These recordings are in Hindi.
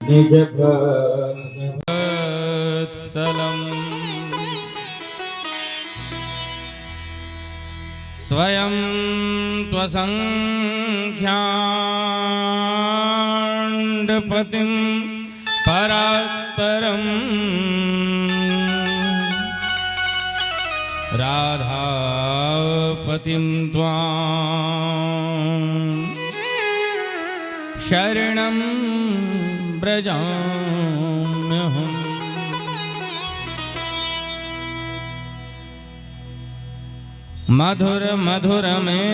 निज वत्सलम् स्वयं त्वसंख्याण्डपतिं परात्परम् राधापतिं त्वां शरणं व्रजाम्यहम्। मधुर मधुर में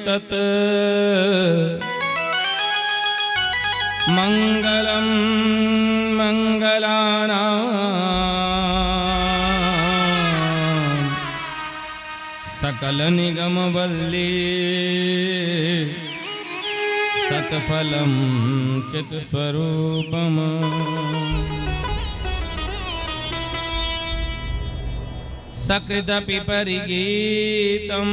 तत् मंगलम मंगलानां सकल निगम वल्ली सत्फलम चित स्वरूपम। सकृदपि परिगीतं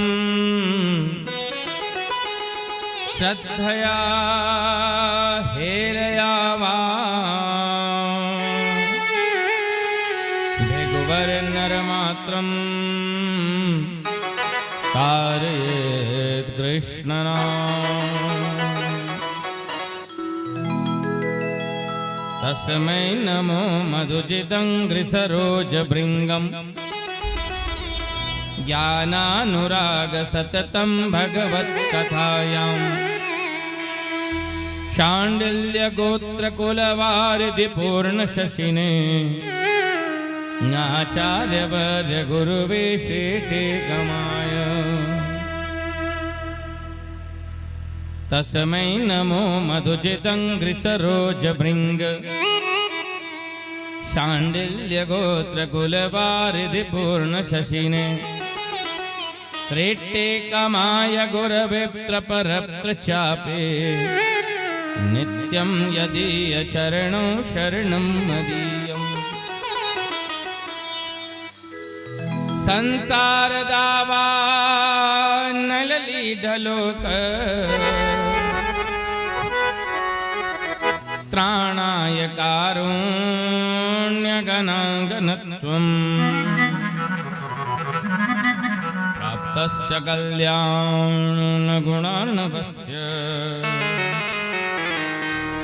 श्रद्धया हेरया वा भृगुवर्नरमात्रं कारयेत् कृष्णना। तस्मै नमो मधुजितं घ्रिसरोजभृङ्गम् ज्ञानानुराग सततं भगवत्कथायाम् शाण्डिल्य गोत्र कुलवारिधि पूर्ण शशिने आचार्य वर्य गुरुवे शेटे गमाय। तस्मै नमो मधुजितं घ्रिसरोजभृङ्ग शाण्डिल्य गोत्र कुलवारिधि पूर्ण शशिने श्रेष्ठे कमाय गुरवे प्रपरप्रचापे नित्यं यदीय चरणौ शरणं मदीयम्। संसार दावा नललीढलोक त्राणाय कारुण्यगणागणत्वम् प्राप्तस्य कल्याणगुणार्णवस्य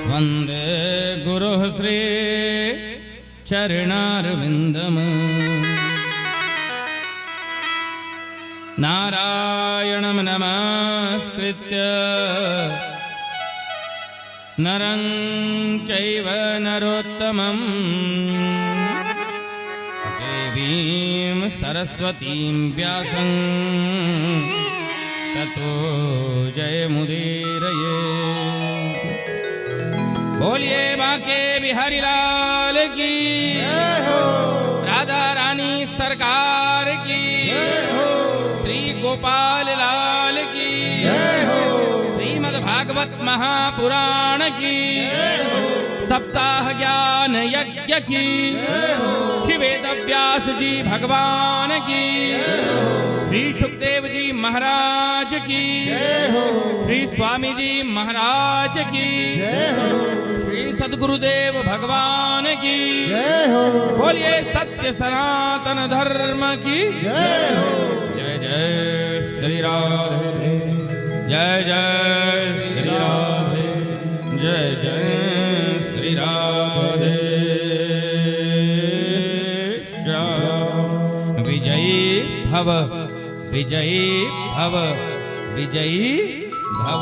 वन्दे गुरुः श्री चरणारविन्दम्। नारायणं नमस्कृत्य नरं चैव नरोत्तमं देवीं सरस्वतीं व्यासं ततो जयमुदीरये। बोलिए बांके बिहारी लाल की, राधा रानी सरकार की, श्री गोपाल लाल की, भागवत महापुराण की, सप्ताह ज्ञान यज्ञ की, श्री वेद व्यास जी भगवान की, श्री सुखदेव जी महाराज की, श्री स्वामी जी महाराज की, श्री सद्गुरुदेव भगवान की, बोलिए सत्य सनातन धर्म की जय जय श्री राधे जय जय श्री राधे जय जय श्री राधे। विजयी भव विजयी भव विजयी भव।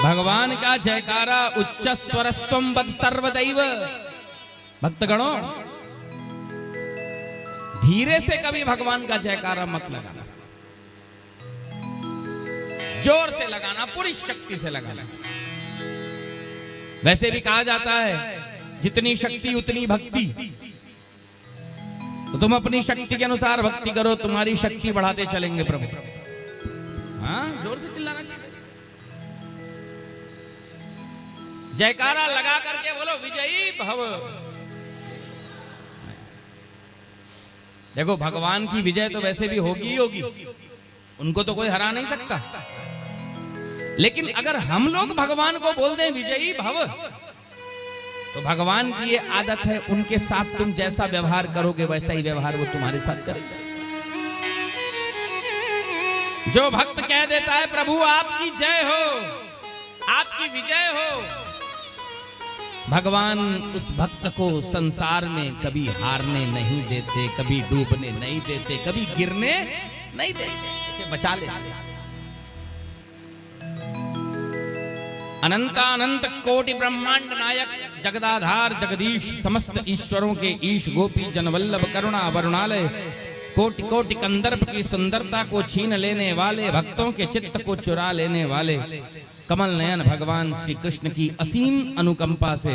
भगवान का जयकारा उच्च स्वरस्तम बद सर्वदैव। भक्तगणों, धीरे से कभी भगवान का जयकारा मत लगाना, जोर से लगाना, पूरी शक्ति से लगाना। वैसे भी कहा जाता है जितनी शक्ति उतनी भक्ति, तो तुम अपनी शक्ति के अनुसार भक्ति करो, तुम्हारी शक्ति बढ़ाते चलेंगे प्रभु। हाँ, जोर से चिल्लाना चाहिए। जयकारा लगा करके बोलो विजयी भव। देखो, भगवान की विजय तो वैसे भी होगी ही होगी, उनको तो कोई हरा नहीं सकता। लेकिन अगर हम लोग भगवान को बोल दें विजयी भव, तो भगवान की ये आदत है, उनके साथ तुम जैसा व्यवहार करोगे वैसा ही व्यवहार वो तुम्हारे साथ करेंगे। जो भक्त कह देता है प्रभु आपकी जय हो, आपकी विजय हो, भगवान उस भक्त को संसार में कभी हारने नहीं देते, कभी डूबने नहीं देते, कभी गिरने नहीं देते, बचा लेते। अनंता अनंत कोटि ब्रह्मांड नायक जगदाधार जगदीश, समस्त ईश्वरों के ईश, गोपी जनवल्लभ करुणा वरुणालय, कोटि कोटि कंदर्प की सुंदरता को छीन लेने वाले, भक्तों के चित्त को चुरा लेने वाले कमल नयन भगवान श्री कृष्ण की असीम अनुकंपा से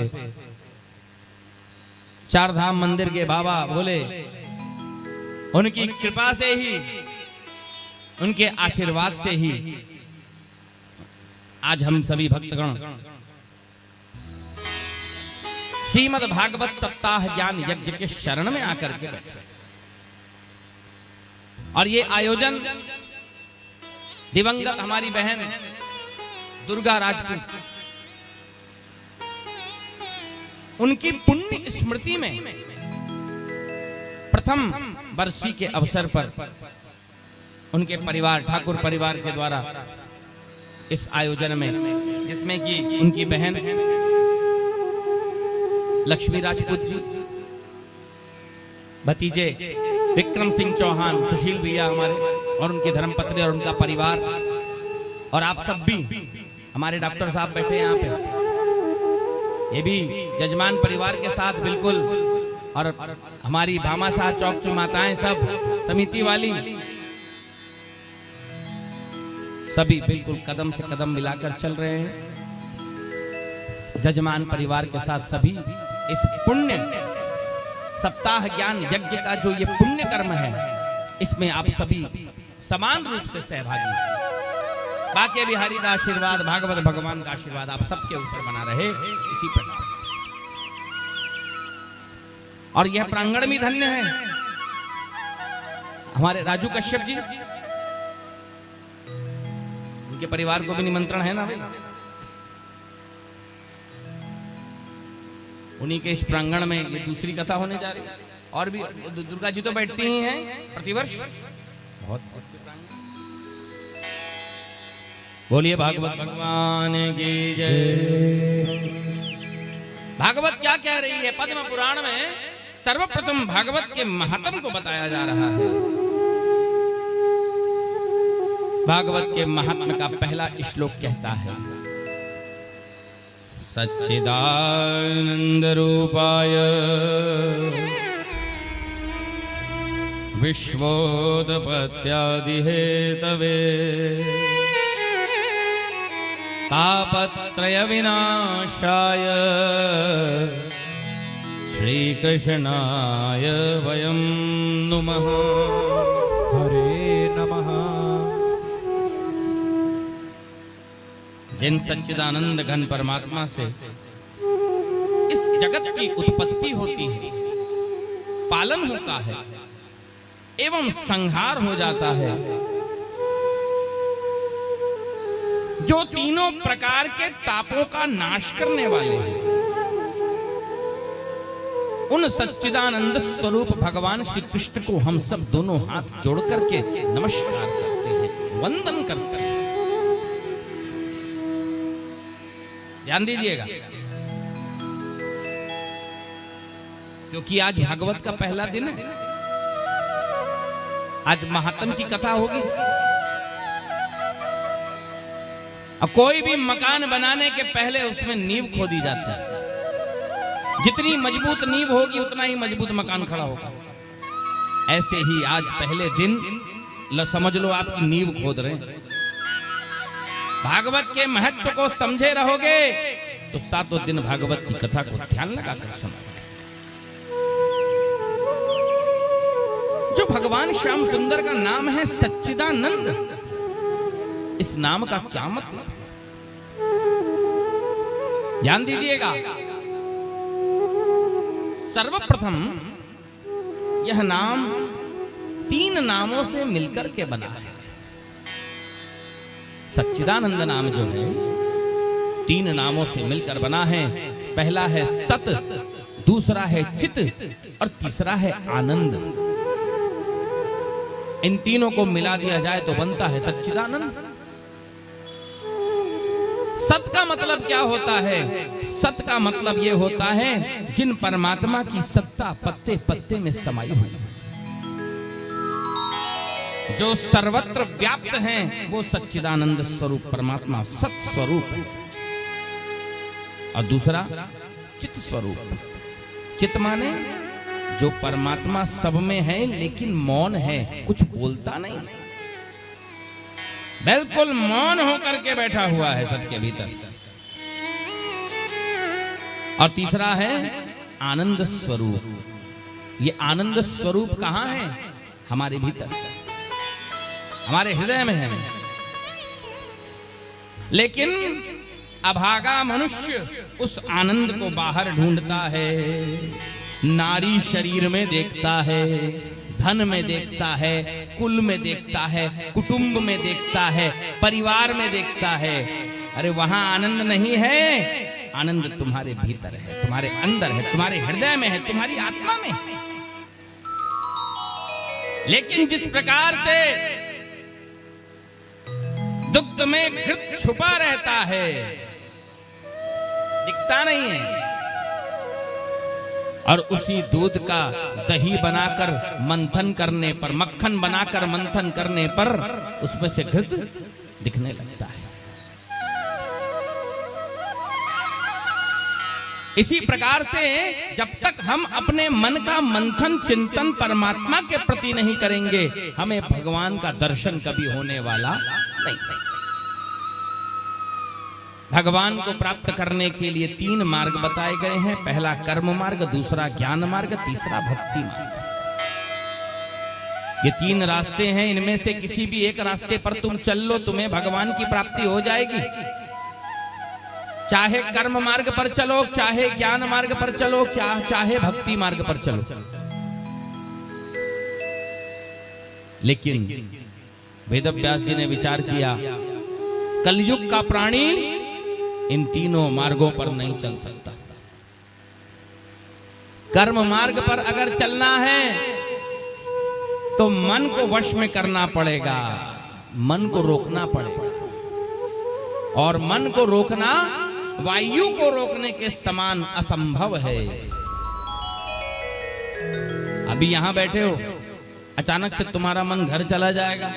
चारधाम मंदिर के बाबा बोले, उनकी कृपा से ही, उनके आशीर्वाद से ही आज हम सभी भक्तगण श्रीमद् भागवत सप्ताह ज्ञान यज्ञ के शरण में आकर के बैठे। और ये आयोजन दिवंगत हमारी बहन दुर्गा राजपूत, उनकी पुण्य स्मृति में प्रथम वर्षी के अवसर पर उनके परिवार, ठाकुर परिवार के द्वारा इस आयोजन में, जिसमें कि उनकी बहन लक्ष्मी राजपूत जी, भतीजे विक्रम सिंह चौहान, सुशील भैया हमारे, और उनकी धर्मपत्नी और उनका परिवार, और आप सब भी, हमारे डॉक्टर साहब बैठे यहाँ पे, ये भी जजमान परिवार के साथ बिल्कुल, और हमारी भामाशाह चौक की माताएं सब, समिति वाली सभी बिल्कुल कदम से कदम मिलाकर चल रहे हैं। जजमान परिवार के साथ सभी इस पुण्य सप्ताह ज्ञान यज्ञ का जो ये पुण्य कर्म है, इसमें आप सभी समान रूप से सहभागी हैं। बाकी बिहारी का आशीर्वाद, भागवत भगवान का आशीर्वाद आप सबके ऊपर बना रहे इसी प्रकार से। और यह प्रांगण भी धन्य है। हमारे राजू कश्यप जी, उनके परिवार को भी निमंत्रण है ना भाई, उन्हीं के इस प्रांगण में ये दूसरी कथा होने जा रही है। और भी दुर्गा जी तो बैठती ही हैं प्रतिवर्ष, बहुत बोलिए भागवत भगवान की जय। भागवत क्या कह रही है? पद्म पुराण में सर्वप्रथम भागवत के महात्म को बताया जा रहा है। भागवत के महात्म का पहला श्लोक कहता है, सच्चिदानंद रूपाय विश्वोत्पत्त्यादि हेतवे तापत्रय विनाशाय श्री कृष्णाय वयं नुमः। हरे नमः। जिन सच्चिदानंद घन परमात्मा से इस जगत की उत्पत्ति होती है, पालन होता है एवं संहार हो जाता है, जो तीनों प्रकार के तापों का नाश करने वाले हैं, उन सच्चिदानंद स्वरूप भगवान श्री कृष्ण को हम सब दोनों हाथ जोड़ करके नमस्कार करते हैं, वंदन करते हैं। ध्यान दीजिएगा, क्योंकि आज भागवत का पहला दिन है। आज महात्म की कथा होगी। अब कोई भी मकान बनाने के पहले उसमें नींव खोदी जाती है। जितनी मजबूत नींव होगी उतना ही मजबूत मकान खड़ा होगा। ऐसे ही आज पहले दिन समझ लो आपकी नींव खोद रहे हैं। भागवत के महत्व को समझे रहोगे तो सातों दिन भागवत की कथा को ध्यान लगाकर सुनो। जो भगवान श्याम सुंदर का नाम है सच्चिदानंद, इस नाम का क्या मतलब? ध्यान दीजिएगा, सर्वप्रथम यह नाम 3 नामों से मिलकर के बना है। सच्चिदानंद नाम जो है 3 नामों से मिलकर बना है। पहला है सत, दूसरा है चित और तीसरा है आनंद। इन तीनों को मिला दिया जाए तो बनता है सच्चिदानंद। सत का मतलब क्या होता है? सत का मतलब यह होता है जिन परमात्मा की सत्ता पत्ते पत्ते में समाई हुई, जो सर्वत्र व्याप्त हैं, वो सच्चिदानंद स्वरूप परमात्मा सत स्वरूप है। और दूसरा चित स्वरूप। चित माने जो परमात्मा सब में है लेकिन मौन है, कुछ बोलता नहीं, बिल्कुल मौन होकर के बैठा हुआ है सबके भीतर। और तीसरा है आनंद स्वरूप। ये आनंद स्वरूप कहां है? हमारे भीतर, हमारे हृदय में है। लेकिन अभागा मनुष्य उस आनंद को बाहर ढूंढता है, नारी शरीर में देखता है, धन में देखता है, कुल में देखता है, कुटुंब में देखता है, परिवार में देखता है। अरे वहां आनंद नहीं है, आनंद तुम्हारे भीतर है, तुम्हारे अंदर है, तुम्हारे हृदय में है, तुम्हारी आत्मा में है। लेकिन जिस प्रकार से दुग्ध में घृत छुपा रहता है, दिखता नहीं है, और उसी दूध का दही बनाकर मंथन करने पर, मक्खन बनाकर मंथन करने पर उसमें से घृत दिखने लगता है। इसी प्रकार से जब तक हम अपने मन का मंथन चिंतन परमात्मा के प्रति नहीं करेंगे, हमें भगवान का दर्शन कभी होने वाला नहीं। भगवान को प्राप्त करने के लिए 3 मार्ग बताए गए हैं। पहला कर्म मार्ग, दूसरा ज्ञान मार्ग, तीसरा भक्ति मार्ग। ये 3 रास्ते हैं, इनमें से किसी भी एक रास्ते पर तुम चल लो, तुम्हें भगवान की प्राप्ति हो जाएगी। चाहे कर्म मार्ग पर चलो, चाहे ज्ञान मार्ग पर चलो, चाहे भक्ति मार्ग पर चलो। लेकिन वेदव्यास जी ने विचार किया, कलयुग का प्राणी इन तीनों मार्गों पर नहीं चल सकता। कर्म मार्ग पर अगर चलना है तो मन को वश में करना पड़ेगा, मन को रोकना पड़ेगा, और मन को रोकना वायु को रोकने के समान असंभव है। अभी यहां बैठे हो, अचानक से तुम्हारा मन घर चला जाएगा,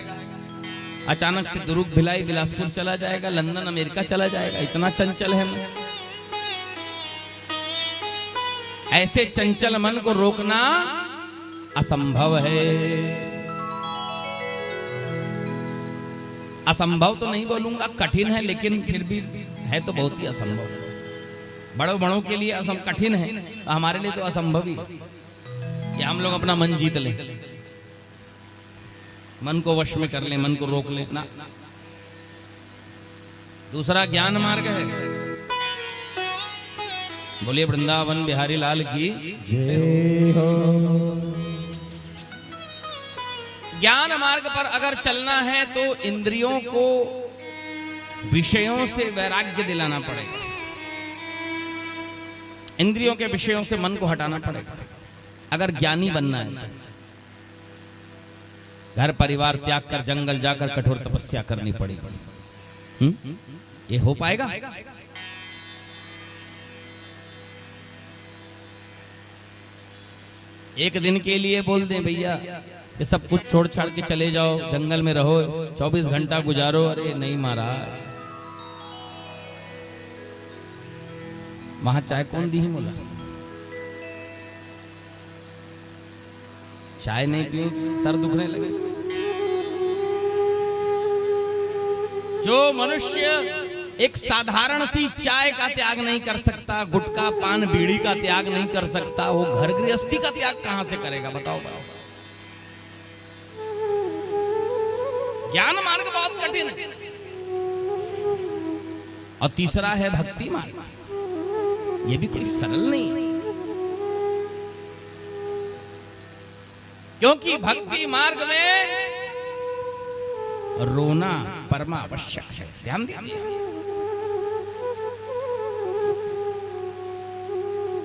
अचानक से दुर्ग भिलाई बिलासपुर चला जाएगा, लंदन अमेरिका चला जाएगा, इतना चंचल है मन। ऐसे चंचल मन को रोकना असंभव है। असंभव तो नहीं बोलूंगा, कठिन है, लेकिन फिर भी है तो बहुत ही असंभव। बड़ों बड़ों के लिए कठिन है, हमारे लिए तो असंभव ही कि हम लोग अपना मन जीत लें, मन को वश में कर ले, मन को रोक ले ना। दूसरा ज्ञान मार्ग है। बोलिए वृंदावन बिहारी लाल की जय हो। ज्ञान मार्ग पर अगर चलना है तो इंद्रियों को विषयों से वैराग्य दिलाना पड़ेगा, इंद्रियों के विषयों से मन को हटाना पड़ेगा अगर ज्ञानी बनना है। घर परिवार त्याग कर जंगल जाकर कठोर तपस्या करनी पड़ेगी। ये हो पाएगा? एक दिन के लिए बोल दें भैया ये सब कुछ छोड़ छाड़ के चले जाओ, जंगल में रहो, 24 घंटा गुजारो, अरे नहीं महाराज, वहां चाय कौन दी ही बोला? चाय नहीं पी, सर दुखने लगे। जो मनुष्य एक साधारण सी चाय का त्याग नहीं कर सकता, गुटखा पान बीड़ी का त्याग नहीं कर सकता, वो घर गृहस्थी का त्याग कहां से करेगा? बताओ बताओ। ज्ञान मार्ग बहुत कठिन है। और तीसरा है भक्ति मार्ग, ये भी कोई सरल नहीं है, क्योंकि भक्ति मार्ग में रोना परमावश्यक है। ध्यान दीजिए,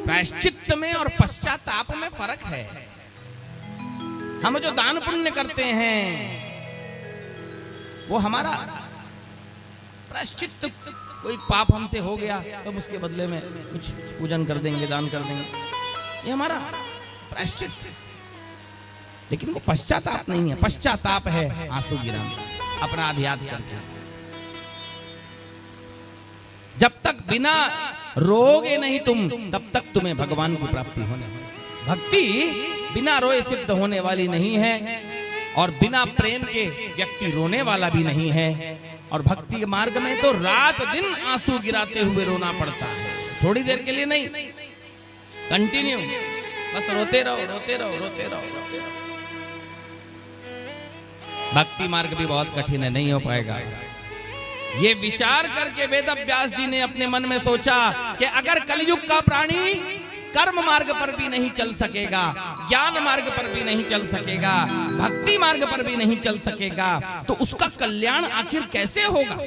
प्रायश्चित्त में और पश्चाताप में फर्क है। हम जो दान पुण्य करते हैं वो हमारा प्रायश्चित्त, कोई पाप हमसे हो गया तो उसके बदले में कुछ पूजन कर देंगे, दान कर देंगे, ये हमारा प्रायश्चित्त। लेकिन वो पश्चाताप नहीं है। पश्चाताप है आंसू गिराना, अपराध याद करके। जब तक बिना रोगे नहीं तुम, तब तक तुम्हें भगवान की प्राप्ति होने वाली। भक्ति बिना रोए सिद्ध होने वाली नहीं है, और बिना प्रेम के व्यक्ति रोने वाला भी नहीं है। और भक्ति के मार्ग में तो रात दिन आंसू गिराते हुए रोना पड़ता है, थोड़ी देर के लिए नहीं, कंटिन्यू, बस रोते रहो, रोते रहो, रोते रहो, रोते रहो। भक्ति मार्ग भी बहुत कठिन है, नहीं हो पाएगा। ये विचार करके वेद व्यास जी ने अपने मन में सोचा कि अगर कलयुग का प्राणी कर्म मार्ग पर भी नहीं चल सकेगा, ज्ञान मार्ग पर भी नहीं चल सकेगा, भक्ति मार्ग पर भी नहीं चल सकेगा, तो उसका कल्याण आखिर कैसे होगा।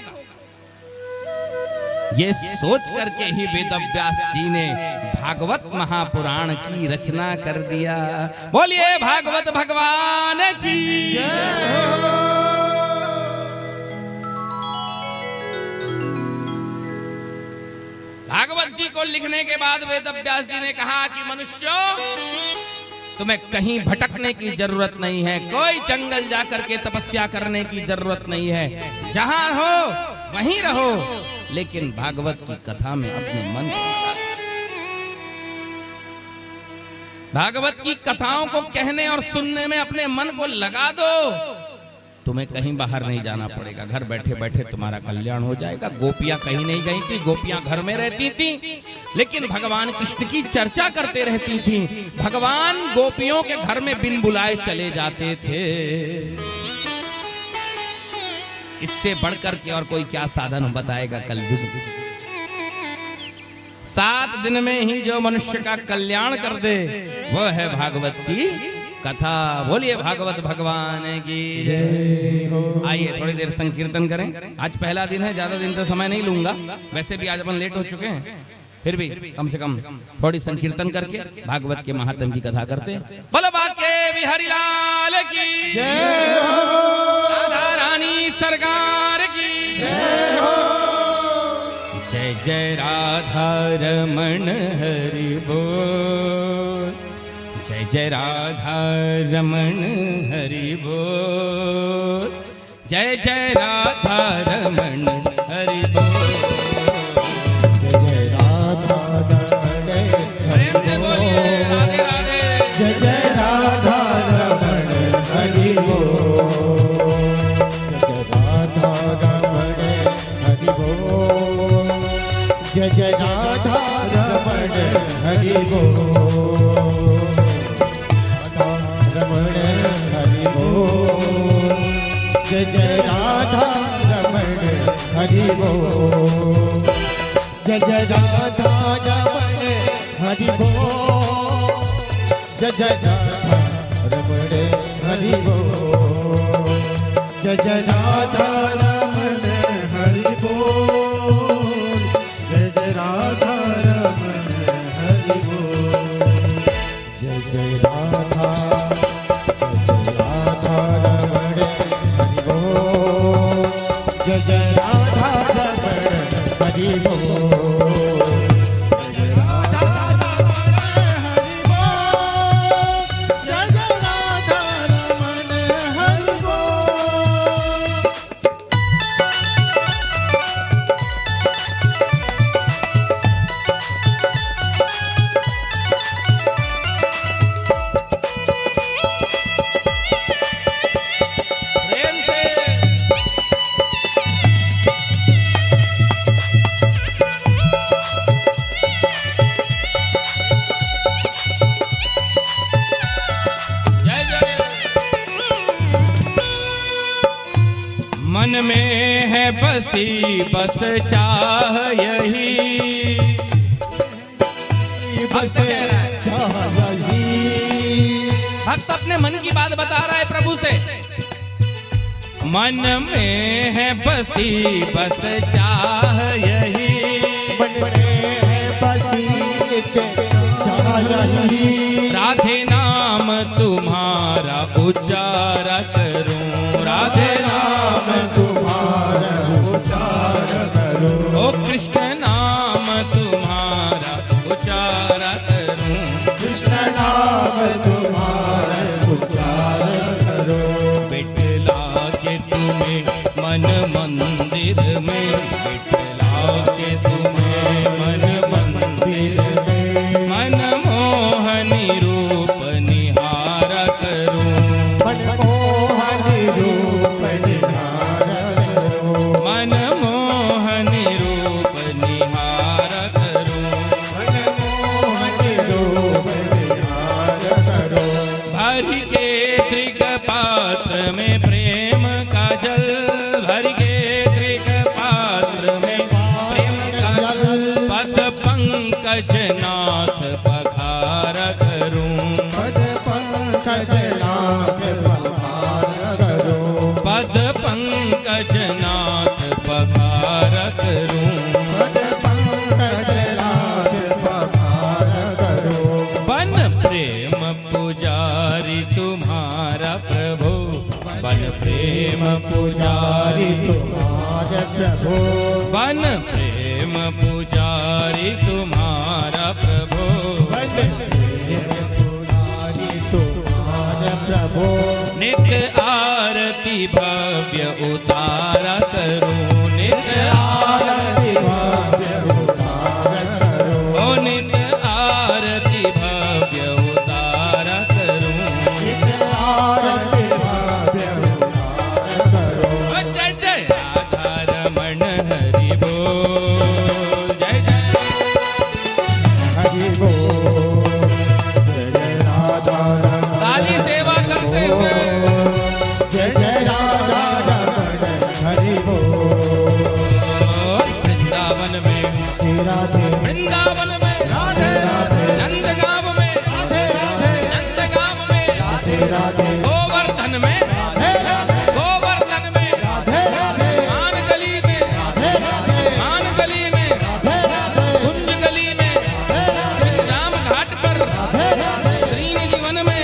ये सोच करके ही वेद व्यास जी ने भागवत महापुराण की रचना कर दिया। बोलिए भागवत भगवान की जय। भागवत जी को लिखने के बाद वेद व्यास जी ने कहा कि मनुष्यों, तुम्हें कहीं भटकने की जरूरत नहीं है, कोई जंगल जाकर के तपस्या करने की जरूरत नहीं है, जहां हो वहीं रहो, लेकिन भागवत की कथा में अपने मन को, भागवत की कथाओं को कहने और सुनने में अपने मन को लगा दो। तुम्हें कहीं बाहर नहीं जाना पड़ेगा, घर बैठे बैठे तुम्हारा कल्याण हो जाएगा। गोपियां कहीं नहीं गई थी, गोपियां घर में रहती थी, लेकिन भगवान कृष्ण की चर्चा करते रहती थी। भगवान गोपियों के घर में बिन बुलाए चले जाते थे। इससे बढ़कर के और कोई क्या साधन बताएगा कलयुग। 7 दिन में ही जो मनुष्य का कल्याण कर दे वो है भागवत की कथा। बोलिए भागवत भगवान की जय। आइए थोड़ी देर संकीर्तन करें। आज पहला दिन है, ज्यादा दिन तो समय नहीं लूंगा, वैसे भी आज अपन लेट हो चुके हैं, फिर भी कम से कम थोड़ी संकीर्तन करके भागवत के महात्म की कथा करते हैं। बोलो बाके बिहारी लाल की जय हो, राधा रानी सरकार की जय हो। जय जय राधा रमण हरि बोल, जय जय राधा रमण हरि बोल, जय जय राधा रमण हरि बोल, जय जय राधा रमण हरि बोल, जय जय राधा रमण हरि बोल, जय राधा रमण हरि बोल, जय जय राधा रमण हरि बोल, रमण हरि बोल, जय जय राधा रमण हरि बोल, जय जय राधा रमण हरि बोल, जय जय राधा रमण हरि बोल, जय जय राधा रमण हरि बोल, जय जय राधा रमण हरि बोल, जय जय राधा रमण हरि बोल, जय जय राधा रमण हरि बोल, जय जय राधा रमण हरि बोल, जय जय राधा रमण हरि बोल। प्रेम से जय जय। मन में है बसी बस चाह यही, भक्त कह रहा है। भक्त अपने मन की बात बता रहा है प्रभु से। मन में है बसी बस चाह यही, मन में है बसी एक चाह यही, राधे नाम तुम्हारा उच्चारा करूं, राधे नाम तुम्हारा उच्चार करो, ओ कृष्ण नाम तुम्हारा उच्चारा करूं, कृष्ण नाम तुम्हारा उच्चार करो, बिठला के तुम्हें मन मंदिर में, बिठला के तुम्हें मन मंदिर में, मन मोहनी रूप निहारा करूं, मनमोहनी रूप निहार करो, मन मोहनी रूप निहारा करूं, मनमोहनी रूप निहार करो, भर के दृग पात्र में प्रेम का जल, भर के दृग पात्र में प्रेम का जल, पद पंकज नाथ पखारा करूं, पद पंकज नाथ पखार करो, पद पंकज नाथ पखारा करूं, पद पंकज नाथ पखार करो, बन प्रेम पुजारी तुम्हारा प्रभु, बन प्रेम पुजारी तुम्हारे प्रभु, बन प्रेम पुजारी तुम्हारा प्रभु, पुजारी तुम्हारे प्रभु, नित्य आरती भव्य उतारा करूं, नित्य आरती भव्य उतार करो, ओ नित्य आरती भव्य उतारा करूं, आरती भव्य उतार करो, ओ जय जय राधा रमण हरि बोल, जय जय हरि बोल, जय जय राधा रमण, साली सेवा करते हुए जय जय राधा रमण हरि बोल, वृंदावन में, राधे वृंदावन में, राधे राधे नंदगांव में, राधे राधे नंदगांव में, राधे राधे गोवर्धन में, गोवर्धन में, राधे राधे मान गली में, राधे राधे मान गली में, कुंज गली में, विश्राम घाट पर, त्रिनी जीवन में,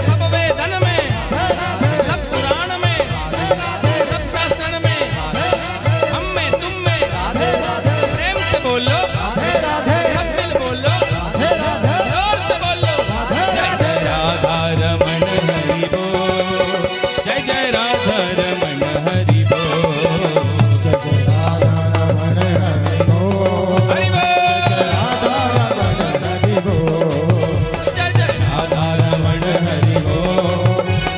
सब वेदन में, सब पुराण में, सब शास्त्र में, हम में तुम में, प्रेम से बोलो, सब मिल बोलो, जोर से बोलो, जय जय राधा रमण हरि बोल, जय जय राधा रमण हरि बोल, जय जय राधा रमण हरि बोल, हरि बोल, राधा रमण हरि बोल, जय जय राधा रमण हरि बोल,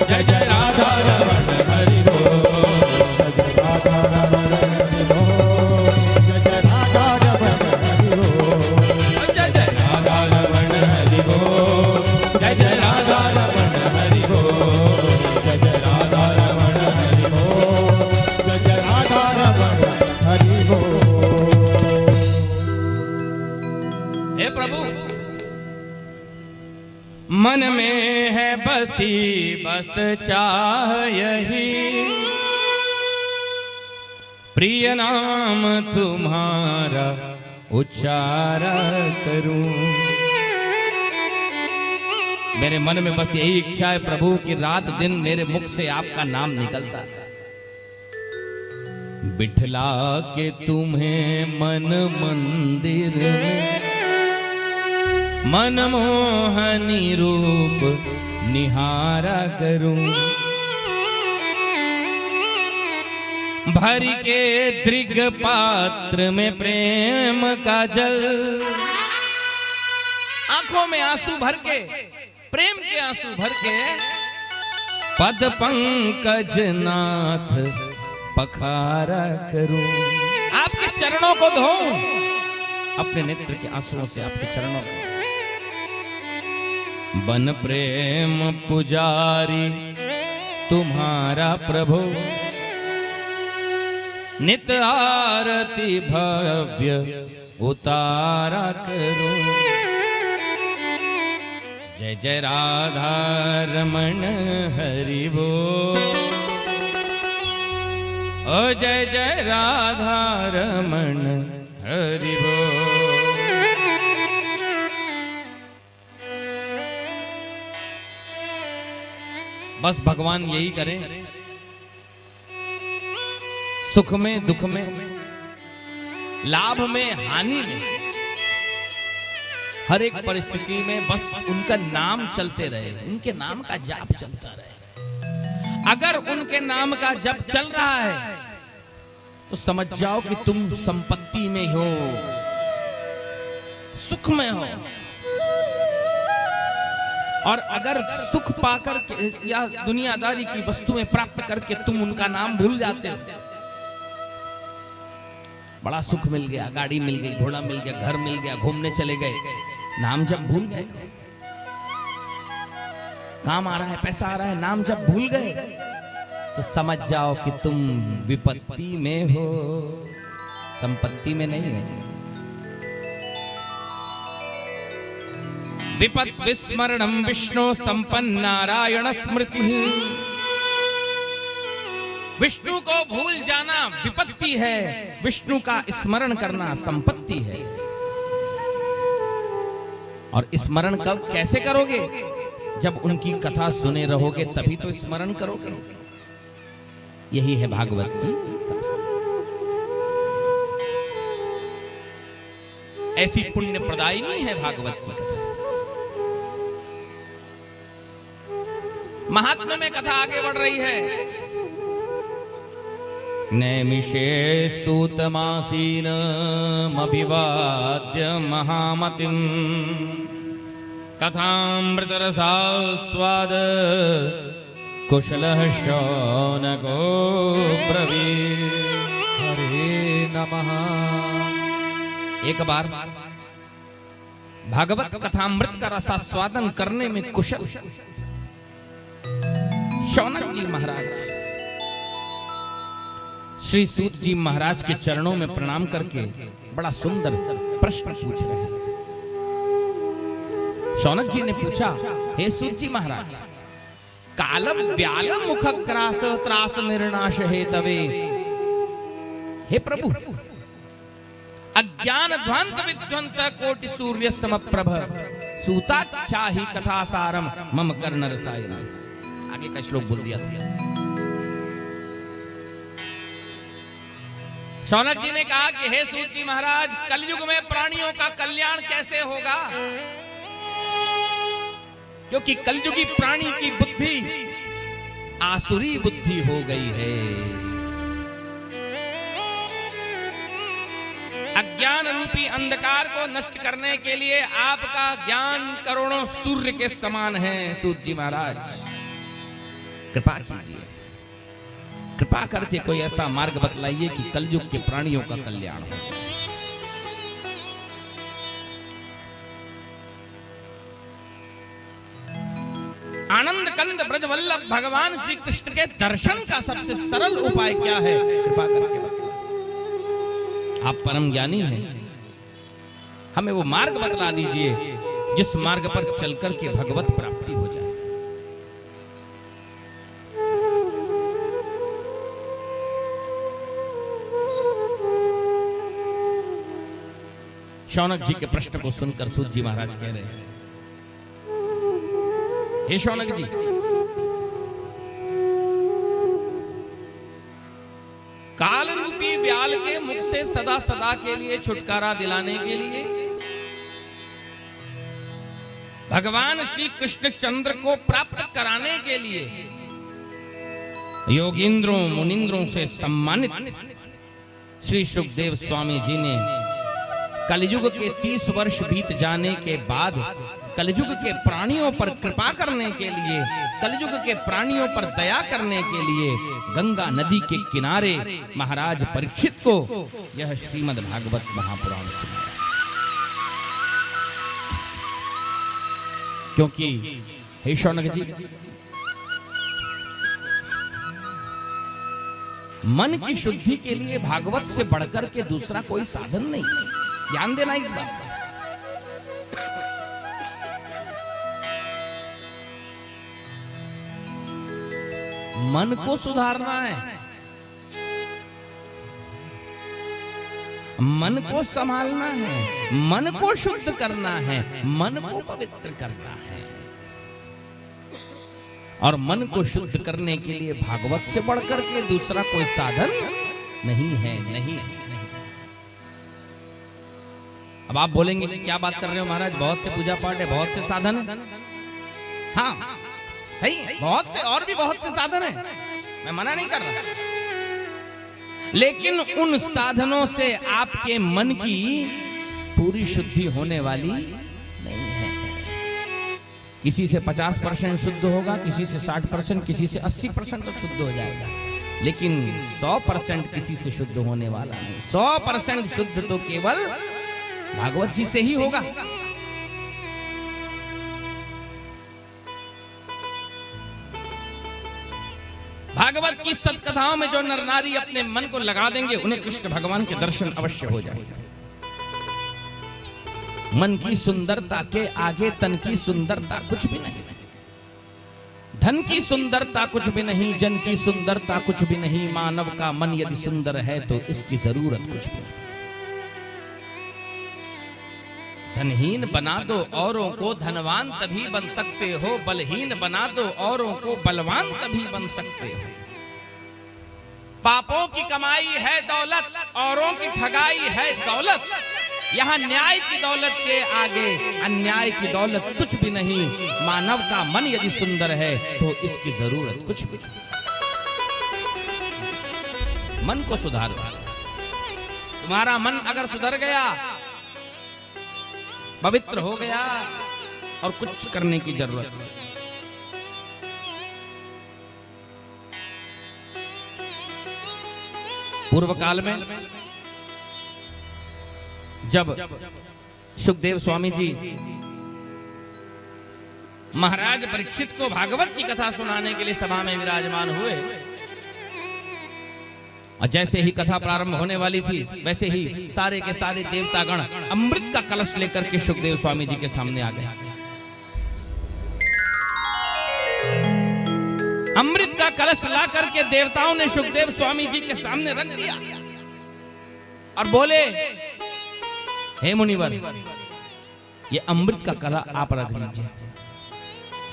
जय जय राधा रमण हरि बोल, जय जय राधा रमण हरि बोल, जय जय राधा रमण हरि बोल, जय जय राधा रमण हरि बोल, जय जय राधा रमण हरि बोल, जय जय राधा रमण हरि बोल, जय जय राधा रमण हरि बोल। हे प्रभु, मन में है बसी बस चाह यही, प्रिय नाम तुम्हारा उच्चारा करूं, मेरे मन में बस यही इच्छा है प्रभु कि रात दिन मेरे मुख से आपका नाम निकलता है, बिठला के तुम्हें मन मंदिर में, मन मोहनी रूप निहारा करूं, भर के दृग पात्र में प्रेम का जल, आंखों में आंसू भर के, प्रेम के आंसू भर के, पद पंकज नाथ पखारा करूं, आपके चरणों को धोऊं, अपने नेत्र के आंसुओं से आपके चरणों को, बन प्रेम पुजारी तुम्हारा प्रभु, नित आरती भव्य उतारा करूं, जय जय राधा रमण हरि बोल, ओ जय जय राधा रमण हरि बोल। बस भगवान यही करें, सुख में दुख में, लाभ में हानि में, हर एक परिस्थिति में बस उनका नाम चलते रहे, उनके नाम का जाप चलता रहे। अगर उनके नाम का जप चल रहा है तो समझ जाओ कि तुम संपत्ति में हो, सुख में हो। और अगर सुख पाकर के या दुनियादारी की वस्तुएं प्राप्त करके तुम उनका नाम भूल जाते हो, बड़ा सुख मिल गया, गाड़ी मिल गई, घोड़ा मिल गया, घर मिल गया, घूमने चले गए, नाम जब भूल गए, काम आ रहा है, पैसा आ रहा है, नाम जब भूल गए तो समझ जाओ कि तुम विपत्ति में हो, संपत्ति में नहीं हो। विपत् विस्मरणम विष्णु संपन्न नारायण स्मृति। विष्णु को भूल जाना विपत्ति है, विष्णु का स्मरण करना संपत्ति है। और स्मरण कब कैसे करोगे? जब उनकी कथा सुने रहोगे तभी तो स्मरण करोगे। यही है भागवत की कथा। ऐसी पुण्य प्रदायिनी है भागवत की कथा। महात्म्य में कथा आगे बढ़ रही है। नैमिषे सूतमासीन अभिवाद्य महामतिम कथामृतरसास्वाद कुशलः शौनको ब्रवीत्। हरे नमः। एक बार भागवत कथामृत का रसास्वादन करने में कुशल शौनक जी महाराज श्री सूत जी महाराज के चरणों में प्रणाम करके बड़ा सुंदर प्रश्न पूछ रहे हैं। शौनक जी ने पूछा, हे सूत जी महाराज, काल व्याल मुख ग्रास त्रास निर्नाश हे तवे। हे प्रभु, अज्ञान ध्वंत विध्वंस कोटि सूर्य समप्रभ सूताख्या ही कथा सारम मम कर्ण रसायन। आगे का श्लोक बोल दिया था। शौनक जी ने कहा कि हे सूत जी महाराज, कलयुग में प्राणियों का कल्याण कैसे होगा? क्योंकि कलयुगी प्राणी की बुद्धि आसुरी बुद्धि हो गई है। अज्ञान रूपी अंधकार को नष्ट करने के लिए आपका ज्ञान करोड़ों सूर्य के समान है। सूत जी महाराज, कृपा कीजिए, कृपा करके कोई ऐसा मार्ग बतलाइए कि कलयुग के प्राणियों का कल्याण हो। आनंद कंद ब्रज वल्लभ भगवान श्री कृष्ण के दर्शन का सबसे सरल उपाय क्या है? कृपा करके बतलाइए। आप परम ज्ञानी हैं, हमें वो मार्ग बतला दीजिए जिस मार्ग पर चलकर के भगवत प्राप्ति हो जाए। शौनक जी के प्रश्न को सुनकर सूत जी महाराज कह रहे हैं, हे शौनक जी, काल रूपी व्याल के मुख से सदा सदा के लिए छुटकारा दिलाने के लिए भगवान श्री कृष्ण चंद्र को प्राप्त कराने के लिए योगींद्रों मुनिंद्रों से सम्मानित श्री सुखदेव स्वामी जी ने कलयुग के 30 वर्ष बीत जाने के बाद कलयुग के प्राणियों पर कृपा करने के लिए, कलयुग के प्राणियों पर दया करने के लिए गंगा नदी के किनारे महाराज परीक्षित को यह श्रीमद् भागवत महापुराण सुनाया। क्योंकि हे शौनक जी, मन की शुद्धि के लिए भागवत से बढ़कर के दूसरा कोई साधन नहीं। ध्यान देना इस बात। मन को सुधारना है, मन को संभालना है, मन को शुद्ध करना है, मन को पवित्र करना है। और मन को शुद्ध करने के लिए भागवत से बढ़कर के दूसरा कोई साधन नहीं है, नहीं। अब आप बोलेंगे कि क्या बात कर रहे हो महाराज, बहुत से पूजा पाठ है, बहुत से साधन है। हाँ सही है, बहुत से, और भी बहुत से साधन है, मैं मना नहीं कर रहा, लेकिन उन साधनों से आपके मन की पूरी शुद्धि होने वाली नहीं है। किसी से 50% शुद्ध होगा, किसी से 60%, किसी से 80% तक शुद्ध हो जाएगा, लेकिन 100% किसी से शुद्ध होने वाला नहीं। 100% शुद्ध तो केवल भागवत जी से ही होगा। भागवत की सत्कथाओं में जो नर नारी अपने मन को लगा देंगे, उन्हें कृष्ण भगवान के दर्शन अवश्य हो जाएगा। मन की सुंदरता के आगे तन की सुंदरता कुछ भी नहीं, धन की सुंदरता कुछ भी नहीं, जन की सुंदरता कुछ भी नहीं। मानव का मन यदि सुंदर है तो इसकी जरूरत कुछ भी नहीं। धनहीन बना दो औरों को धनवान तभी बन सकते हो, बलहीन बना दो औरों को बलवान तभी बन सकते हो। पापों की कमाई है दौलत, औरों की ठगाई है दौलत। यहाँ न्याय की दौलत के आगे अन्याय की दौलत कुछ भी नहीं। मानव का मन यदि सुंदर है तो इसकी जरूरत कुछ भी नहीं। मन को सुधारो। तुम्हारा मन अगर सुधर गया, पवित्र हो गया, और कुछ करने की जरूरत नहीं। पूर्व काल में जब सुखदेव स्वामी जी महाराज परीक्षित को भागवत की कथा सुनाने के लिए सभा में विराजमान हुए, और जैसे ही कथा प्रारंभ होने वाली थी, वैसे ही सारे के सारे देवतागण अमृत का कलश लेकर के सुखदेव स्वामी जी के सामने आ गए। अमृत का कलश ला करके देवताओं ने सुखदेव स्वामी जी के सामने रख दिया और बोले, हे मुनिवर, ये अमृत का कला आप रख लीजिए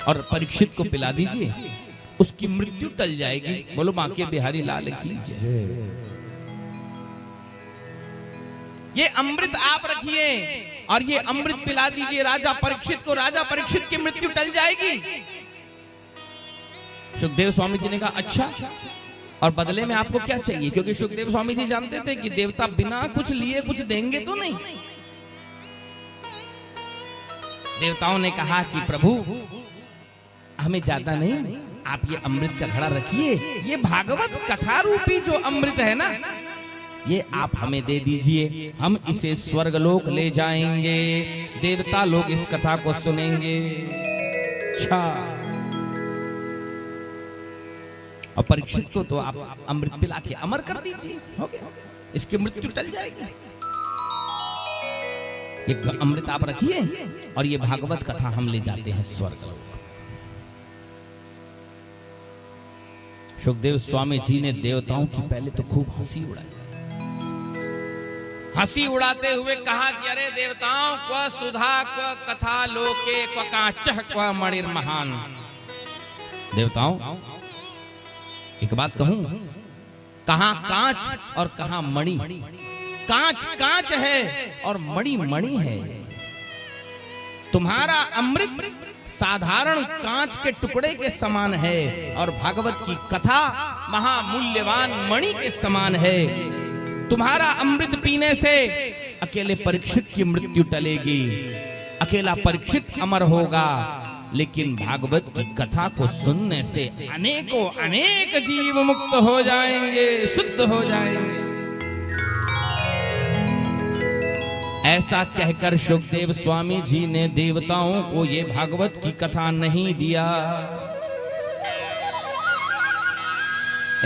और परीक्षित को पिला दीजिए, उसकी मृत्यु टल जाएगी। बोलो बांके बिहारी लाल की जय। ये अमृत आप रखिए और ये अमृत पिला दीजिए राजा परीक्षित को, राजा परीक्षित की मृत्यु टल जाएगी। सुखदेव स्वामी जी ने कहा अच्छा, और बदले में आपको क्या चाहिए? क्योंकि सुखदेव स्वामी जी जानते थे कि देवता बिना कुछ लिए कुछ देंगे तो नहीं। देवताओं ने कहा कि प्रभु हमें ज्यादा नहीं, आप ये अमृत का घड़ा रखिए, ये भागवत कथा रूपी जो अमृत है ना, ये आप हमें दे दीजिए, हम इसे स्वर्गलोक ले जाएंगे, देवता लोग इस कथा को सुनेंगे। अच्छा, और परीक्षित को तो आप अमृत पिला के अमर कर दीजिए, हो गया, इसकी मृत्यु टल जाएगी। ये अमृत आप रखिए और ये भागवत कथा हम ले जाते हैं स्वर्गलोक। सुखदेव स्वामी जी ने देवताओं की पहले तो खूब हंसी उड़ाई। हंसी उड़ाते हुए कहा कि अरे देवताओं, क्व सुधा क्व कथा लोके क्व कांचः क्व मणिर महान। देवताओं, एक बात कहूं, कहां कांच और कहां मणि। कांच कांच है और मणि मणि है। तुम्हारा अमृत साधारण कांच के टुकड़े के समान है और भागवत की कथा महामूल्यवान मणि के समान है। तुम्हारा अमृत पीने से अकेले परीक्षित की मृत्यु टलेगी, अकेला परीक्षित अमर होगा, लेकिन भागवत की कथा को सुनने से अनेकों अनेक जीव मुक्त हो जाएंगे, शुद्ध हो जाएंगे। ऐसा कहकर सुखदेव स्वामी जी ने देवताओं को ये भागवत की कथा नहीं दिया।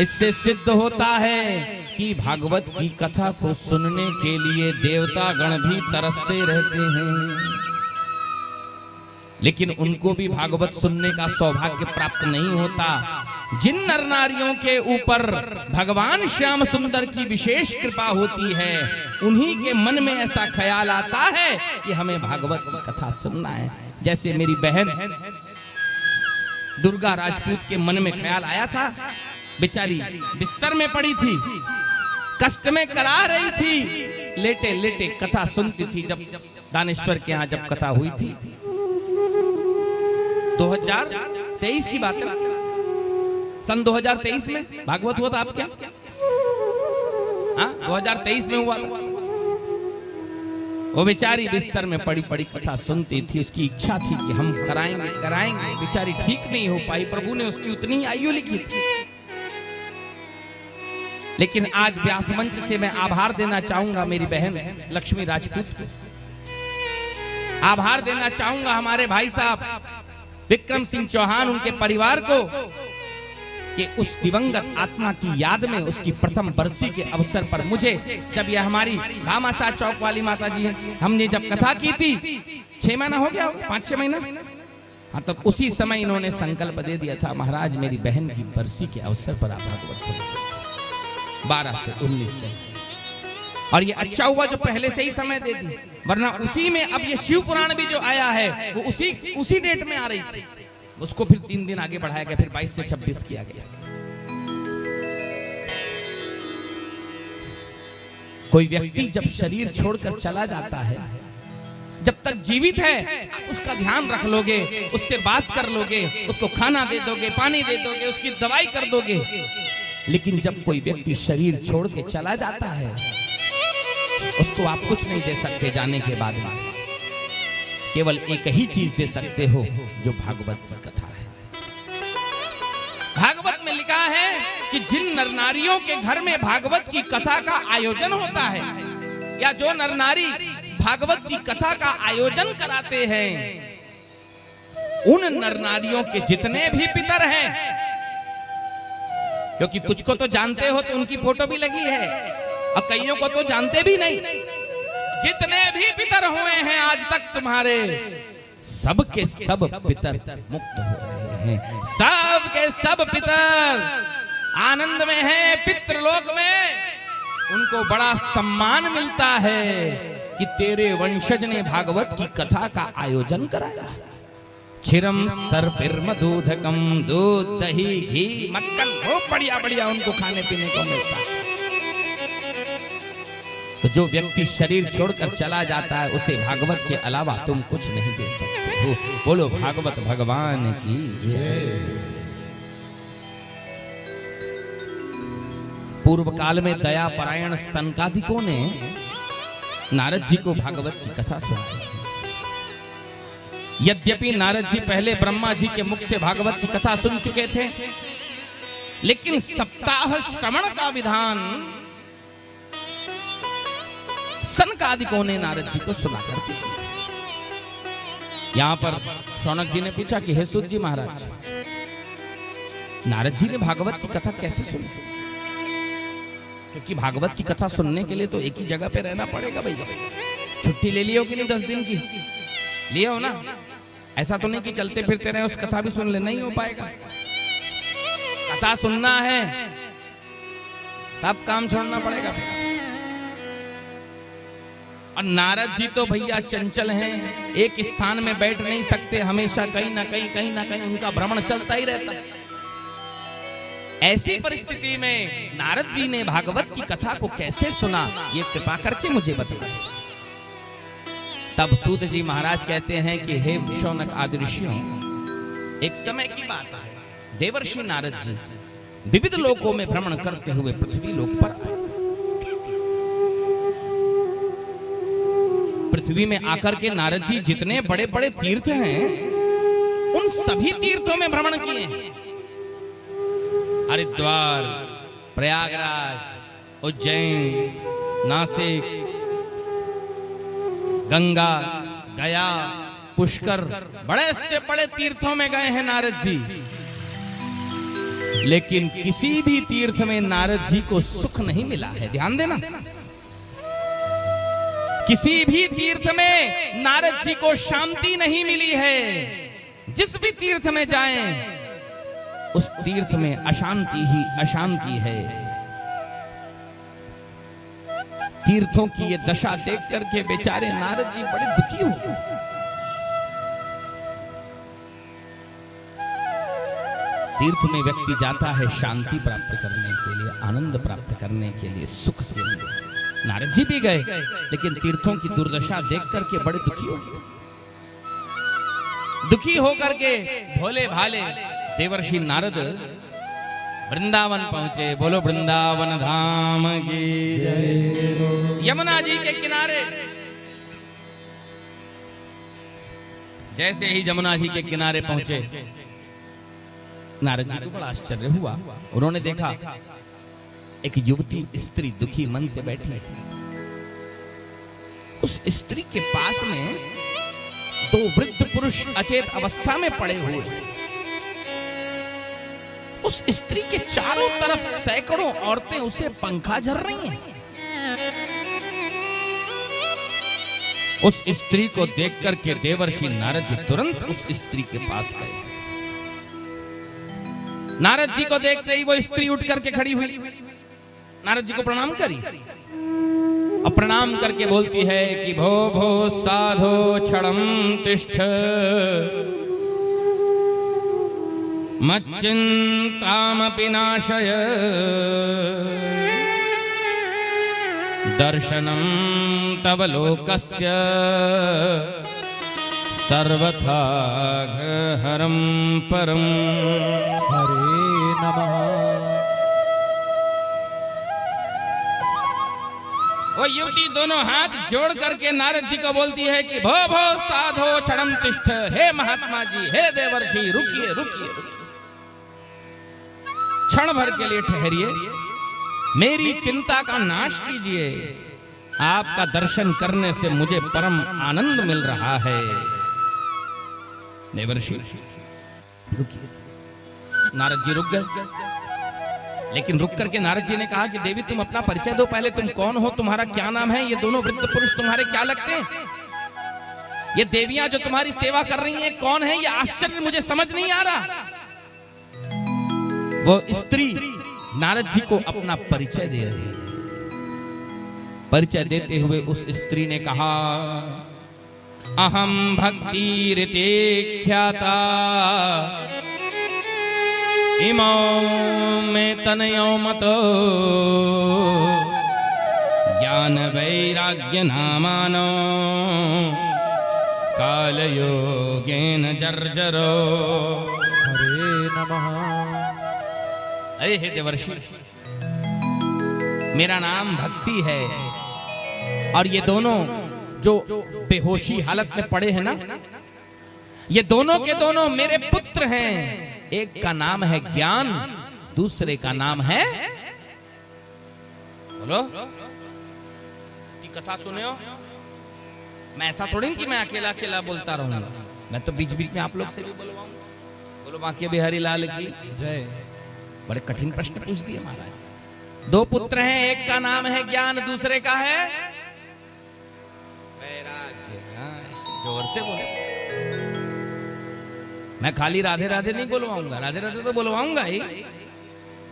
इससे सिद्ध होता है कि भागवत की कथा को सुनने के लिए देवतागण भी तरसते रहते हैं, लेकिन उनको भी भागवत सुनने का सौभाग्य प्राप्त नहीं होता। जिन नर नारियों के ऊपर भगवान श्याम सुंदर की विशेष कृपा होती है, उन्हीं के मन में ऐसा ख्याल आता है कि हमें भागवत की कथा सुनना है। जैसे मेरी बहन दुर्गा राजपूत के मन में ख्याल आया था, बेचारी बिस्तर में पड़ी थी, कष्ट में करा रही थी, लेटे लेटे कथा सुनती थी। जब दानेश्वर के यहाँ जब कथा हुई थी 2023 की बात है, सन 2023 में भागवत हुआ था आपके यहाँ? हाँ, 2023 में हुआ था। वो बेचारी बिस्तर में पड़ी पड़ी कथा सुनती थी, उसकी इच्छा थी कि हम कराएंगे कराएंगे, बेचारी ठीक नहीं हो पाई। प्रभु ने उसकी उतनी आयु लिखी थी। लेकिन आज व्यास मंच से मैं आभार देना चाहूंगा मेरी बहन लक्ष्मी राजपूत को, आभार देना चाहूंगा हमारे भाई साहब विक्रम सिंह चौहान, उनके परिवार को, कि उस दिवंगत आत्मा की याद में उसकी प्रथम बरसी के अवसर पर मुझे, जब यह हमारी भामाशाह चौक वाली माता जी हैं, हमने जब कथा की थी 6 महीना हो गया, 5-6 महीना, हाँ, तब उसी समय इन्होंने संकल्प दे दिया था, महाराज मेरी बहन की बरसी के अवसर पर आप भागवत सुनाइए। 12 से 19 चल, और ये अच्छा हुआ जो पहले से ही समय दे दी, वरना उसी में अब ये शिव पुराण भी जो आया है वो उसी डेट में आ रही थी, उसको फिर 3 दिन आगे बढ़ाया गया, फिर 22 से 26 किया गया। कोई व्यक्ति जब शरीर छोड़कर चला जाता है, जब तक जीवित है आप उसका ध्यान रख लोगे, उससे बात कर लोगे, उसको खाना दे दोगे, पानी दे दोगे, उसकी दवाई कर दोगे। लेकिन जब कोई व्यक्ति शरीर छोड़ के चला जाता है, उसको आप कुछ नहीं दे सकते जाने के बाद में, केवल एक ही चीज दे सकते हो जो भागवत की कथा है। भागवत में लिखा है कि जिन नर नारियों के घर में भागवत की कथा का आयोजन होता है, या जो नर नारी भागवत की कथा का आयोजन कराते हैं, उन नर नारियों के जितने भी पितर हैं, क्योंकि कुछ को तो जानते हो तो उनकी फोटो भी लगी है, और कईयों को तो जानते भी नहीं, जितने भी पितर हुए हैं आज तक तुम्हारे, सबके सब पितर मुक्त हो रहे हैं, सबके सब पितर आनंद में हैं, पितृलोक में उनको बड़ा सम्मान मिलता है कि तेरे वंशज ने भागवत की कथा का आयोजन कराया। क्षीरम सर्पिर्म दूधकम, दूध दही घी मक्खन बहुत बढ़िया बढ़िया उनको खाने पीने को मिलता है। तो जो व्यक्ति शरीर छोड़कर चला जाता है, उसे भागवत के अलावा तुम कुछ नहीं दे सकते हो। बोलो भागवत भगवान की जय। पूर्व काल में दया परायण सनकादिकों ने नारद जी को भागवत की कथा सुनाई। यद्यपि नारद जी पहले ब्रह्मा जी के मुख से भागवत की कथा सुन चुके थे, लेकिन सप्ताह श्रवण का विधान सनकादिकों ने नारद जी को सुना कर। यहां पर शौनक जी ने पूछा कि हे सूत जी महाराज, नारद जी ने भागवत की कथा कैसे सुनी? क्योंकि भागवत की कथा सुनने के लिए तो एक ही जगह पे रहना पड़ेगा भैया। छुट्टी ले लियो कि नहीं 10 दिन की लियो ना, ऐसा तो नहीं कि चलते फिरते रहे उस कथा भी सुन ले, नहीं हो पाएगा। कथा सुनना है, सब काम छोड़ना पड़ेगा। और नारद जी तो भैया चंचल हैं, एक स्थान में बैठ नहीं सकते, हमेशा कहीं ना कहीं उनका भ्रमण चलता ही रहता है। ऐसी परिस्थिति में नारद जी ने भागवत की कथा को कैसे सुना, ये कृपा करके मुझे बताइए। तब सूत जी महाराज कहते हैं कि हे शौनक आदि ऋषियों, एक समय की बात है, देवर्षि नारद जी विविध लोकों में भ्रमण करते हुए पृथ्वी लोक पर आए। पृथ्वी में आकर के नारद जी जितने बड़े बड़े तीर्थ हैं, उन सभी तीर्थों में भ्रमण किए हैं। हरिद्वार, प्रयागराज, उज्जैन, नासिक, गंगा, गया, पुष्कर, बड़े से बड़े तीर्थों में गए हैं नारद जी। लेकिन किसी भी तीर्थ में नारद जी को सुख नहीं मिला है। ध्यान देना, किसी भी तीर्थ में नारद जी को शांति नहीं मिली है। जिस भी तीर्थ में जाएं, उस तीर्थ में अशांति ही अशांति है। तीर्थों की ये दशा देख करके बेचारे नारद जी बड़े दुखी हो गए। तीर्थ में व्यक्ति जाता है शांति प्राप्त करने के लिए, आनंद प्राप्त करने के लिए, सुख के लिए। नारद जी भी गए, लेकिन तीर्थों की दुर्दशा देख करके बड़े दुखी हो गए। दुखी होकर के भोले भाले देवर्षि नारद वृंदावन पहुंचे। बोलो वृंदावन धाम की जय। यमुना जी के किनारे जैसे ही यमुना जी के किनारे पहुंचे, नारद जी को बड़ा आश्चर्य हुआ। उन्होंने देखा एक युवती स्त्री दुखी मन से बैठी है। उस स्त्री के पास में दो वृद्ध पुरुष अचेत अवस्था में पड़े हुए। उस स्त्री के चारों तरफ सैकड़ों औरतें उसे पंखा झर रही हैं। उस स्त्री को देख करके देवर्षि नारद जी तुरंत उस स्त्री के पास गए। नारद जी को देखते ही वो स्त्री उठ करके खड़ी हुई, नारद जी को प्रणाम करी और प्रणाम करके बोलती है कि भो भो साधो क्षणम तिष्ठ मच्चिंतामपि नाशय दर्शनम तव लोकस्य सर्वथा हरम परम। हरे नमः। वो युवती दोनों हाथ जोड़ करके नारद जी को बोलती है कि भो भो साधो क्षणम तिष्ठ। हे महात्मा जी, हे देवर्षि, रुकिए रुकिए रुकिए, क्षण भर के लिए ठहरिए, मेरी चिंता का नाश कीजिए। आपका दर्शन करने से मुझे परम आनंद मिल रहा है। देवर्षि रुकिए। नारद जी रुक गए, लेकिन रुक करके नारद जी ने कहा कि देवी तुम अपना परिचय दो पहले, तुम कौन हो, तुम्हारा क्या नाम है, ये दोनों वृद्ध पुरुष तुम्हारे क्या लगते हैं, ये देवियां जो तुम्हारी सेवा कर रही हैं कौन है, ये आश्चर्य मुझे समझ नहीं आ रहा। वो स्त्री नारद जी को अपना परिचय दे रही है। परिचय देते हुए उस स्त्री ने कहा, अहम भक्ति ऋते ख्याता इमो में तनयो मतो ज्ञान वैराग्य नामानो कालयोगेन जर्जरो। हरे नमः। अरे हे देवर्षि, मेरा नाम भक्ति है और ये दोनों जो बेहोशी हालत में पड़े हैं ना, ये दोनों के दोनों मेरे पुत्र हैं। एक का नाम है ज्ञान, दूसरे का नाम है, बोलो की कथा सुने हो। मैं ऐसा थोड़ी कि मैं अकेला अकेला बोलता रहूंगा, मैं तो बीच बीच में आप लोग से भी बोलवाऊंगा। बोलो बांके बिहारी लाल की जय। बड़े कठिन प्रश्न पूछ दिए महाराज। दो पुत्र हैं, एक का नाम है ज्ञान, दूसरे का है वैराग्य। जोर से बोले। मैं खाली राधे राधे नहीं बोलवाऊंगा, राधे राधे तो बोलवाऊंगा ही,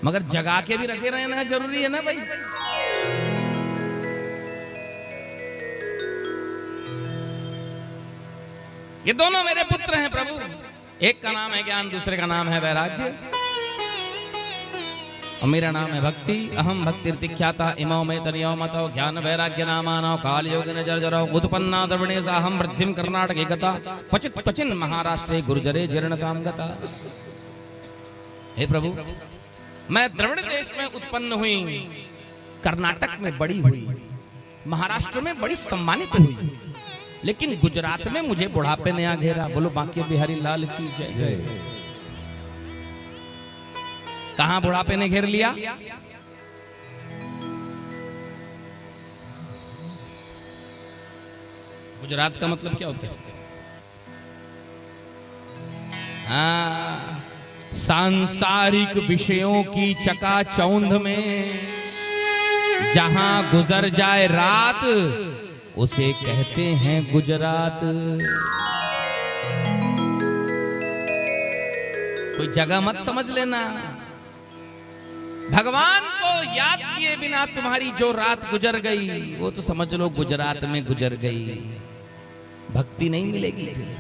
मगर जगा के भी रखे रहना जरूरी है ना भाई। ये दोनों मेरे पुत्र हैं प्रभु, एक का नाम है ज्ञान, दूसरे का नाम है वैराग्य और मेरा नाम है भक्ति। अहम भक्ति ख्याता इमो में तनियो मतो ज्ञान वैराग्य नामानो काल योग जर्जरो उत्पन्ना द्रविणे साहम वृद्धिम कर्नाटके गता क्वचित क्वचिन महाराष्ट्रे गुर्जरे जीर्णताम गता। हे प्रभु, मैं द्रविड़ देश में उत्पन्न हुई, कर्नाटक में बड़ी हुई, महाराष्ट्र में बड़ी सम्मानित हुई, लेकिन गुजरात में मुझे बुढ़ापे ने आ घेरा। बोलो बांके बिहारी लाल की जय जय। कहां बुढ़ापे ने घेर लिया? गुजरात का मतलब क्या होता है? सांसारिक विषयों की चकाचौंध में जहां गुजर जाए रात, उसे कहते हैं गुजरात। कोई जगह मत समझ लेना। भगवान को याद किए बिना तुम्हारी जो रात गुजर गई वो तो समझ लो गुजरात में गुजर गई। भक्ति नहीं मिलेगी फिर।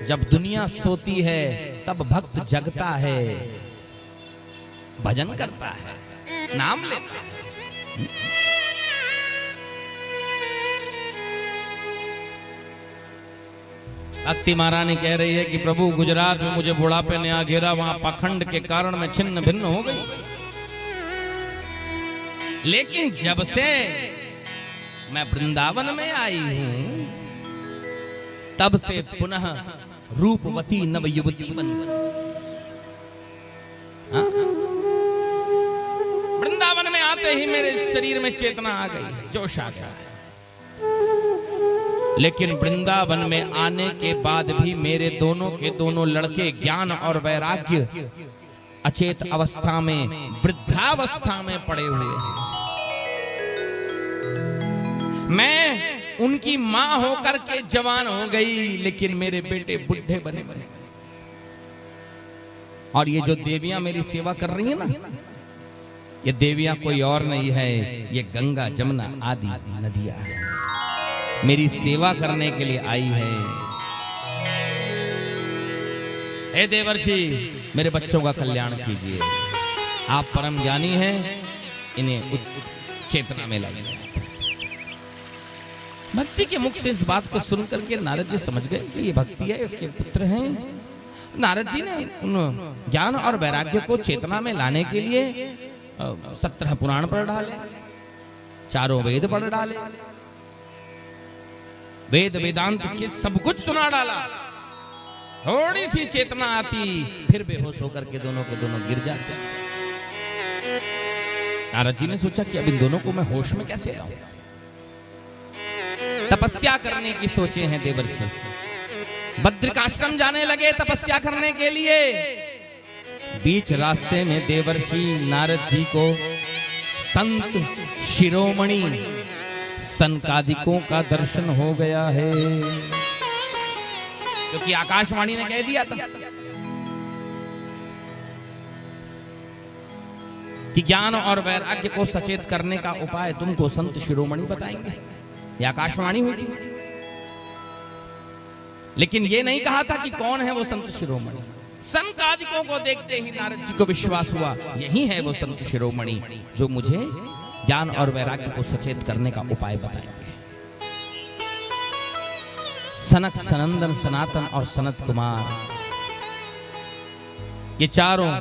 जब दुनिया सोती है तब भक्त जगता है, भजन करता है, नाम लेता है। भक्ति महारानी कह रही है कि प्रभु गुजरात में मुझे बुढ़ापे ने आ घेरा, वहां पाखंड के कारण मैं छिन्न भिन्न हो गई। लेकिन जब से मैं वृंदावन में आई हूं तब से पुनः रूपवती नव युवती बन गई। वृंदावन में आते ही मेरे शरीर में चेतना आ गई, जोश आ गया है। लेकिन वृंदावन में आने के बाद भी मेरे दोनों के दोनों लड़के ज्ञान और वैराग्य अचेत अवस्था में, वृद्धावस्था में पड़े हुए हैं। मैं उनकी मां होकर के जवान हो गई, लेकिन मेरे बेटे बुढ़े बने बने। और ये जो देवियां मेरी सेवा कर रही है ना, ये देवियां कोई और नहीं है, ये गंगा जमुना आदि नदियां हैं, मेरी सेवा करने के लिए आई है। हे देवर्षि, मेरे बच्चों का कल्याण कीजिए। आप परम ज्ञानी हैं, इन्हें चेतना में लाइए। भक्ति के मुख से इस बात को सुन करके नारद जी समझ गए कि ये भक्ति है, इसके पुत्र हैं। नारद जी ने उन ज्ञान और वैराग्य को चेतना में लाने के लिए 17 पुराण पढ़ डाले, 4 वेद पढ़ डाले, वेद वेदांत के सब कुछ सुना डाला। थोड़ी सी चेतना आती फिर बेहोश होकर के दोनों गिर जाते। नारद जी ने सोचा कि अब इन दोनों को मैं होश में कैसे लाऊं। तपस्या करने की सोचे हैं देवर्षि। बद्रिकाश्रम जाने लगे तपस्या करने के लिए। बीच रास्ते में देवर्षि नारद जी को संत शिरोमणि सनकादिकों का दर्शन हो गया है, क्योंकि आकाशवाणी ने कह दिया था कि ज्ञान और वैराग्य को सचेत करने का उपाय तुमको संत शिरोमणि बताएंगे। ये आकाशवाणी हुई थी, लेकिन ये नहीं कहा था कि कौन है वो संत शिरोमणि। सनकादिकों को देखते ही नारद जी को विश्वास हुआ, यही है वो संत शिरोमणि जो मुझे ज्ञान और वैराग्य को सचेत करने का उपाय बताएंगे। सनक, सनंदन, सनातन और सनत कुमार, ये चारों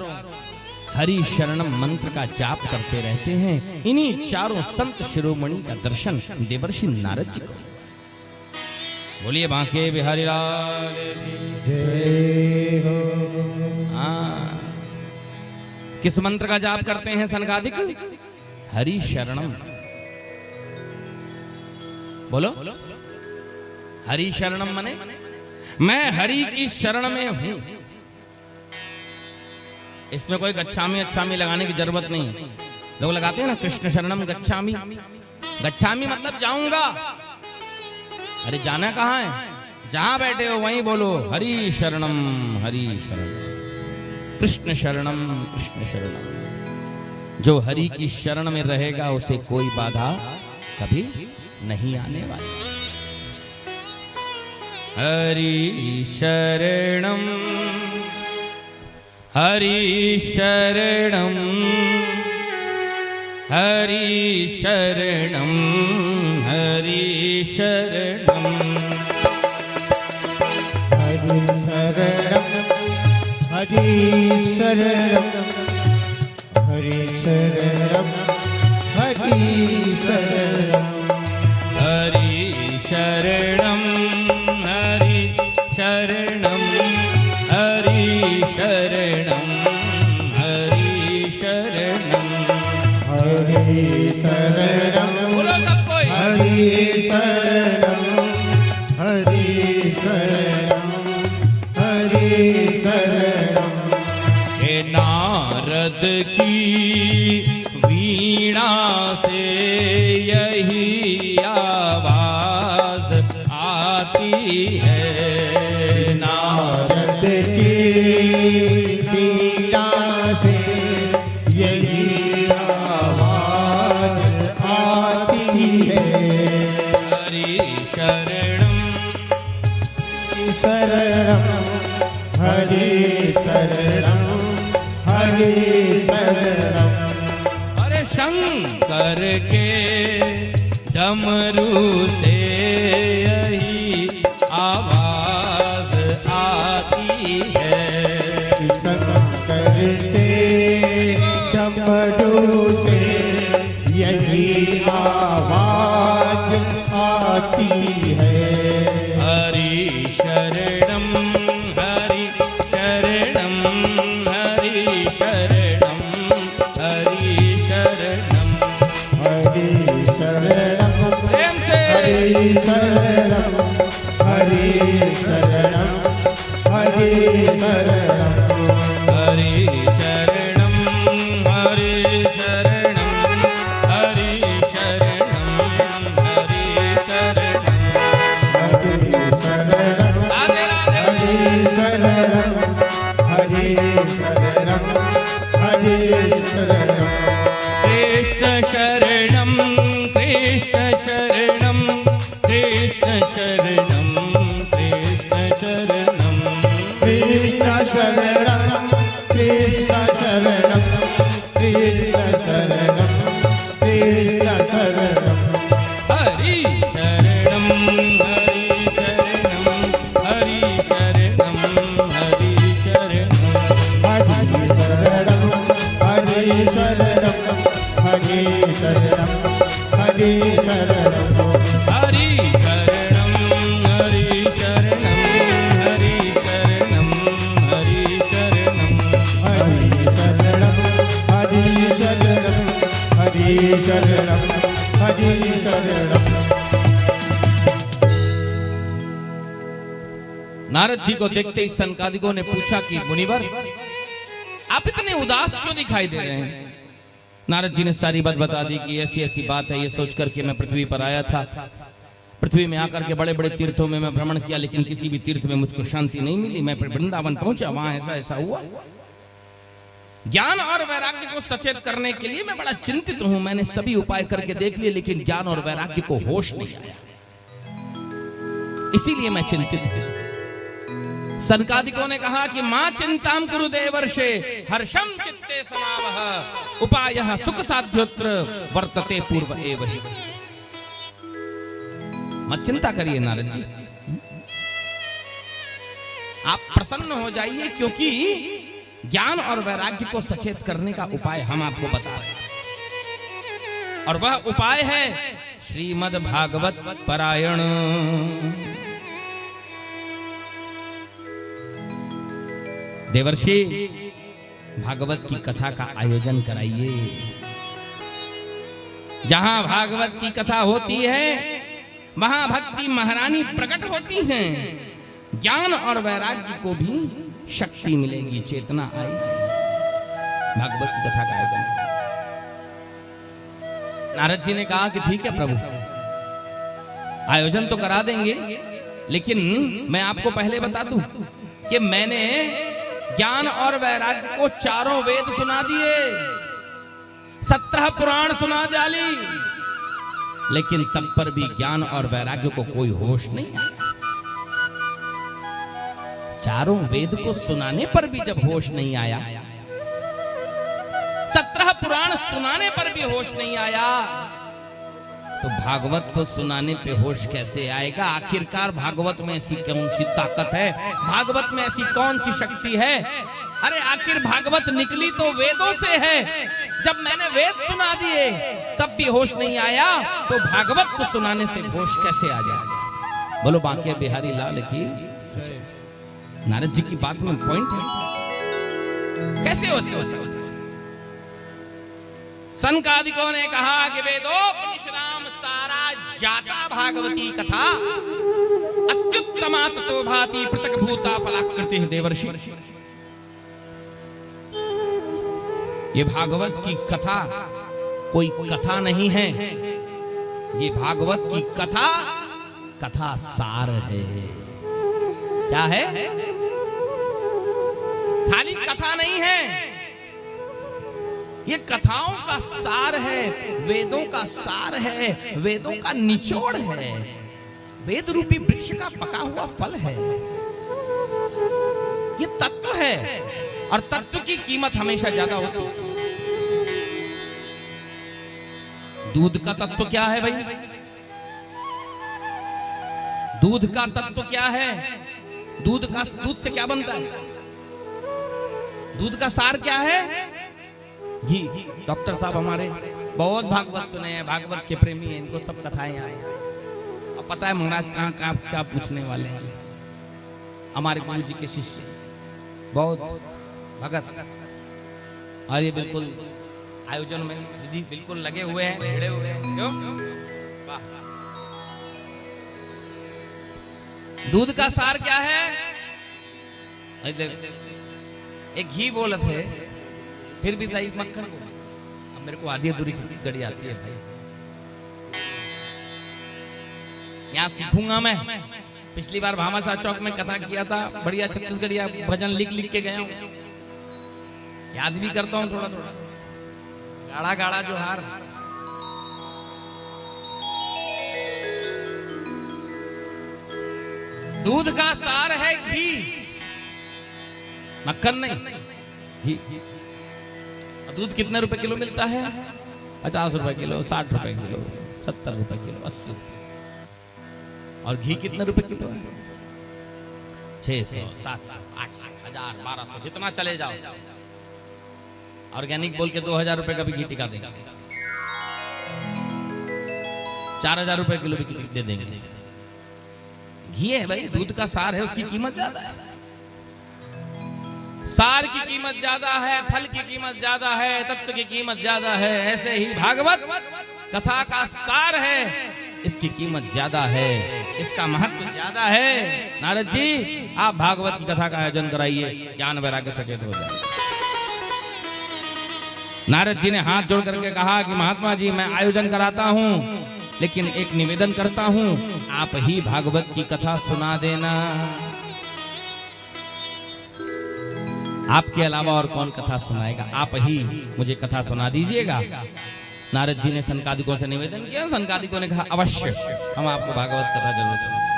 हरि शरणम मंत्र का जाप करते रहते हैं। इन्हीं चारों संत शिरोमणि का दर्शन देवर्षि नारद जी को। बोलिए बांके बिहारी लाल जय हो। किस मंत्र का जाप करते हैं सनकादिक? हरि शरणम। बोलो, हरि शरणम मने मैं हरि की शरण में हूं। इसमें कोई गच्छामी अच्छामी लगाने की जरूरत नहीं। लोग लगाते हैं ना कृष्ण शरणम गच्छामी। गच्छामी मतलब जाऊंगा। अरे जाना कहाँ है? जहां बैठे हो वहीं बोलो हरि शरणम, हरि शरणम, कृष्ण शरणम, कृष्ण शरणम। जो हरि की शरण में रहेगा उसे कोई बाधा कभी नहीं आने वाली। हरि शरणम, हरि शरणम, हरि शरणम, हरि शरणम, हरि शरणम, हरि शरणम, हरि शरणम, हरि शरणम, हरि शरणम, हरि शरणम, हरि शरणम, हरि शरणम, हरि शरणम, बोलो सब कोई। हरि शरणम, हरि शरणम, हरि शरणम। हे नारद की वीणा से यही आवाज आती है। नारद शरणं हरि शरणं हरि शरणं। अरे शंकर के डमरू से यही आवाज आती है। शंकर के डमरू से यही आवाज आती है। हरि शरणं हरि शरणं हरि शरणं हरि शरणं। हरि शरणं प्रेम से हरि शरणं हरि शरणं हरि शरणं। हरि शरणं हरि शरणं हरि शरणं हरि शरणं। हरि शरणं राधे राधे। हरि शरणं हरि शरणं हरि शरणं। कृष्ण शरणं कृष्ण शरणं कृष्ण शरणं कृष्ण शरणं। कृष्ण शरणं कृष्ण शरणं कृष्ण शरणं कृष्ण शरणं। हरि शरणं हरि शरणं हरि शरणं हरि शरणं। हरि शरणं हरि शरणं हरि शरणं हरि शरणं। हरि शरणं हरि शरणं हरि शरणं हरि शरणं। हरि शरणं हरि शरणं हरि शरणं हरि शरणं। नारद जी को देखते ही सनकादिकों ने पूछा कि मुनिवर आप इतने उदास क्यों दिखाई दे रहे हैं। नारद जी ने सारी बात बता दी कि ऐसी ऐसी बात है, ये सोच करके मैं पृथ्वी पर आया था। पृथ्वी में आकर के बड़े बड़े तीर्थों में मैं भ्रमण किया, लेकिन किसी भी तीर्थ में मुझको शांति नहीं मिली। मैं वृंदावन पहुंचा, वहां ऐसा ऐसा हुआ। ज्ञान और वैराग्य को सचेत करने के लिए मैं बड़ा चिंतित हूं। मैंने सभी उपाय करके देख लिए, लेकिन ज्ञान और वैराग्य को होश नहीं आया, इसीलिए मैं चिंतित हूं। सनकादिकों ने कहा कि मां चिंताम कुरु देवर्षे हर्षम चित्ते समावह उपायः सुख साध्योत्र वर्तते पूर्व एव हि। मत चिंता करिए नारद जी, आप प्रसन्न हो जाइए, क्योंकि ज्ञान और वैराग्य को सचेत करने का उपाय हम आपको बता रहे हैं। और वह उपाय है श्रीमद् भागवत पारायण। देवर्षि भागवत की कथा का आयोजन कराइए। जहां भागवत की कथा होती है वहां भक्ति महारानी प्रकट होती है। ज्ञान और वैराग्य को भी शक्ति मिलेगी, चेतना आएगी। भागवत की कथा का आयोजन। नारद जी ने कहा कि ठीक है प्रभु, आयोजन तो करा देंगे, लेकिन मैं आपको पहले बता दूं कि मैंने ज्ञान और वैराग्य को चारों वेद सुना दिए, 17 पुराण सुना डाली, लेकिन तब पर भी ज्ञान और वैराग्य को कोई होश नहीं आया। चारों वेद को सुनाने पर भी जब होश नहीं आया, 17 पुराण सुनाने पर भी होश नहीं आया, तो भागवत को सुनाने पे होश कैसे आएगा। आखिरकार भागवत में ऐसी कौन सी ताकत है, भागवत में ऐसी कौन सी शक्ति है। अरे आखिर भागवत निकली तो वेदों से है। जब मैंने वेद सुना दिए तब भी होश नहीं आया, तो भागवत को सुनाने से होश कैसे आ जाएगा। बोलो बांके बिहारी लाल की। नारद जी की बात में पॉइंट है, कैसे हो सकता। सनकादिकों ने कहा कि वेदोपनिषदाम सारा जाता भागवती कथा अत्युत्तमा ततो भाति पृथक भूता फलाकृति देवर्षि। ये भागवत की कथा कोई कथा नहीं है, ये भागवत की कथा कथा सार है। क्या है? खाली कथा नहीं है, ये कथाओं का सार है, वेदों का सार है, वेदों का निचोड़ है। वेद रूपी वृक्ष का पका हुआ फल है। ये तत्व है और तत्व की कीमत हमेशा ज्यादा होती है। दूध का तत्व क्या है भाई? दूध का तत्व क्या है? दूध से क्या बनता है? दूध का सार क्या है? घी। डॉक्टर साहब हमारे बहुत भागवत सुने हैं, भागवत के प्रेमी हैं, इनको सब कथाएं आए हैं। अब पता है महाराज कहाँ कहाँ क्या पूछने वाले हैं। हमारे गुरु जी के शिष्य बहुत भगत, और ये बिल्कुल आयोजन में दीदी बिल्कुल लगे हुए हैं, भिड़े हुए हैं। क्यों? वाह। दूध का सार क्या है? एक घी बोले थे, फिर भी दही मक्खन बोला। अब मेरे को आधी अधूरी छत्तीसगढ़ी आती है भाई, यहाँ सीखूंगा मैं। पिछली बार भामाशाह चौक में कथा किया था, बढ़िया छत्तीसगढ़िया भजन लिख लिख के गया हूँ, याद भी करता हूँ थोड़ा थोड़ा। गाढ़ा गाढ़ा जो हार। दूध का सार है घी, मक्खन नहीं, घी। दूध कितने रुपए किलो मिलता है? 50 रुपए किलो, 60 रुपए किलो, 70 रुपए किलो, 80। और घी कितने रुपए किलो है? 600, 700, 800, 1000, 1200, जितना चले जाओ। ऑर्गेनिक बोल के 2000 रुपए का भी घी टिका देगा, 4000 रुपए किलो भी दे देंगे। घी है भाई, दूध का सार है, उसकी कीमत ज्यादा है। सार की कीमत ज्यादा है, फल की कीमत ज्यादा है, तत्व की कीमत ज्यादा है। ऐसे ही भागवत कथा का सार है, इसकी कीमत ज्यादा है, इसका महत्व ज्यादा है। नारद जी आप भागवत की कथा का आयोजन कराइए, ज्ञान वैराग्य सचेत हो जाए। नारद जी ने हाथ जोड़ करके कहा कि महात्मा जी मैं आयोजन कराता हूं, लेकिन एक निवेदन करता हूं, आप ही भागवत की कथा सुना देना। आपके अलावा और कौन कथा सुनाएगा, आप ही मुझे कथा सुना दीजिएगा। नारद जी ने सनकादिकों से निवेदन किया, सनकादिकों ने कहा अवश्य हम आपको भागवत कथा जरूर सुनाएंगे।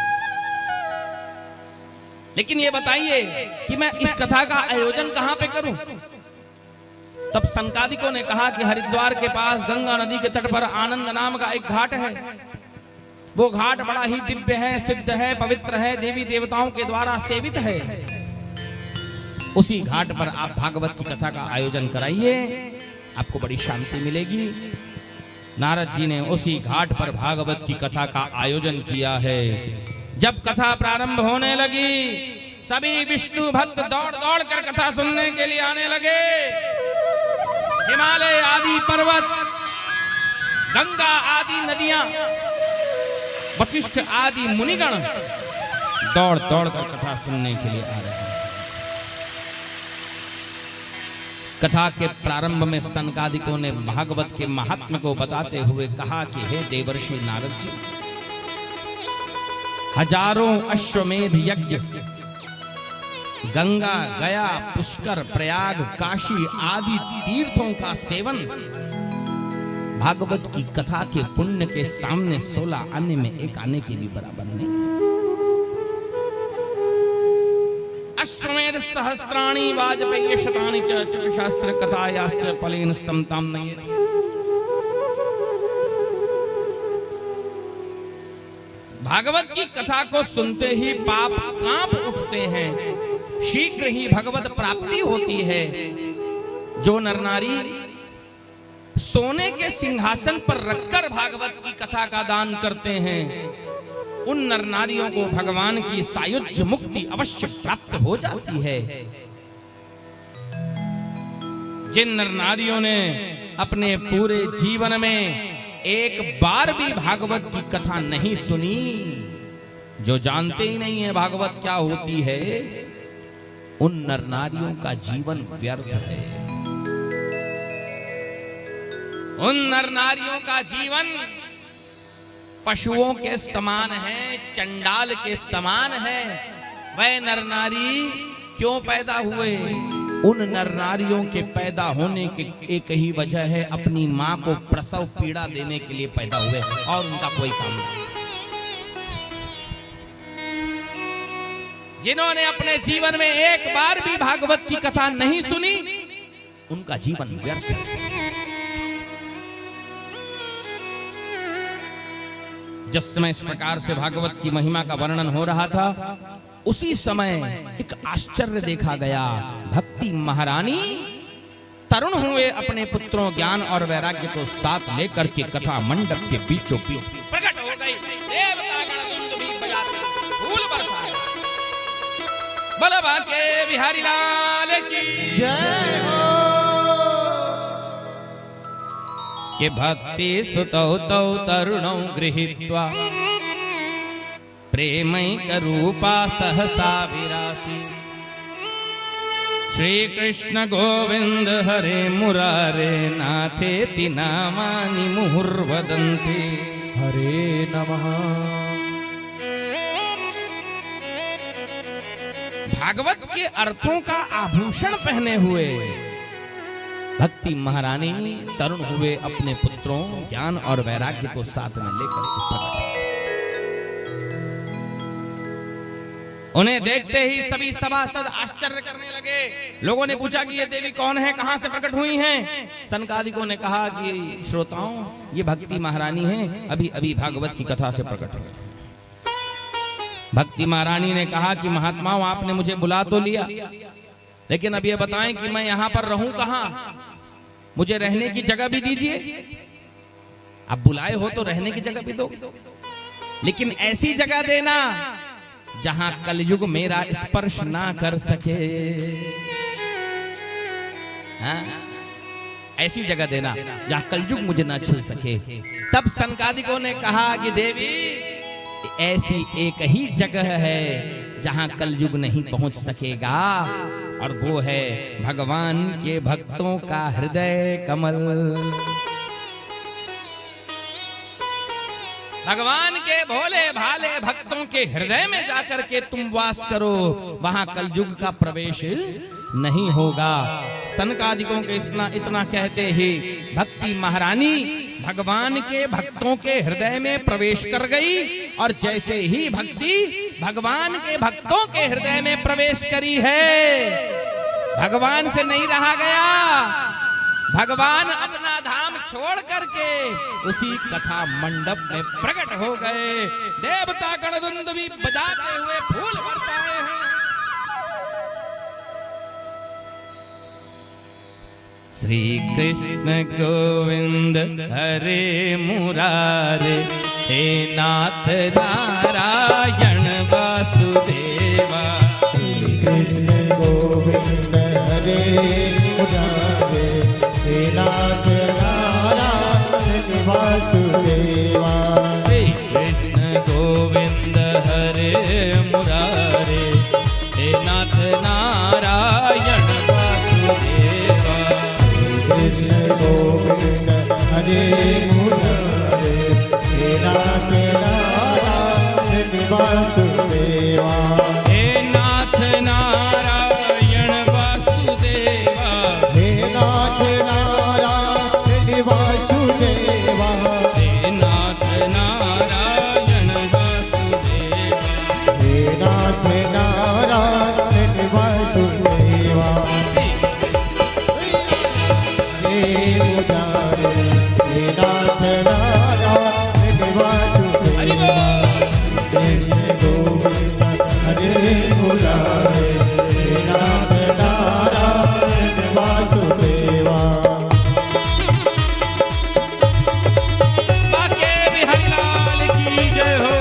लेकिन ये बताइए कि मैं इस कथा का आयोजन कहां पे करूं? तब सनकादिकों ने कहा कि हरिद्वार के पास गंगा नदी के तट पर आनंद नाम का एक घाट है। वो घाट बड़ा ही दिव्य है, सिद्ध है, पवित्र है, देवी देवताओं के द्वारा सेवित है। उसी घाट पर आप भागवत की कथा का आयोजन कराइए, आपको बड़ी शांति मिलेगी। नारद जी ने उसी घाट पर भागवत की कथा का आयोजन किया है। जब कथा प्रारंभ होने लगी, सभी विष्णु भक्त दौड़ दौड़ कर कथा सुनने के लिए आने लगे। हिमालय आदि पर्वत, गंगा आदि नदियां, वशिष्ठ आदि मुनिगण दौड़ दौड़ कर कथा सुनने के लिए आ रहे हैं। कथा के प्रारंभ में सनकादिकों ने भागवत के महात्म्य को बताते हुए कहा कि हे देवर्षि नारद जी, हजारों अश्वमेध यज्ञ, गंगा, गया, पुष्कर, प्रयाग, काशी आदि तीर्थों का सेवन भागवत की कथा के पुण्य के सामने 16 आने में एक आने के भी बराबर नहीं। अश्वमेध सहस्त्राणि वाजपेय शतानि च शास्त्र कथायाश्च फलेन समताम नयेति। भागवत की कथा को सुनते ही पाप कांप उठते हैं, शीघ्र ही भगवत प्राप्ति होती है। जो नर नारी सोने के सिंहासन पर रखकर भागवत की कथा का दान करते हैं, उन नर नारियों को भगवान की सायुज्य मुक्ति अवश्य प्राप्त हो जाती है। जिन नर नारियों ने अपने पूरे जीवन में एक बार भी भागवत की कथा नहीं सुनी, जो जानते ही नहीं है भागवत क्या होती है, उन नर नारियों का जीवन व्यर्थ है। उन नर नारियों का जीवन पशुओं के समान है, चंडाल के समान है। वह नर नारी क्यों पैदा हुए? उन नर नारियों के पैदा होने की एक ही वजह है, अपनी मां को प्रसव पीड़ा देने के लिए पैदा हुए, और उनका कोई काम नहीं। जिन्होंने अपने जीवन में एक बार भी भागवत की कथा नहीं सुनी, उनका जीवन व्यर्थ है। जिस समय इस प्रकार से भागवत की महिमा का वर्णन हो रहा था, उसी समय एक आश्चर्य देखा गया। भक्ति महारानी तरुण हुए अपने पुत्रों ज्ञान और वैराग्य को साथ लेकर के कथा मंडप के बीचों बीच प्रकट हो गई। देवतागण धुंध भी बजाते फूल बरसाए। बलवा के बिहारी लाल की जय हो। कि भक्ति सुतौ तौ तरुणौ गृहीत्वा प्रेमैक रूपा सहसा विरासी। श्री कृष्ण गोविंद हरे मुरारे नाथेति नामानि मुहुर्वदन्ति। हरे नमः। भागवत के अर्थों का आभूषण पहने हुए भक्ति महारानी तरुण हुए अपने पुत्रों ज्ञान और वैराग्य को साथ में लेकर के प्रकट। उन्हें देखते ही सभी सभासद आश्चर्य करने लगे। लोगों ने पूछा कि ये देवी कौन है, कहां से प्रकट हुई हैं? सनकादिकों ने कहा कि श्रोताओं, ये भक्ति महारानी हैं, अभी अभी भागवत की कथा से प्रकट हुई। भक्ति महारानी ने कहा कि महात्माओं, आपने मुझे बुला तो लिया, लेकिन अब ये बताएं कि मैं यहां पर रहूं कहां? मुझे रहने की जगह भी दीजिए। अब बुलाए हो तो रहने की जगह भी दो, लेकिन ऐसी जगह देना जहां कलयुग मेरा स्पर्श ना कर सके। हाँ? ऐसी जगह देना जहां कलयुग मुझे ना छू सके। तब सनकादिकों ने कहा कि देवी, ऐसी एक ही जगह है जहां कलयुग नहीं पहुंच सकेगा, और वो है भगवान के भक्तों का हृदय कमल। भगवान के भोले भाले भक्तों के हृदय में जाकर के तुम वास करो, वहां कलयुग का प्रवेश नहीं होगा। सनकादिकों के इतना कहते ही भक्ति महारानी भगवान के भक्तों के हृदय में प्रवेश कर गई, और जैसे ही भक्ति भगवान के भक्तों के हृदय में प्रवेश करी है, भगवान से नहीं रहा गया। भगवान अपना धाम छोड़ करके उसी कथा मंडप में प्रकट हो गए। देवता गणधुंध भी बजाते हुए फूल बरसाए हैं। श्री कृष्ण गोविंद हरे मुरारे, हे नाथ नारायण वासुदेवा। श्री कृष्ण गोविंद हरे मुरारे, हे नाथ नारायण वासुदेवा। श्री कृष्ण गोविंद हरे मुरारे, हे नाथ नारायण वासुदेवा। कृष्ण गोविंद हरे मुरारे, हे नाथ नारायण वासुदेवा। हे नाथ नारायण वासुदेवा। हे नाथ नारायण वासुदेवा। हे नाथ नारायण वासुदेवा। हे नाथ नारायण वासुदेवा। हे मुरारे, हे नाथ नारायण वासुदेवा। कृष्ण गोविंद हरे मुरारे, हे नाथ नारायण वासुदेवा। बाके बिहारी लाल की जय हो।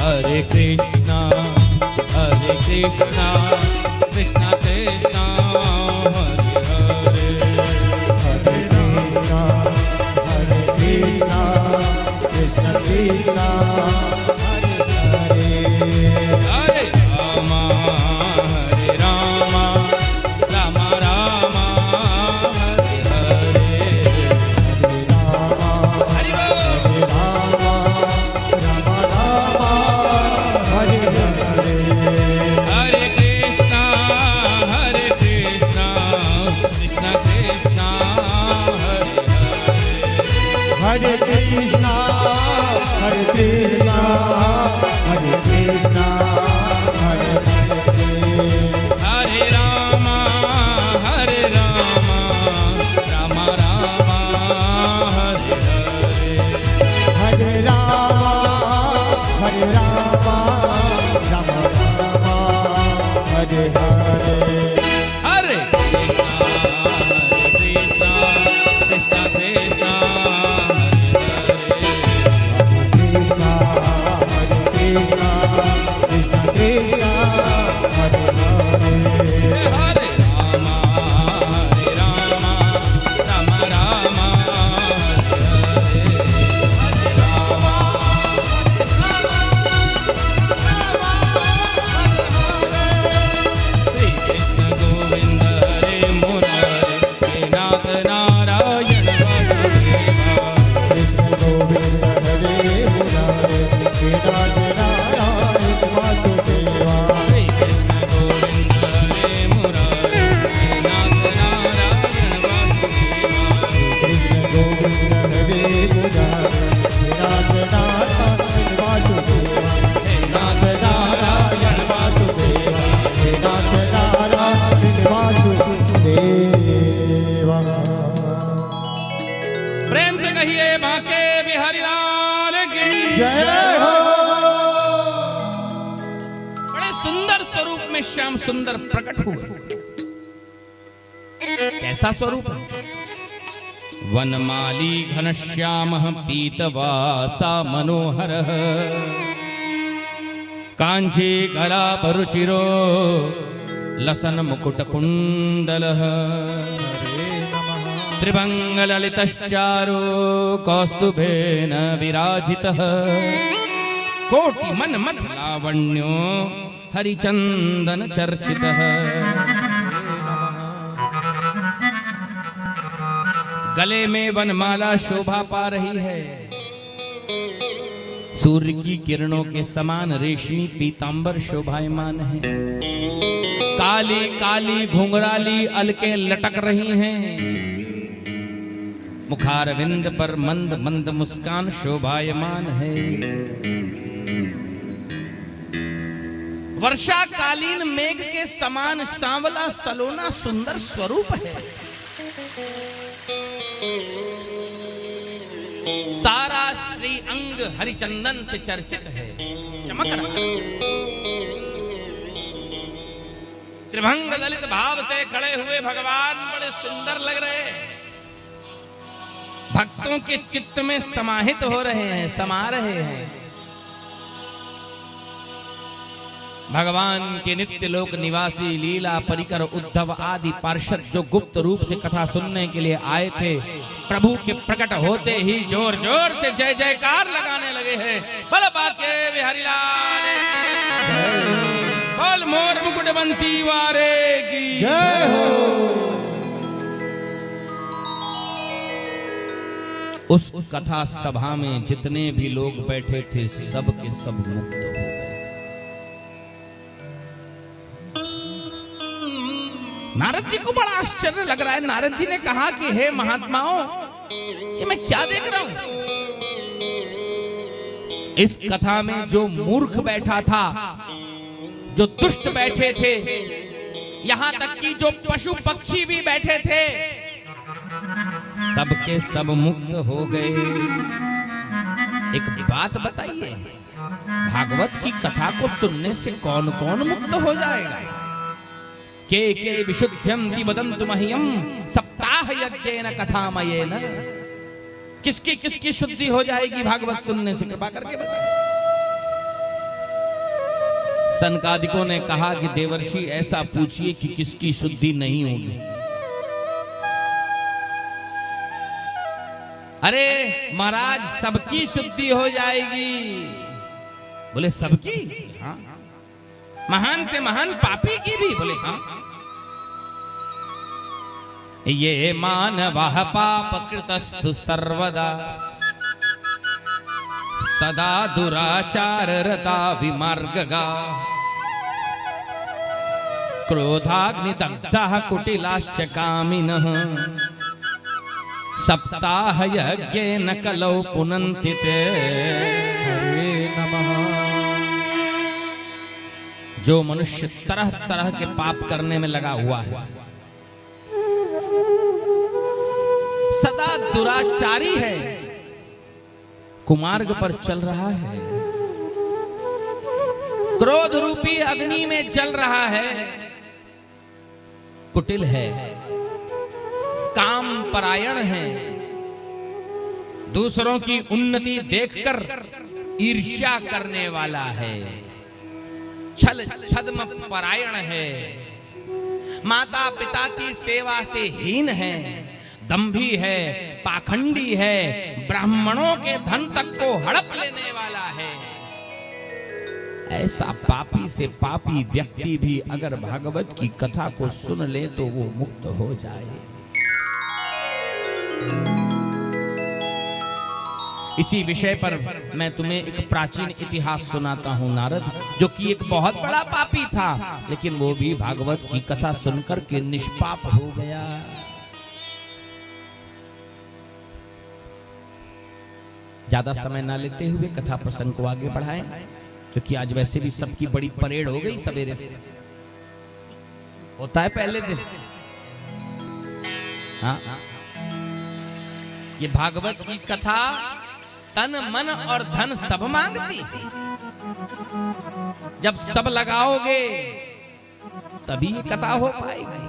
हरे कृष्णा कृष्णा कृष्णा हरे हरे। हरे Krishna Hare Krishna, Hare Krishna, Hare Krishna, Hare Hare. Hare Rama, Hare Rama, Rama Rama, Hare Hare. Hare Rama, Hare Rama, Rama Rama, Hare Hare. Hare Krishna, Krishna Krishna, Hare Hare. Krishna, Hare Krishna, Krishna Krishna, Hare Hare. Hare Rama, Hare Rama, Rama Rama, Hare Hare. Shri Krishna Govinda Hare Murari, He Nath Narayan Vasudeva. Krishna Govinda Hare Murari, He Nath Narayan Vasudeva. Shri Krishna Govinda Hare Murari, He Nath Narayan Vasudeva. Krishna Govinda Hare Murari, He Nath Narayan Vasudeva. He Nath Narayan Vasudeva. He Nath Narayan Vasudeva. प्रेम से कहिए बांके बिहारी लाल की जय हो। बड़े सुंदर स्वरूप में श्याम सुंदर प्रकट हुए। कैसा स्वरूप है? वनमाली घनश्याम पीतवासा मनोहर, कांची कलापरुचिरो लसन मुकुट कुंडल, त्रिभंग ललितश्चारो कौस्तुभेन विराजितः, कोटि मन मद लावण्यो हरिचंदन चर्चितः। गले में वनमाला शोभा पा रही है। सूर्य की किरणों के समान रेशमी पीतांबर शोभायमान है। काली काली घुंघराली अलके लटक रही हैं। मुखारविंद पर मंद मंद मुस्कान शोभायमान है। वर्षाकालीन मेघ के समान सांवला सलोना सुंदर स्वरूप है। सारा श्री अंग हरिचंदन से चर्चित है, चमक रहा है। त्रिभंग ललित भाव से खड़े हुए भगवान बड़े सुंदर लग रहे हैं। भक्तों के चित्त में समाहित हो रहे हैं, समा रहे हैं। भगवान के नित्य लोक निवासी लीला परिकर उद्धव आदि पार्षद जो गुप्त रूप से कथा सुनने के लिए आए थे, प्रभु के प्रकट होते ही जोर जोर से जय जयकार लगाने लगे हैं। बोल बाके बिहारी लाल बोल मोर मुकुट बंसी वारे की जय हो। उस कथा सभा में जितने भी लोग बैठे थे सब के सब मुक्त हो गए। नारद जी को बड़ा आश्चर्य लग रहा है। नारद जी ने कहा कि हे महात्माओं, ये मैं क्या देख रहा हूं? इस कथा में जो मूर्ख बैठा था, जो दुष्ट बैठे थे, यहां तक कि जो पशु पक्षी भी बैठे थे, सबके सब मुक्त हो गए। एक बात बताइए, भागवत की कथा को सुनने से कौन कौन मुक्त हो जाएगा? के विशुद्ध्यन्ति वदन्तु मह्यं सप्ताह यज्ञेन कथामयेन। किसकी किसकी शुद्धि हो जाएगी भागवत सुनने से? कृपा करके बताइए। सनकादिकों ने कहा कि देवर्षि ऐसा पूछिए कि किसकी शुद्धि नहीं होगी। अरे महाराज, सबकी शुद्धि हो जाएगी। बोले सबकी? हाँ। महान से महान पापी की भी? बोले हाँ। ये मानवः पाप कृतस्तु सर्वदा सदा दुराचार रता विमार्गगा क्रोधाग्निदग्धः कुटिलाश्च कामिनः सप्ताह यज्ञ न कलौ पुनन्ति ते। हरे नमः। जो मनुष्य तरह तरह के पाप करने में लगा हुआ है, सदा दुराचारी है, कुमार्ग पर चल रहा है, क्रोध रूपी अग्नि में जल रहा है, कुटिल है, काम परायण है, दूसरों की उन्नति देखकर ईर्ष्या करने वाला है, छल छद्म परायण है, माता पिता की सेवा से हीन है, दंभी है, पाखंडी है, ब्राह्मणों के धन तक को हड़प लेने वाला है। ऐसा पापी से पापी व्यक्ति भी अगर भागवत की कथा को सुन ले तो वो मुक्त हो जाए। इसी विषय पर मैं तुम्हें एक प्राचीन इतिहास सुनाता हूं नारद, जो कि एक बहुत बड़ा पापी था, लेकिन वो भी भागवत की कथा सुनकर के निष्पाप हो गया। ज्यादा समय ना लेते हुए कथा प्रसंग को आगे बढ़ाएं, क्योंकि आज वैसे भी सबकी बड़ी परेड हो गई। सवेरे से होता है पहले दिन। हाँ, ये भागवत की कथा तन मन और धन सब मांगती है। जब सब लगाओगे तभी ये कथा हो पाएगी।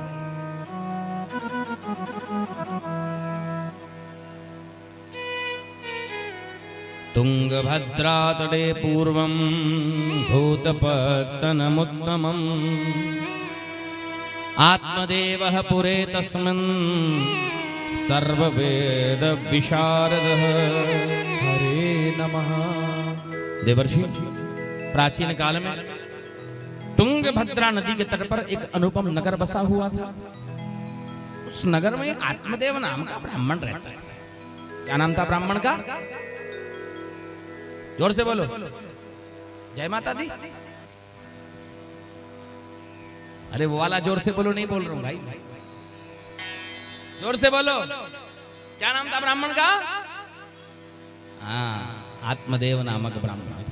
तुंगभद्रा तटे पूर्वं भूतपत्तनमुत्तमम् आत्मदेवः पुरे तस्मिन् सर्ववेद विशारदः। हरे नमः। देवर्षि, प्राचीन काल में तुंगभद्रा नदी के तट पर एक अनुपम नगर बसा हुआ था। उस नगर में आत्मदेव नाम का ब्राह्मण रहता है। क्या नाम था ब्राह्मण का? जोर से बोलो, जय माता दी। अरे वो वाला जोर से बोलो, नहीं बोल रहा हूं भाई, जोर से बोलो। क्या नाम था ब्राह्मण का? हाँ, आत्मदेव नामक ब्राह्मण।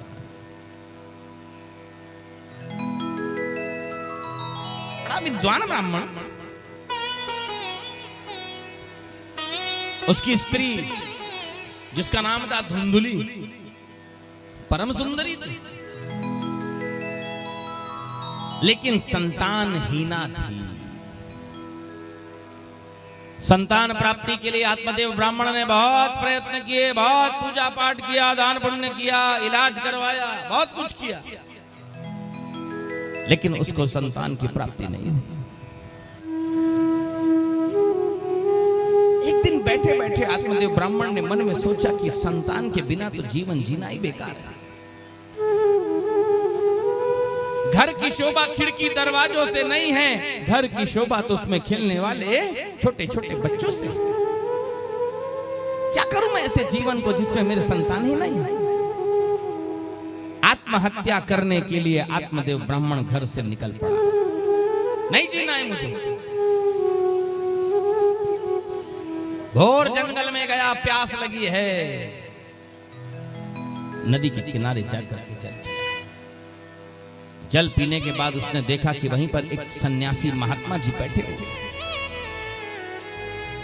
बड़ा विद्वान ब्राह्मण। उसकी स्त्री जिसका नाम था धुंधुली, परम सुंदरी थी, लेकिन संतानहीना थी। संतान प्राप्ति के लिए आत्मदेव ब्राह्मण ने बहुत प्रयत्न किए, बहुत पूजा पाठ किया, दान पुण्य किया, इलाज करवाया, बहुत कुछ किया, लेकिन उसको संतान की प्राप्ति नहीं हुई। एक दिन बैठे बैठे आत्मदेव ब्राह्मण ने मन में सोचा कि संतान के बिना तो जीवन जीना ही बेकार है। घर की शोभा खिड़की दरवाजों से नहीं है, घर की शोभा तो उसमें खेलने वाले छोटे छोटे बच्चों से। क्या करूं मैं ऐसे जीवन को जिसमें मेरे संतान ही नहीं है? आत्महत्या करने के लिए आत्मदेव ब्राह्मण घर से निकल पड़ा। नहीं जीना है मुझे। घोर जंगल में गया, प्यास लगी है, नदी के किनारे जाकर के चल। जल पीने के बाद उसने देखा कि वहीं पर एक सन्यासी महात्मा जी बैठे हुए।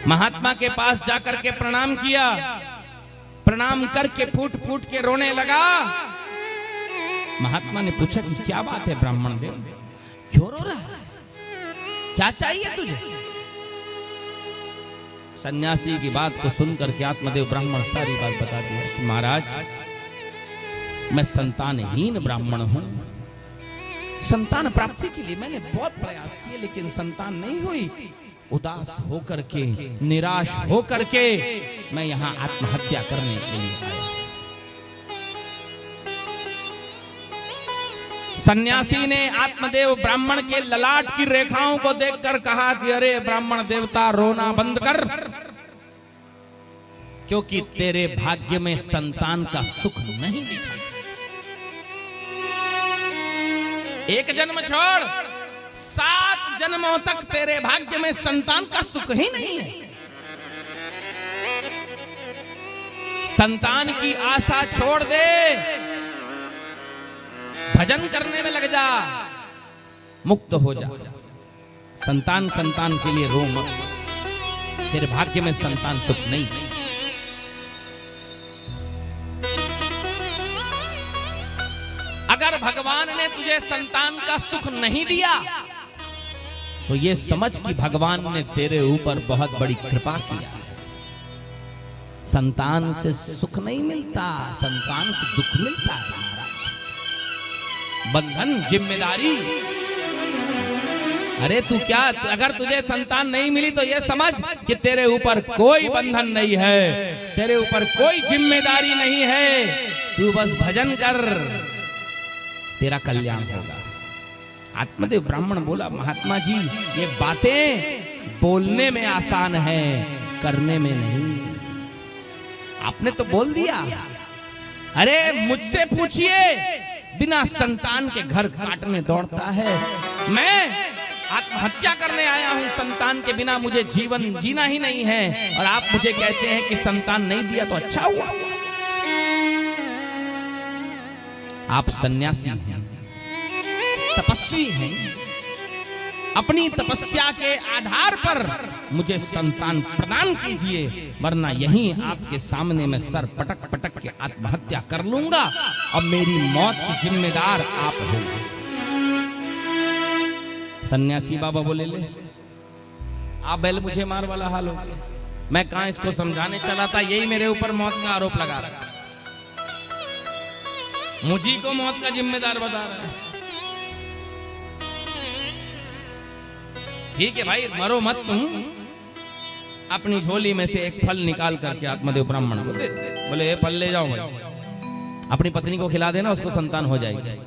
महात्मा के पास जाकर के प्रणाम किया। प्रणाम करके फूट फूट के रोने लगा। महात्मा ने पूछा कि क्या बात है ब्राह्मण देव, क्यों रो रहा है, क्या चाहिए तुझे? सन्यासी की बात को सुनकर के आत्मदेव ब्राह्मण सारी बात बता दिया कि महाराज, मैं संतानहीन ब्राह्मण हूं। संतान प्राप्ति के लिए मैंने बहुत प्रयास किए, लेकिन संतान नहीं हुई। उदास होकर के, निराश होकर के मैं यहाँ आत्महत्या करने के लिए आया। सन्यासी ने आत्मदेव ब्राह्मण के ललाट की रेखाओं को देखकर कहा कि अरे ब्राह्मण देवता, रोना बंद कर, क्योंकि तेरे भाग्य में संतान का सुख नहीं लिखा। एक जन्म छोड़ 7 जन्मों तक तेरे भाग्य में संतान का सुख ही नहीं है। संतान की आशा छोड़ दे, भजन करने में लग जा, मुक्त हो जा। संतान संतान के लिए रो मत, तेरे भाग्य में संतान सुख नहीं। अगर भगवान ने तुझे संतान का सुख नहीं दिया तो ये समझ कि भगवान ने तेरे ऊपर बहुत बड़ी कृपा किया। संतान से सुख नहीं मिलता, संतान से दुख मिलता है महाराज। बंधन, जिम्मेदारी। अरे तू क्या, अगर तुझे संतान नहीं मिली तो ये समझ कि तेरे ऊपर कोई बंधन नहीं है, तेरे ऊपर कोई जिम्मेदारी नहीं है। तू बस भजन कर, तेरा कल्याण होगा। आत्मदेव ब्राह्मण बोला, महात्मा जी ये बातें बोलने में आसान है, करने में नहीं। आपने तो बोल दिया। अरे मुझसे पूछिए, बिना संतान के घर काटने दौड़ता है। मैं आत्महत्या करने आया हूं, संतान के बिना मुझे जीवन जीना ही नहीं है, और आप मुझे कहते हैं कि संतान नहीं दिया तो अच्छा हुआ। आप सन्यासी हैं, तपस्वी हैं, अपनी तपस्या के आधार पर मुझे संतान प्रदान कीजिए, वरना यहीं आपके सामने मैं सर पटक पटक के आत्महत्या कर लूंगा और मेरी मौत की जिम्मेदार आप होंगे। सन्यासी बाबा बोले, ले आप बैल मुझे मार वाला हाल हो गया। मैं कहां इसको समझाने चला था, यही मेरे ऊपर मौत का आरोप लगा रहा है, मुझी को मौत का जिम्मेदार बता रहा है। ठीक है भाई, मरो मत तुम। अपनी झोली में से एक फल निकाल करके आत्मदेव ब्राह्मण को दे, बोले फल ले जाओ भाई, अपनी पत्नी को खिला देना, उसको संतान हो जाएगी,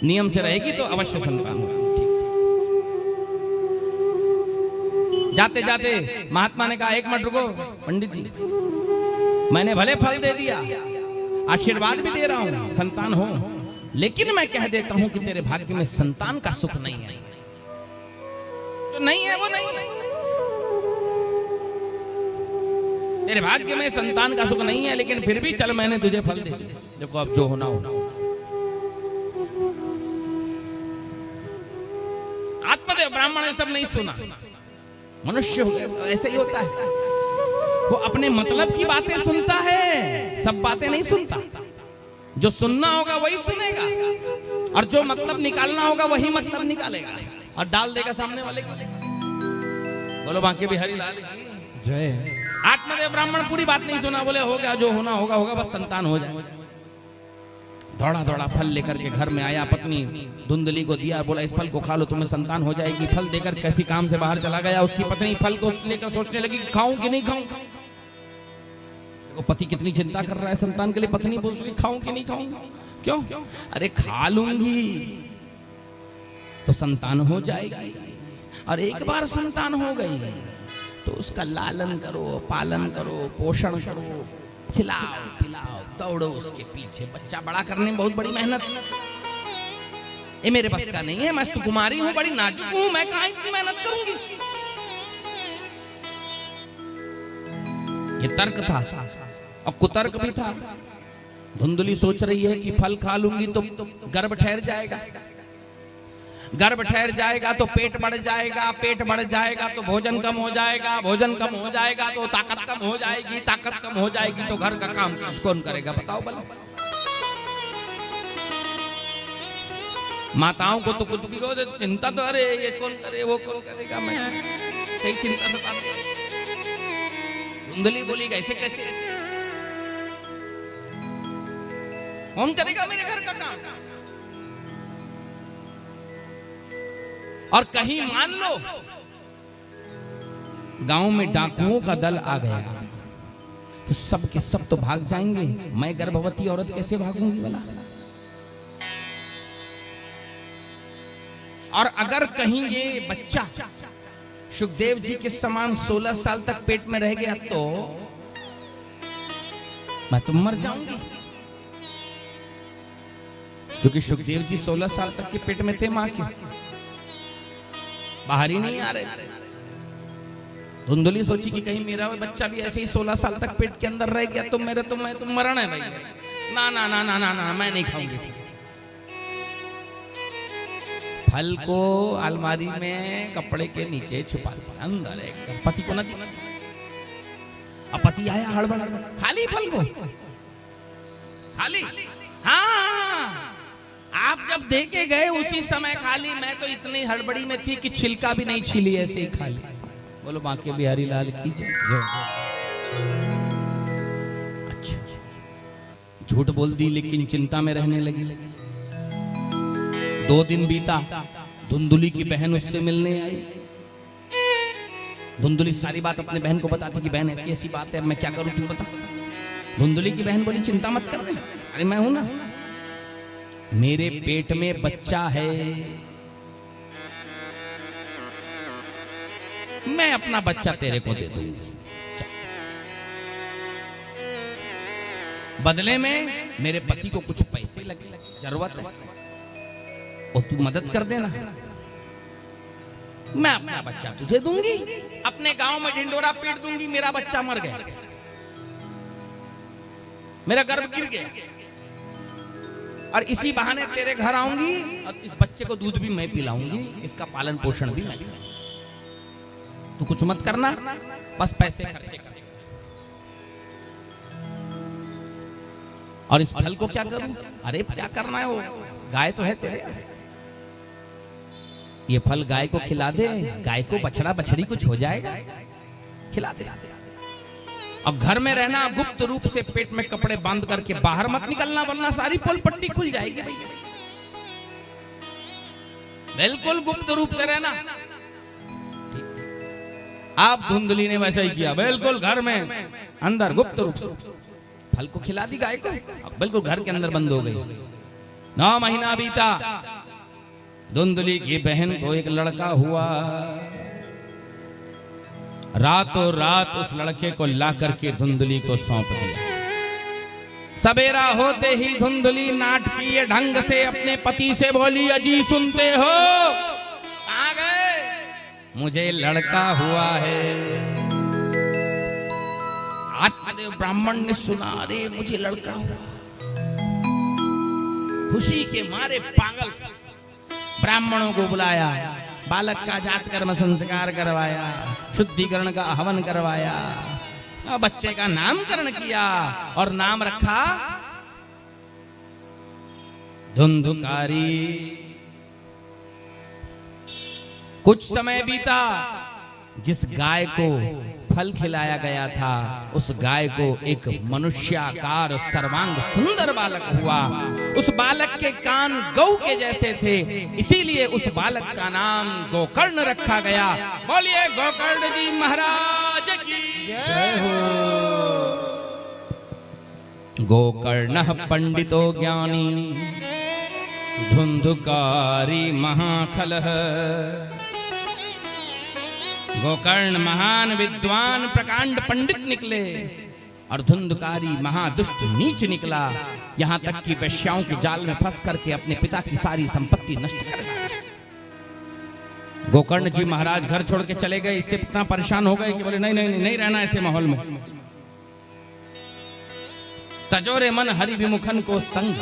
नियम से रहेगी तो अवश्य संतान होगा। जाते जाते महात्मा ने कहा, एक मिनट रुको पंडित जी, मैंने भले फल दे दिया, आशीर्वाद भी दे रहा हूं संतान हो, लेकिन मैं कह देता हूं कि तेरे भाग्य में संतान का सुख नहीं है। जो नहीं है वो नहीं है, तेरे भाग्य में संतान का सुख नहीं है, लेकिन फिर भी चल मैंने तुझे फल दे दिया, देखो अब जो होना हो। आत्मदेव ब्राह्मण ने सब नहीं सुना। मनुष्य ऐसे ही होता है, वो अपने मतलब की बातें सुनता है, सब बातें नहीं सुनता। जो सुनना होगा वही सुनेगा, और जो मतलब निकालना होगा वही मतलब निकालेगा और डाल देगा सामने वाले को। बोलो बांके बिहारी लाल की जय। आत्मदेव ब्राह्मण पूरी बात नहीं सुना, बोले हो गया, जो होना होगा होगा, बस संतान हो जाए। दौड़ा दौड़ा फल लेकर के घर में आया, पत्नी धुंधली को दिया, बोला इस फल को खा लो, तुम्हें संतान हो जाएगी। फल देकर किसी काम से बाहर चला गया, उसकी पत्नी फल को लेकर सोचने लगी खाऊं कि नहीं खाऊं। देखो पति कितनी चिंता कर रहा है संतान के लिए, पत्नी बोल रही खाऊं कि नहीं खाऊं। क्यों? अरे खा लूंगी तो संतान हो जाएगी, और एक बार संतान हो गई तो उसका लालन करो, पालन करो, पोषण करो, खिलाओ पिलाओ, दौड़ो उसके पीछे। बच्चा बड़ा करने में बहुत बड़ी मेहनत, ये मेरे बस का नहीं है, मैं सुकुमारी हूं, बड़ी नाजुक हूं, मैं कहां इतनी मेहनत करूंगी। ये तर्क था और कुतर्क भी था। धुंधली सोच रही है कि फल खा लूंगी तो गर्भ ठहर जाएगा, गर्भ ठहर जाएगा तो पेट बढ़ जाएगा, पेट बढ़ जाएगा तो भोजन कम हो जाएगा, भोजन कम हो जाएगा तो ताकत कम हो जाएगी, ताकत कम हो जाएगी तो घर का काम कौन करेगा, बताओ भला। माताओं को तो कुछ भी हो चिंता तो, अरे ये कौन करे, वो कौन करेगा, मैं सही चिंता सताती है। धुंधली बोली कैसे कैसे कौन करेगा मेरे घर का काम। और कहीं मान लो गांव में डाकुओं का दल आ गया तो सब के सब तो भाग जाएंगे, मैं गर्भवती औरत कैसे भागूंगी भला। और अगर कहीं ये बच्चा सुखदेव जी के समान 16 साल तक पेट में रह गया तो मैं तो मर जाऊंगी, क्योंकि सुखदेव जी 16 साल तक के पेट में थे मां के, बाहर ही नहीं आ रहे। धुंधुली सोची कि कहीं मेरा बच्चा भी ऐसे ही 16 साल तक पेट के अंदर रह गया तो मेरे तो मैं तो मरण है भाई। ना ना ना ना ना ना मैं नहीं खाऊंगी। फल को अलमारी में कपड़े के नीचे छुपा दिया, अंदर एक पति को न दिया। अब पति आया हड़बड़, खाली फल को खाली। हाँ आप जब देके गए उसी समय खाली। मैं तो इतनी हड़बड़ी में थी कि छिलका भी नहीं छीली, ऐसे ही खाली। बोलो बांके बिहारी लाल की जय। अच्छा झूठ बोल दी लेकिन चिंता में रहने लगी। 2 दिन बीता, धुंधुली की बहन उससे मिलने आई। धुंधुली सारी बात अपने बहन को बताती कि बहन ऐसी ऐसी बात है, अब मैं क्या करूं तुम बता। धुंधुली की बहन बोली चिंता मत कर, अरे मैं हूं ना, मेरे पेट में बच्चा है, मैं अपना बच्चा तेरे को दे दूंगी। बदले में मेरे पति को कुछ पैसे लगे, जरूरत है और तू मदद कर देना, मैं अपना बच्चा तुझे दूंगी, अपने गांव में ढिंडोरा पीट दूंगी। मेरा बच्चा मर गया, मेरा गर्भ गिर गया, और इसी बहाने तेरे घर आऊंगी और इस बच्चे को दूध भी मैं पिलाऊंगी, इसका पालन पोषण भी मैं करूंगी। तू कुछ मत करना, बस पैसे खर्चे कर। और इस फल को क्या करूं? अरे क्या करना है, वो गाय तो है तेरे, ये फल गाय को खिला दे, गाय को बछड़ा बछड़ी कुछ हो जाएगा, खिला दे। अब घर में रहना, गुप्त रूप से पेट में कपड़े बांध करके बाहर मत निकलना, वरना सारी पोल पट्टी खुल जाएगी भैया। बिल्कुल गुप्त रूप से रहना। आप धुंधली ने वैसा ही किया, बिल्कुल घर में अंदर गुप्त रूप से फल को खिला दी गाय को, बिल्कुल घर के अंदर बंद हो गई। 9 महीना बीता, धुंधली की बहन को एक लड़का हुआ। रातों रात उस लड़के को ला करके धुंधली को सौंप दिया। सवेरा होते ही धुंधली नाटकीय ढंग से अपने पति से बोली, अजी सुनते हो, कहां गए? मुझे लड़का हुआ है। आत्मदेव ब्राह्मण ने सुना, अरे मुझे लड़का हुआ। खुशी के मारे पागल ब्राह्मणों को बुलाया, बालक का जात कर्म संस्कार करवाया, शुद्धिकरण का हवन करवाया, बच्चे का नामकरण किया और नाम रखा धुंधुकारी। कुछ समय बीता, जिस गाय को फल खिलाया गया था उस गाय को एक मनुष्याकार सर्वांग सुंदर बालक हुआ। उस बालक के कान गौ के जैसे थे, इसीलिए उस बालक का नाम गोकर्ण रखा गया। बोलिए गोकर्ण जी महाराज की जय हो। गोकर्ण पंडितो ज्ञानी धुंधुकारी महाखलः। गोकर्ण महान विद्वान प्रकांड पंडित निकले और धुंधुकारी महादुष्ट नीच निकला। यहां तक कि वैश्याओं के जाल में फंस करके अपने पिता की सारी संपत्ति नष्ट कर दी। गोकर्ण जी महाराज घर छोड़ के चले गए। इससे इतना परेशान हो गए कि बोले नहीं नहीं नहीं रहना ऐसे माहौल में। तजोरे मन हरि विमुखन को संग,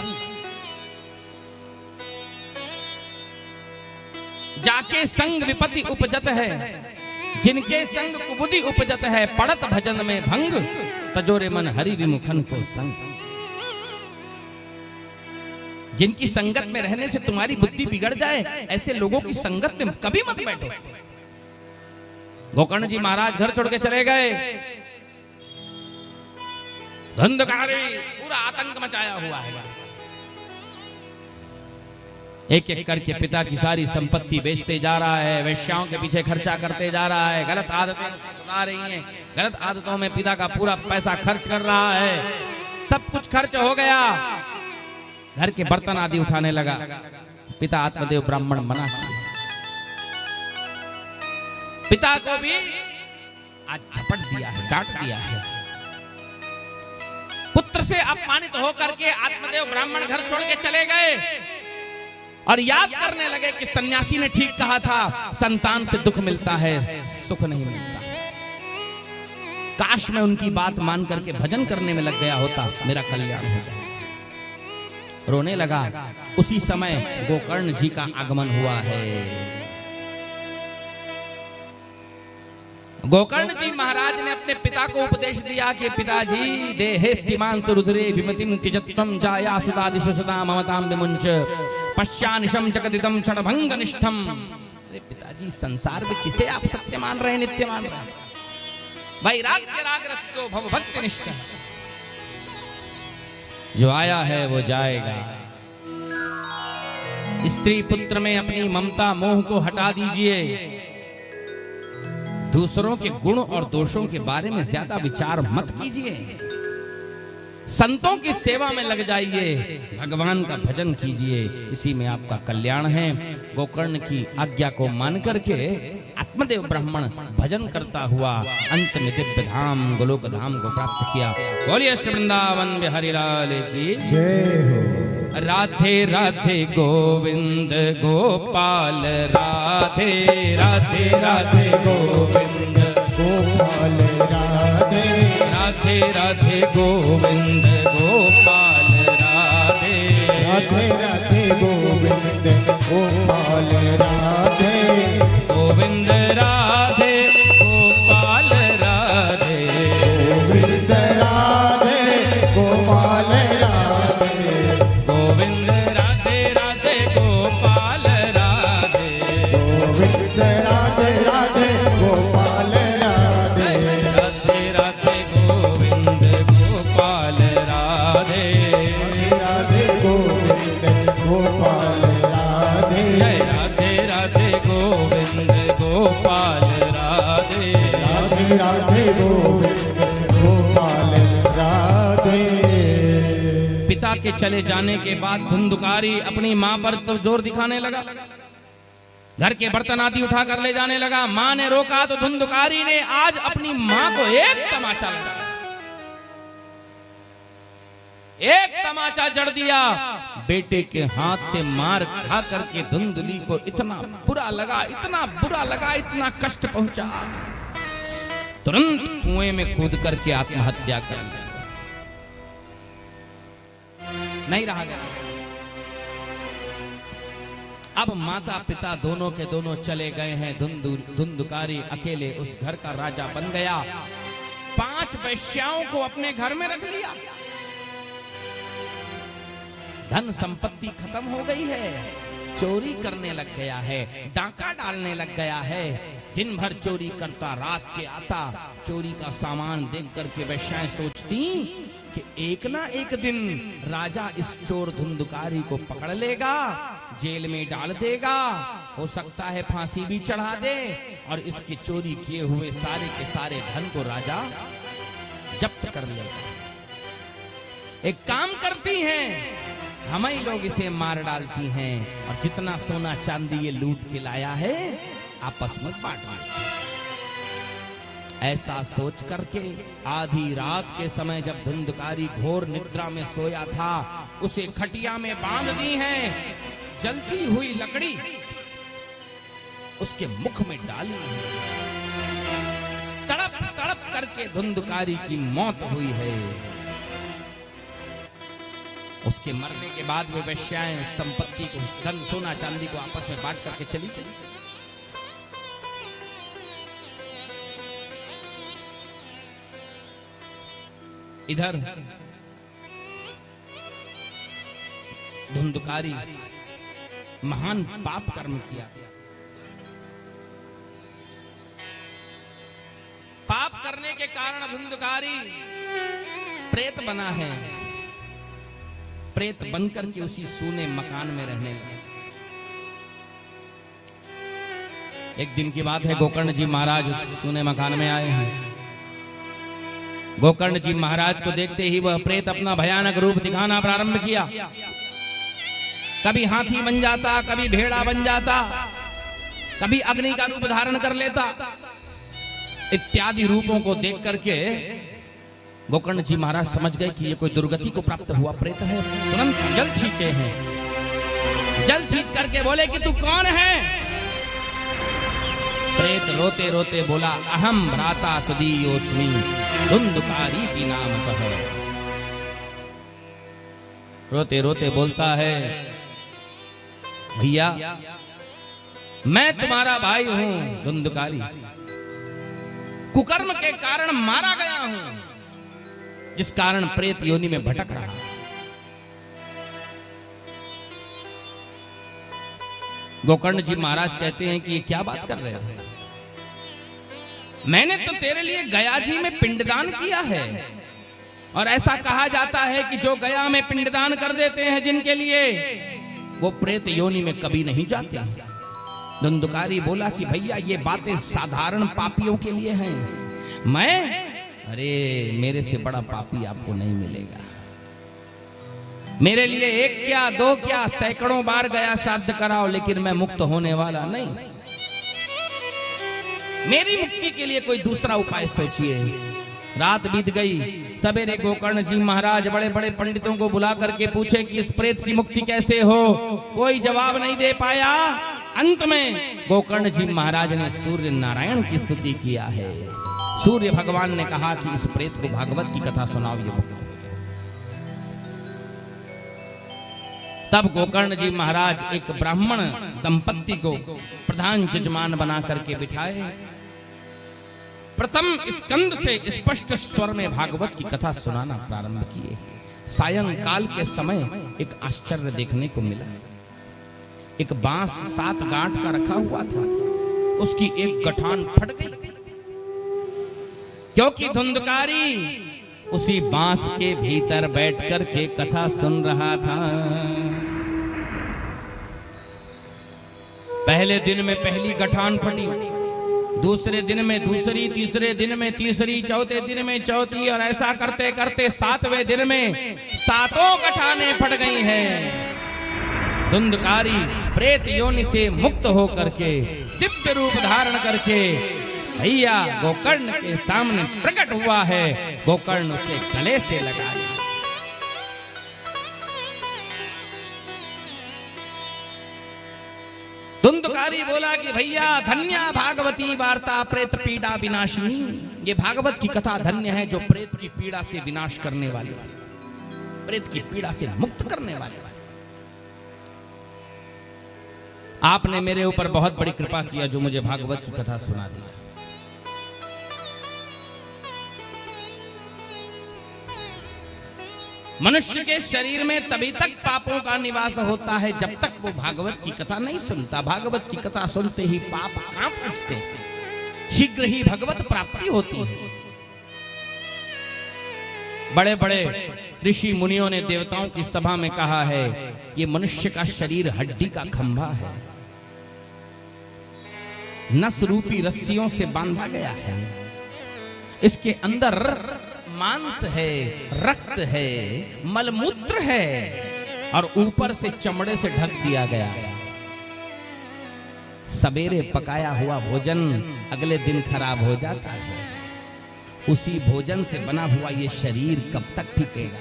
जाके संग विपत्ति उपजत है, जिनके संग कुबुद्धि उपजत है, पड़त भजन में भंग, तजोरे मन हरि विमुखन को संग। जिनकी संगत में रहने से तुम्हारी बुद्धि बिगड़ जाए, ऐसे लोगों की संगत में कभी मत बैठो। गोकर्ण जी महाराज घर छोड़ के चले गए। धुंधुकारी पूरा आतंक मचाया हुआ है। एक एक करके पिता की सारी संपत्ति बेचते जा रहा है, वेश्याओं के पीछे खर्चा करते जा रहा है, गलत आदतें सुधार रही हैं, गलत आदतों में पिता का पूरा पैसा खर्च कर रहा है। सब कुछ खर्च हो गया, घर के बर्तन आदि उठाने लगा। पिता आत्मदेव ब्राह्मण मना किया। पिता को भी आज झपट दिया है, डांट दिया है। पुत्र से अपमानित होकर के आत्मदेव ब्राह्मण घर छोड़ के चले गए और याद करने लगे कि सन्यासी ने ठीक कहा था, संतान से दुख मिलता है, सुख नहीं मिलता। काश मैं उनकी बात मान करके भजन करने में लग गया होता, मेरा कल्याण हो जाए। रोने लगा। उसी समय गोकर्ण जी का आगमन हुआ है। गोकर्ण जी महाराज ने अपने पिता को उपदेश दिया कि पिताजी, देहेस्तिमान सुरुद्रे विमतिम त्यजत्वं जाया सुदादिशु सदा ममतां विमुंच पश्चानिशं जगदिदं क्षणभंग निष्ठम। अरे पिताजी, संसार में किसे आप सत्य मान रहे हैं, नित्य मान रहे हैं? वैराग्य राग रसो भव भक्ति निष्ठ। जो आया है वो जाएगा। स्त्री पुत्र में अपनी ममता मोह को हटा दीजिए। दूसरों के गुण और दोषों के बारे में ज्यादा विचार मत कीजिए। संतों की सेवा में लग जाइए, भगवान का भजन कीजिए, इसी में आपका कल्याण है। गोकर्ण की आज्ञा को मान करके आत्मदेव ब्राह्मण भजन करता हुआ अंत में दिव्य धाम गोलोक धाम को प्राप्त किया। बोलिए श्री वृंदावन बिहारी लाल की जय हो। राधे राधे गोविंद गोपाल, राधे राधे राधे गोविंद गोपाल राधे, राधे राधे गोविंद गोपाल, राधे राधे राधे गोविंद गोपाल राधे, गोविंद राधे गोपाल राधे, गोविंद राधे गोपाल राधे, गोविंद राधे राधे गोपाल राधे, गोविंद राधे राधे गोपाल राधे, राधे राधे गोविंद गोपाल राधे, राधे गोविंद गोपाल राधे, जय राधे राधे गोविंद गोपाल राधे, राधे राधे गोविंद गोपाल राधे। पिता के चले जाने के बाद धुंधुकारी अपनी मां पर तो जोर दिखाने लगा। घर के बर्तन आदि उठा कर ले जाने लगा। मां ने रोका तो धुंधुकारी ने आज अपनी मां को एक तमाचा लगा, एक तमाचा जड़ दिया। बेटे के हाथ से मार खा करके धुंधुली को इतना बुरा लगा, इतना बुरा लगा, इतना कष्ट पहुंचा, तुरंत कुएं में कूद करके आत्महत्या कर ली। नहीं रहा गया। अब माता पिता दोनों के दोनों चले गए हैं। धुंधुकारी अकेले उस घर का राजा बन गया। 5 वैश्याओं को अपने घर में रख लिया। धन संपत्ति खत्म हो गई है। चोरी करने लग गया है, डाका डालने लग गया है। दिन भर चोरी करता, रात के आता। चोरी का सामान देख करके वैश्याएं सोचती कि एक ना एक दिन राजा इस चोर धुंधुकारी को पकड़ लेगा, जेल में डाल देगा, हो सकता है फांसी भी चढ़ा दे और इसके चोरी किए हुए सारे के सारे धन को राजा जब्त कर लेगा। एक काम करती हैं, हम ही लोग इसे मार डालती हैं और जितना सोना चांदी ये लूट के लाया है आपस में बांट दें। ऐसा सोच करके आधी रात के समय जब धुंधुकारी घोर निद्रा में सोया था, उसे खटिया में बांध दी है। जलती हुई लकड़ी उसके मुख में डाली है। तड़प तड़प करके धुंधुकारी की मौत हुई है। उसके मरने के बाद वे वैश्याएं संपत्ति को, धन सोना चांदी को आपस में बांट करके चली गई। इधर धुंधुकारी महान पाप कर्म किया। पाप करने के कारण धुंधुकारी प्रेत बना है। प्रेत बनकर के उसी सूने मकान में रहने लगे। एक दिन की बात है, गोकर्ण जी महाराज उस सूने मकान में आए हैं। गोकर्ण जी महाराज को देखते ही वह प्रेत अपना भयानक रूप दिखाना प्रारंभ किया। कभी हाथी बन जाता, कभी भेड़ा बन जाता, कभी अग्नि का रूप धारण कर लेता। इत्यादि रूपों को देख करके गोकर्ण जी महाराज समझ गए कि ये कोई दुर्गति को प्राप्त हुआ प्रेत है। तुरंत जल छींचे हैं। जल छींच करके बोले कि तू कौन है? प्रेत रोते रोते बोला, अहम भ्राता तुदीयोस्मि, धुंधकारी की नाम कह। रोते रोते बोलता है, भैया मैं तुम्हारा भाई हूं धुंधकारी, कुकर्म के कारण मारा गया हूं, जिस कारण प्रेत योनि में भटक रहा। गोकर्ण जी महाराज कहते हैं कि ये क्या बात कर रहे हो, मैंने तो तेरे लिए गया जी में पिंडदान किया है, और ऐसा कहा जाता है कि जो गया में पिंडदान कर देते हैं जिनके लिए, वो प्रेत योनि में कभी नहीं जाते। धुंधकारी बोला कि भैया ये बातें साधारण पापियों के लिए हैं, अरे मेरे से बड़ा पापी आपको नहीं मिलेगा। मेरे लिए एक क्या दो क्या सैकड़ों बार गया श्राद्ध कराओ, लेकिन मैं मुक्त होने वाला नहीं। मेरी मुक्ति के लिए कोई दूसरा उपाय सोचिए। रात बीत गई, सवेरे गोकर्ण जी महाराज बड़े बड़े पंडितों को बुला करके पूछे कि इस प्रेत की मुक्ति कैसे हो, कोई जवाब नहीं दे पाया। अंत में गोकर्ण जी महाराज ने सूर्य नारायण की स्तुति किया है। सूर्य भगवान ने कहा कि इस प्रेत को भागवत की कथा सुनाओ, ये मुक्त। तब गोकर्ण जी महाराज एक ब्राह्मण दंपत्ति को प्रधान जजमान बना करके बिठाए, प्रथम स्कंद से स्पष्ट स्वर में भागवत की कथा सुनाना प्रारंभ किए। सायंकाल के समय एक आश्चर्य देखने को मिला। एक बांस 7 गांठ का रखा हुआ था, उसकी एक गठान फट गई, क्योंकि धुंधकारी उसी बांस के भीतर बैठकर के कथा सुन रहा था। पहले दिन में पहली गठान फटी, दूसरे दिन में दूसरी, तीसरे दिन में तीसरी, चौथे दिन में चौथी, और ऐसा करते करते 7वें दिन में 7 गठानें फट गई हैं। धुंधकारी प्रेत योनि से मुक्त होकर के दिव्य रूप धारण करके भैया गोकर्ण के सामने प्रकट हुआ है। गोकर्ण उसके गले से लगा लिया। धुंधकारी बोला कि भैया धन्या भागवती वार्ता प्रेत पीड़ा विनाशिनी, ये भागवत की कथा धन्य है जो प्रेत की पीड़ा से विनाश करने वाली है, प्रेत की पीड़ा से मुक्त करने वाले। आपने मेरे ऊपर बहुत बड़ी कृपा किया जो मुझे भागवत की कथा सुना दी। मनुष्य के शरीर में तभी तक पापों का निवास होता है जब तक वो भागवत की कथा नहीं सुनता। भागवत की कथा सुनते ही पाप कांप उठते हैं, शीघ्र ही भगवत प्राप्ति होती है। बड़े बड़े ऋषि मुनियों ने देवताओं की सभा में कहा है, ये मनुष्य का शरीर हड्डी का खंभा है, नस रूपी रस्सियों से बांधा गया है, इसके अंदर मांस है, रक्त है, मलमूत्र है, और ऊपर से चमड़े से ढक दिया गया है। सवेरे पकाया हुआ भोजन अगले दिन खराब हो जाता है, उसी भोजन से बना हुआ ये शरीर कब तक टिकेगा?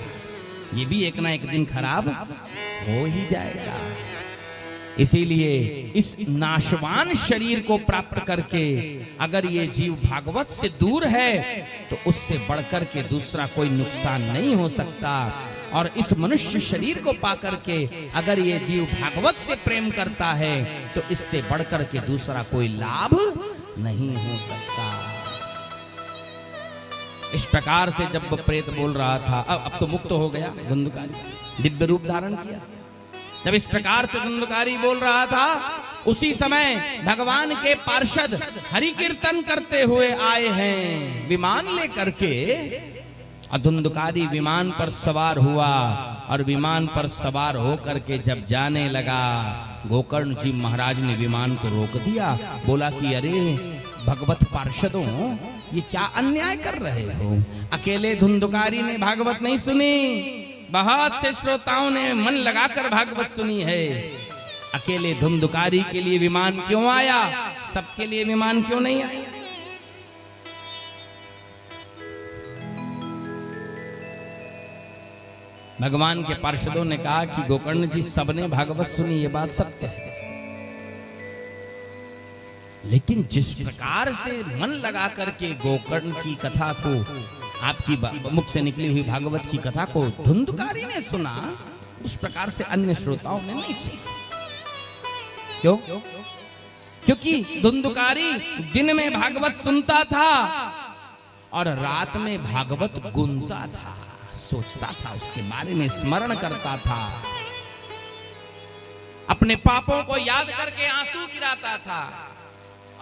ये भी एक ना एक दिन खराब हो ही जाएगा। इसीलिए इस नाशवान शरीर को प्राप्त करके अगर ये जीव भागवत से दूर है तो उससे बढ़कर के दूसरा कोई नुकसान नहीं हो सकता। और इस मनुष्य शरीर को पाकर के अगर ये जीव भागवत से प्रेम करता है तो इससे बढ़कर के दूसरा कोई लाभ नहीं हो सकता। इस प्रकार से जब प्रेत बोल रहा था, अब तो मुक्त हो गया धुंधकारी, दिव्य रूप धारण किया। जब इस प्रकार से धुंधकारी बोल रहा था, उसी समय भगवान के पार्षद हरि कीर्तन करते हुए आए हैं विमान लेकर के। धुंधकारी विमान पर सवार हुआ और विमान पर सवार होकर के जब जाने लगा, गोकर्ण जी महाराज ने विमान को रोक दिया। बोला कि अरे भगवत पार्षदों, ये क्या अन्याय कर रहे हो? अकेले धुंधकारी ने भागवत नहीं सुनी, बहुत से श्रोताओं ने मन लगाकर भागवत सुनी है। अकेले धुंधकारी के लिए विमान क्यों आया? सबके लिए विमान क्यों नहीं आया? भगवान के पार्षदों ने कहा कि गोकर्ण जी सबने भागवत सुनी, ये बात सत्य है, लेकिन जिस प्रकार से मन लगा करके गोकर्ण की कथा को आपकी मुख से निकली हुई भागवत की कथा को धुंधकारी ने सुना, उस प्रकार से अन्य श्रोताओं ने नहीं सुना। क्यों? क्योंकि धुंधकारी दिन में भागवत सुनता था और रात में भागवत गुनता था, सोचता था, उसके बारे में स्मरण करता था, अपने पापों को याद करके आंसू गिराता था।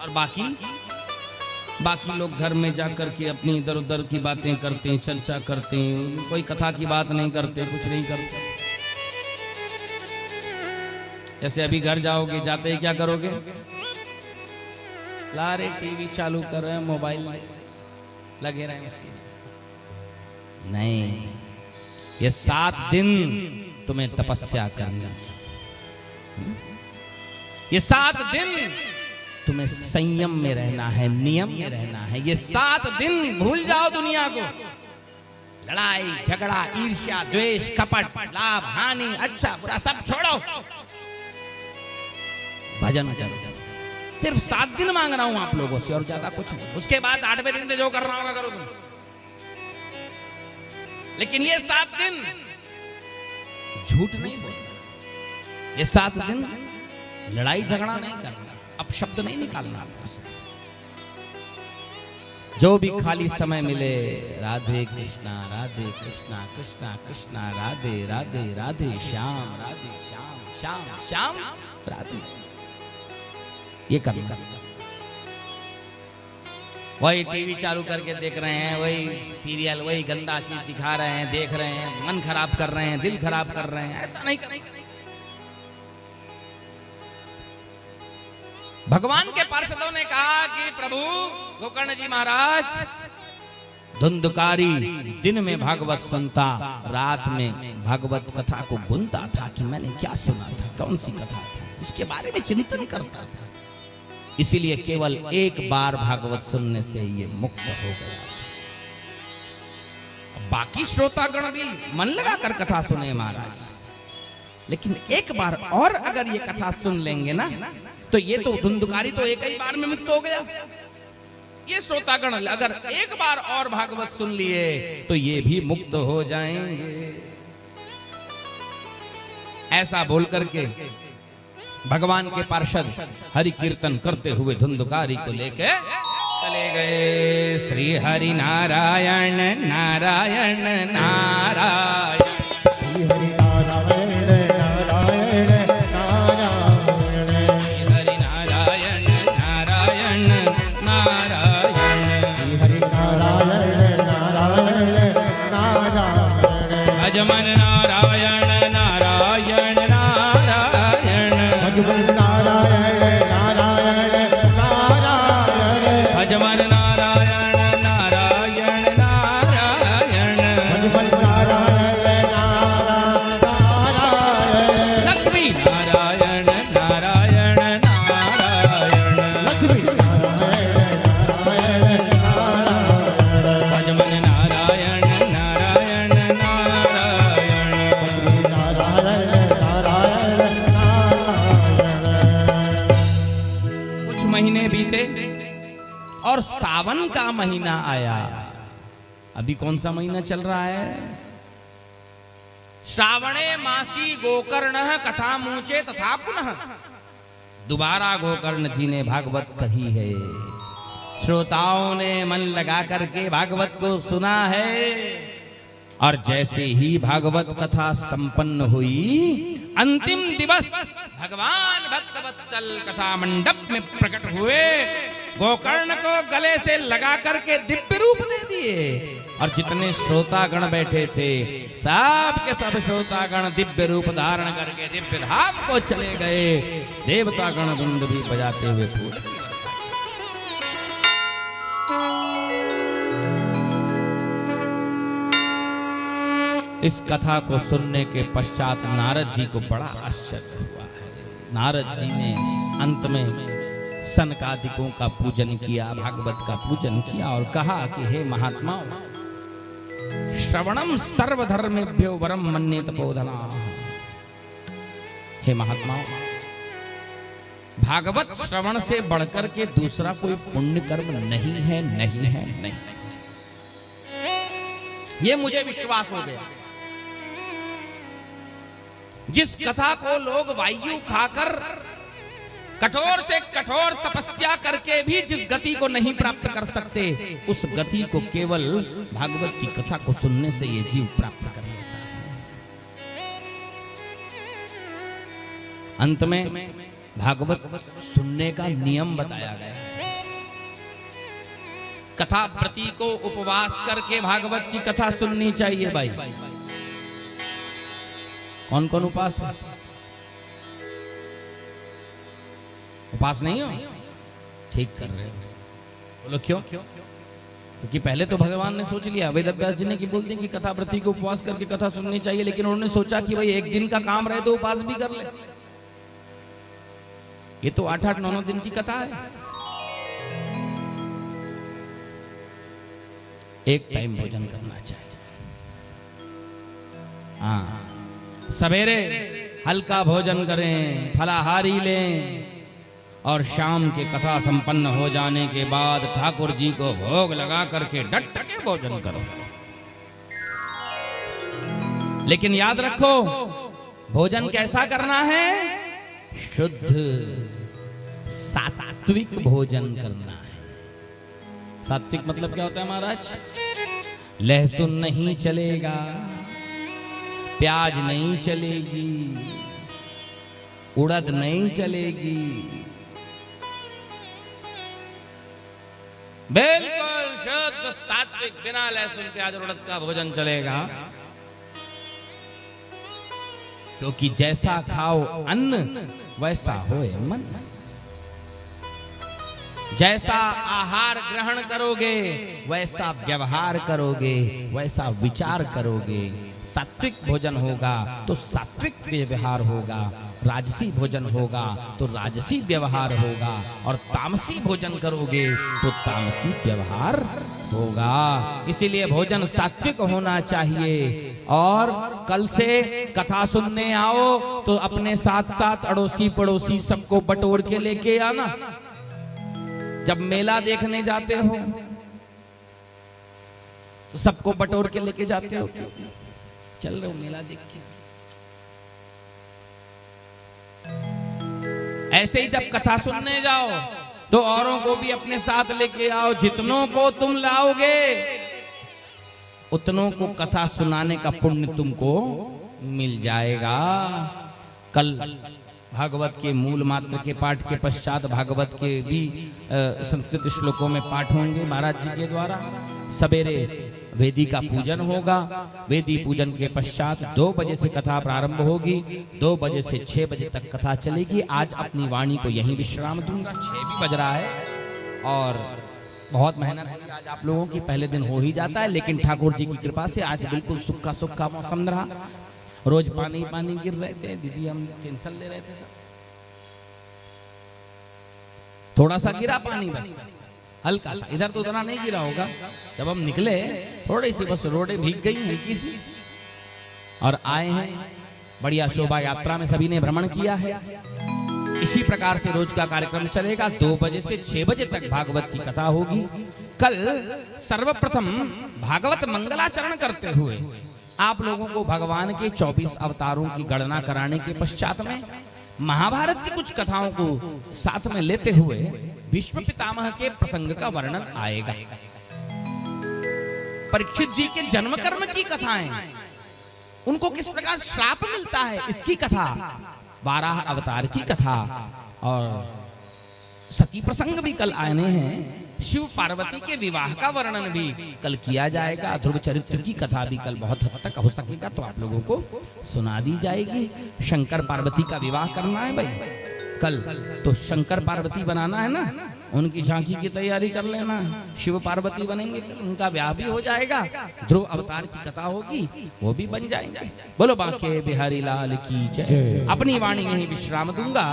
और बाकी लोग घर में जाकर के अपनी इधर उधर की बातें करते हैं, चर्चा करते हैं, कोई कथा की बात नहीं करते, कुछ नहीं करते। जैसे अभी घर जाओगे, जाते ही क्या करोगे? ला रे टीवी चालू कर रहे हैं, मोबाइल लगे रहे उसी। नहीं, ये 7 दिन तुम्हें तपस्या करनी है। ये 7 दिन तुम्हें संयम में रहना है, नियम में रहना है। ये 7 दिन भूल जाओ दुनिया को, लड़ाई झगड़ा, ईर्ष्या, द्वेष, कपट, लाभ हानि, अच्छा बुरा सब छोड़ो, भजन करो। सिर्फ 7 दिन मांग रहा हूं आप लोगों से और ज्यादा कुछ नहीं। उसके बाद 8वें दिन से जो करना होगा करो तुम। लेकिन ये 7 दिन झूठ नहीं बोलना, ये 7 दिन लड़ाई झगड़ा नहीं करना, अपशब्द नहीं निकालना आपको से। जो भी खाली समय मिले, राधे कृष्णा कृष्णा कृष्णा राधे राधे राधे श्याम श्याम श्याम राधे, ये करना। वही टीवी चालू करके देख रहे हैं, वही सीरियल, वही गंदा चीज दिखा रहे हैं, देख रहे हैं, मन खराब कर रहे हैं, दिल खराब कर रहे हैं, ऐसा नहीं करना। भगवान के पार्षदों ने कहा कि प्रभु गोकर्ण जी महाराज, धुंधकारी दिन में भागवत सुनता, रात में भागवत कथा को गुनता था कि मैंने क्या सुना था, कौन सी कथा थी, उसके बारे में चिंतन करता था। इसीलिए केवल एक बार भागवत सुनने से ये मुक्त हो गया। बाकी श्रोतागण भी मन लगाकर कथा सुने महाराज, लेकिन एक बार और अगर ये कथा सुन लेंगे ना, तो ये तो धुंधकारी तो एक ही बार में मुक्त हो गया। ये श्रोतागण अगर एक बार और भागवत सुन लिए तो ये भी मुक्त हो जाएंगे। ऐसा बोल करके भगवान के पार्षद हरि कीर्तन करते हुए धुंधकारी को लेके चले गए। श्री हरि नारायण नारायण नारायण, श्री हरि नारायण नारायण नारायण, श्री हरि नारायण नारायण नारायण, श्री हरि नारायण नारायण नारायण, भजमन नारायण नारायण नारायण, भगवन् नारायण नारायण नारायण, भजमन नारायण नारायण नारायण, भगवन् नारायण नारायण, लक्ष्मी नारायण नारायण नारायण, लक्ष्मी नारायण नारायण नारायण, भजमन नारायण नारायण नारायण। नारायण नारायण नारायण। कुछ महीने बीते और सावन का महीना आया। अभी कौन सा महीना चल रहा है? श्रावणे मासी गोकर्ण कथा मूचे तथा पुनः। दोबारा गोकर्ण जी ने भागवत कही है, श्रोताओं ने मन लगा करके भागवत को सुना है। और जैसे ही भागवत कथा संपन्न हुई, अंतिम दिवस भगवान भक्तवत्सल कथा मंडप में प्रकट हुए, गोकर्ण को गले से लगा करके दिव्य रूप दे दिए। और जितने श्रोतागण बैठे थे, सब के सब श्रोतागण दिव्य रूप धारण करके दिव्य धाम को चले गए। देवतागण वृंद भी बजाते हुए पूरे। इस कथा को सुनने के पश्चात नारद जी को बड़ा आश्चर्य हुआ है। नारद जी ने अंत में सनकादिकों का पूजन किया, भागवत का पूजन किया और कहा कि हे महात्माओं, श्रवणम सर्वधर्मेभ्यो वरम मन्येत बोधना। हे महात्माओं, भागवत श्रवण से बढ़कर के दूसरा कोई पुण्य कर्म नहीं है, नहीं है, नहीं। ये मुझे विश्वास हो गया। जिस कथा को लोग वायु खाकर कठोर से कठोर तपस्या करके भी जिस गति को नहीं प्राप्त कर सकते, उस गति को केवल भागवत की कथा को सुनने से ये जीव प्राप्त कर लेता है। अंत में भागवत सुनने का नियम बताया गया है। कथा प्रति को उपवास करके भागवत की कथा सुननी चाहिए भाई। कौन कौन उपास है? उपास नहीं हो? ठीक कर रहे हो। बोलो क्यों? क्योंकि पहले तो भगवान ने सोच लिया, वेद व्यास जी ने कि बोलते हैं कि कथा प्रति को उपवास करके कथा सुननी चाहिए, लेकिन उन्होंने सोचा कि भाई एक दिन का काम रहे तो उपवास भी कर ले। ये तो 8-8, 9-9 दिन की कथा है। एक टाइम भोजन करना चाहिए। हाँ, सवेरे हल्का भोजन करें, फलाहारी लें, और शाम के कथा संपन्न हो जाने के बाद ठाकुर जी को भोग लगा करके डट के भोजन करो। लेकिन याद रखो, भोजन कैसा करना है? शुद्ध सात्विक भोजन करना है। सात्विक मतलब क्या होता है महाराज? लहसुन नहीं चलेगा, प्याज नहीं चलेगी, उड़द नहीं चलेगी, बिल्कुल शुद्ध सात्विक बिना लहसुन प्याज उड़द का भोजन चलेगा। क्योंकि जैसा खाओ अन्न वैसा होए मन। जैसा आहार ग्रहण करोगे वैसा व्यवहार करोगे, वैसा विचार करोगे। सात्विक भोजन होगा तो सात्विक व्यवहार होगा, राजसी भोजन होगा तो राजसी व्यवहार होगा, और तामसी भोजन करोगे तो तामसी व्यवहार होगा। इसीलिए भोजन सात्विक होना चाहिए। और कल से कथा सुनने आओ तो अपने साथ साथ अड़ोसी पड़ोसी सबको बटोर के लेके आना। जब मेला देखने जाते हो तो सबको बटोर के लेके जाते हो। चल रहे हो मेला देख के। ऐसे ही जब कथा सुनने जाओ तो औरों को भी अपने साथ लेके आओ। जितनों को तुम लाओगे उतनों को कथा सुनाने का पुण्य तुमको मिल जाएगा। कल भागवत के मूल मात्र के पाठ के पश्चात भागवत के भी संस्कृत श्लोकों में पाठ होंगे महाराज जी के द्वारा। सवेरे वेदी का पूजन होगा। वेदी पूजन के पश्चात 2 बजे से कथा प्रारंभ होगी। 2 बजे से 6 बजे तक कथा चलेगी। आज अपनी वाणी को यहीं विश्राम दूंगा। 6 भी बज रहा है और बहुत मेहनत है आज आप लोगों की। पहले दिन हो ही जाता है, लेकिन ठाकुर जी की कृपा से आज बिल्कुल सूखा सूखा मौसम रहा। रोज पानी पानी गिर रहे थे, दीदी हम टेंशन ले रहे थे। थोड़ा सा गिरा पानी, बस हल्का सा। इधर तो उतना नहीं गिरा होगा। जब हम निकले थोड़ी सी बस रोडें भीग गई हल्की सी, और आए हैं। बढ़िया शोभा यात्रा में सभी ने भ्रमण किया है। इसी प्रकार से रोज का कार्यक्रम चलेगा। 2 बजे से 6 बजे तक भागवत की कथा होगी। कल सर्वप्रथम भागवत मंगलाचरण करते हुए आप लोगों को भगवान के 24 अवतारों की गणना कराने के पश्चात में महाभारत की कुछ कथाओं को साथ में लेते हुए भीष्म पितामह के प्रसंग का वर्णन आएगा। परीक्षित जी के जन्म कर्म की कथाएं, उनको किस प्रकार श्राप मिलता है इसकी कथा, 12 अवतार की कथा, और सती प्रसंग भी कल आने हैं। शिव पार्वती के विवाह का वर्णन भी कल किया जाएगा। ध्रुव चरित्र की कथा भी कल बहुत हद तक हो सकेगा तो आप लोगों को सुना दी जाएगी। शंकर पार्वती का विवाह करना है भाई कल, तो शंकर पार्वती बनाना है ना, उनकी झांकी की तैयारी कर लेना। शिव पार्वती बनेंगे, उनका ब्याह भी हो जाएगा। ध्रुव अवतार की कथा होगी, वो भी बन जाएंगे। बोलो बांके बिहारी लाल की जय। अपनी वाणी यहीं विश्राम दूंगा।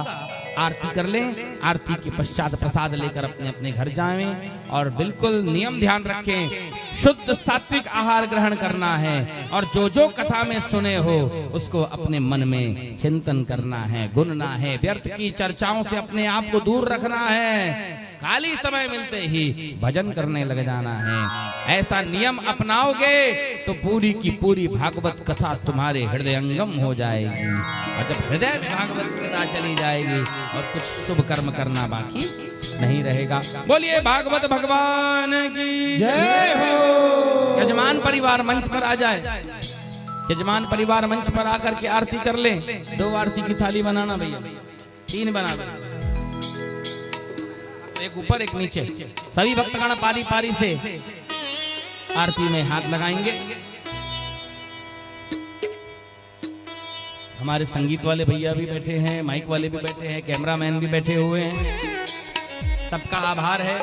आरती कर लें। आरती के पश्चात प्रसाद लेकर अपने अपने घर जाएं, और बिल्कुल नियम ध्यान रखें, शुद्ध सात्विक आहार ग्रहण करना है। और जो जो कथा में सुने हो उसको अपने मन में चिंतन करना है, गुनना है। व्यर्थ की चर्चाओं से अपने आप को दूर रखना है। खाली समय मिलते ही भजन करने लग जाना है। ऐसा नियम अपनाओगे तो पूरी की पूरी भागवत कथा तुम्हारे हृदयंगम हो जाएगी। और जब हृदय में भागवत कथा चली जाएगी और कुछ शुभ कर्म करना बाकी नहीं रहेगा। बोलिए भागवत भगवान की जय हो। यजमान परिवार मंच पर आ जाए। यजमान परिवार मंच पर आकर के आरती कर ले। 2 आरती की थाली बनाना भैया, 3 बना दो, एक ऊपर एक नीचे। सभी भक्तगण पारी पारी से आरती में हाथ लगाएंगे। हमारे संगीत वाले भैया भी बैठे हैं, माइक वाले भी बैठे हैं, कैमरामैन भी बैठे हुए हैं, सबका आभार है।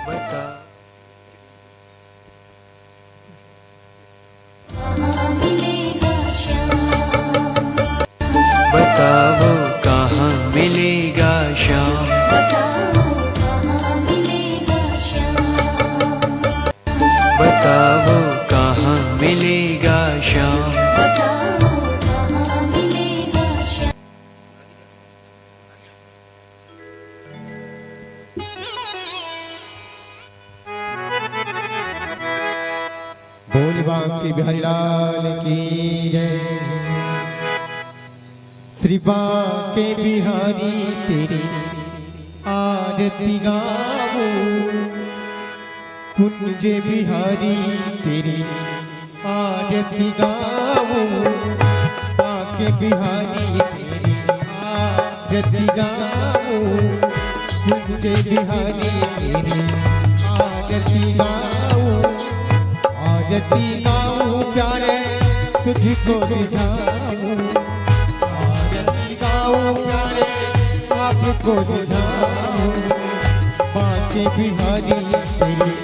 बताओ कहाँ मिलेगा श्याम, बताओ कहाँ मिलेगा श्याम। बोल बांके बिहारी लाल की जय। श्री बांके बिहारी तेरी आरती गावो, कुंज बिहारी तेरी आरती गावो। बांके बिहारी तेरी आरती गावो, कुंज बिहारी तेरी आरती गावो। आरती गाऊं प्यारे तुझको रिझाऊं, आरती गाऊं प्यारे आपको रिझाऊं। बांके बिहारी तेरी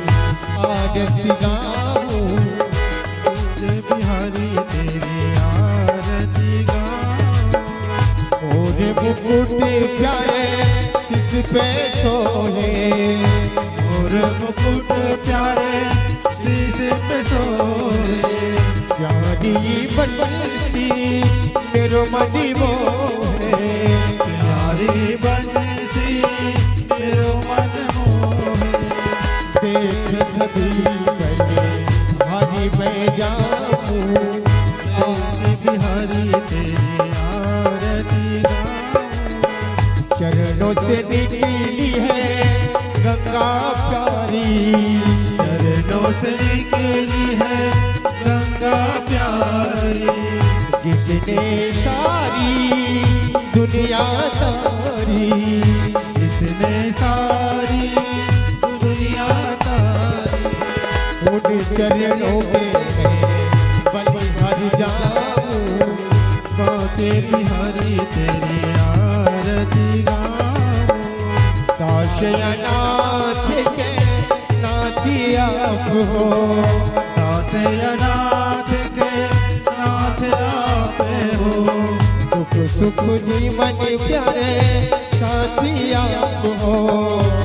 आरती गाऊं, बिहारी तेरी आरती गाऊं। और मुकुट प्यारे सिर पे सोहे, और मुकुट प्यारे सिर पे सोहे। प्यारी बंसी मेरो मनी मोहे, प्यारी बंसी मेरो मन मोहे। देख सभी पहले हरि मैं जाऊं, बिहारी तेरी आरती गाऊं। चरणों से निकली है गंगा प्यारी, चरणों से निकली है गंगा प्यारी। जिसने सारी दुनिया तारी, जिसने सारी दुनिया तारी। उन चरणों के बलिहारी जाऊं, बांके बिहारी तेरी आरती गाऊं। दासयनाथ के नाथी आप हो, दासयनाथ के नाथ आप हो। दुख सुख जीवन प्यारे साथी आप हो,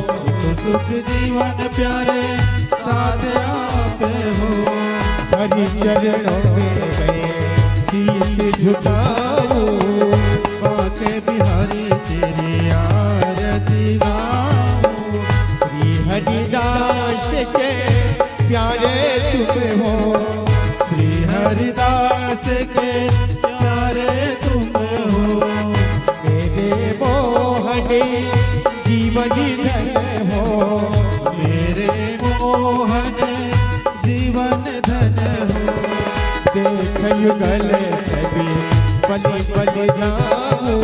दुख सुख जीवन प्यारे साथ आप हो। हरि चरणों में गए शीश झुकाओ, बांके बिहारी तेरी आरती गाऊं। श्री हरिदास के प्यारे तुम हो, श्री हरिदास के प्यारे तुम हो। मेरे मोहन जीवन धन हो, मेरे मोहन जीवन धन हो। देख युगल सभी बलि बलि जाऊं,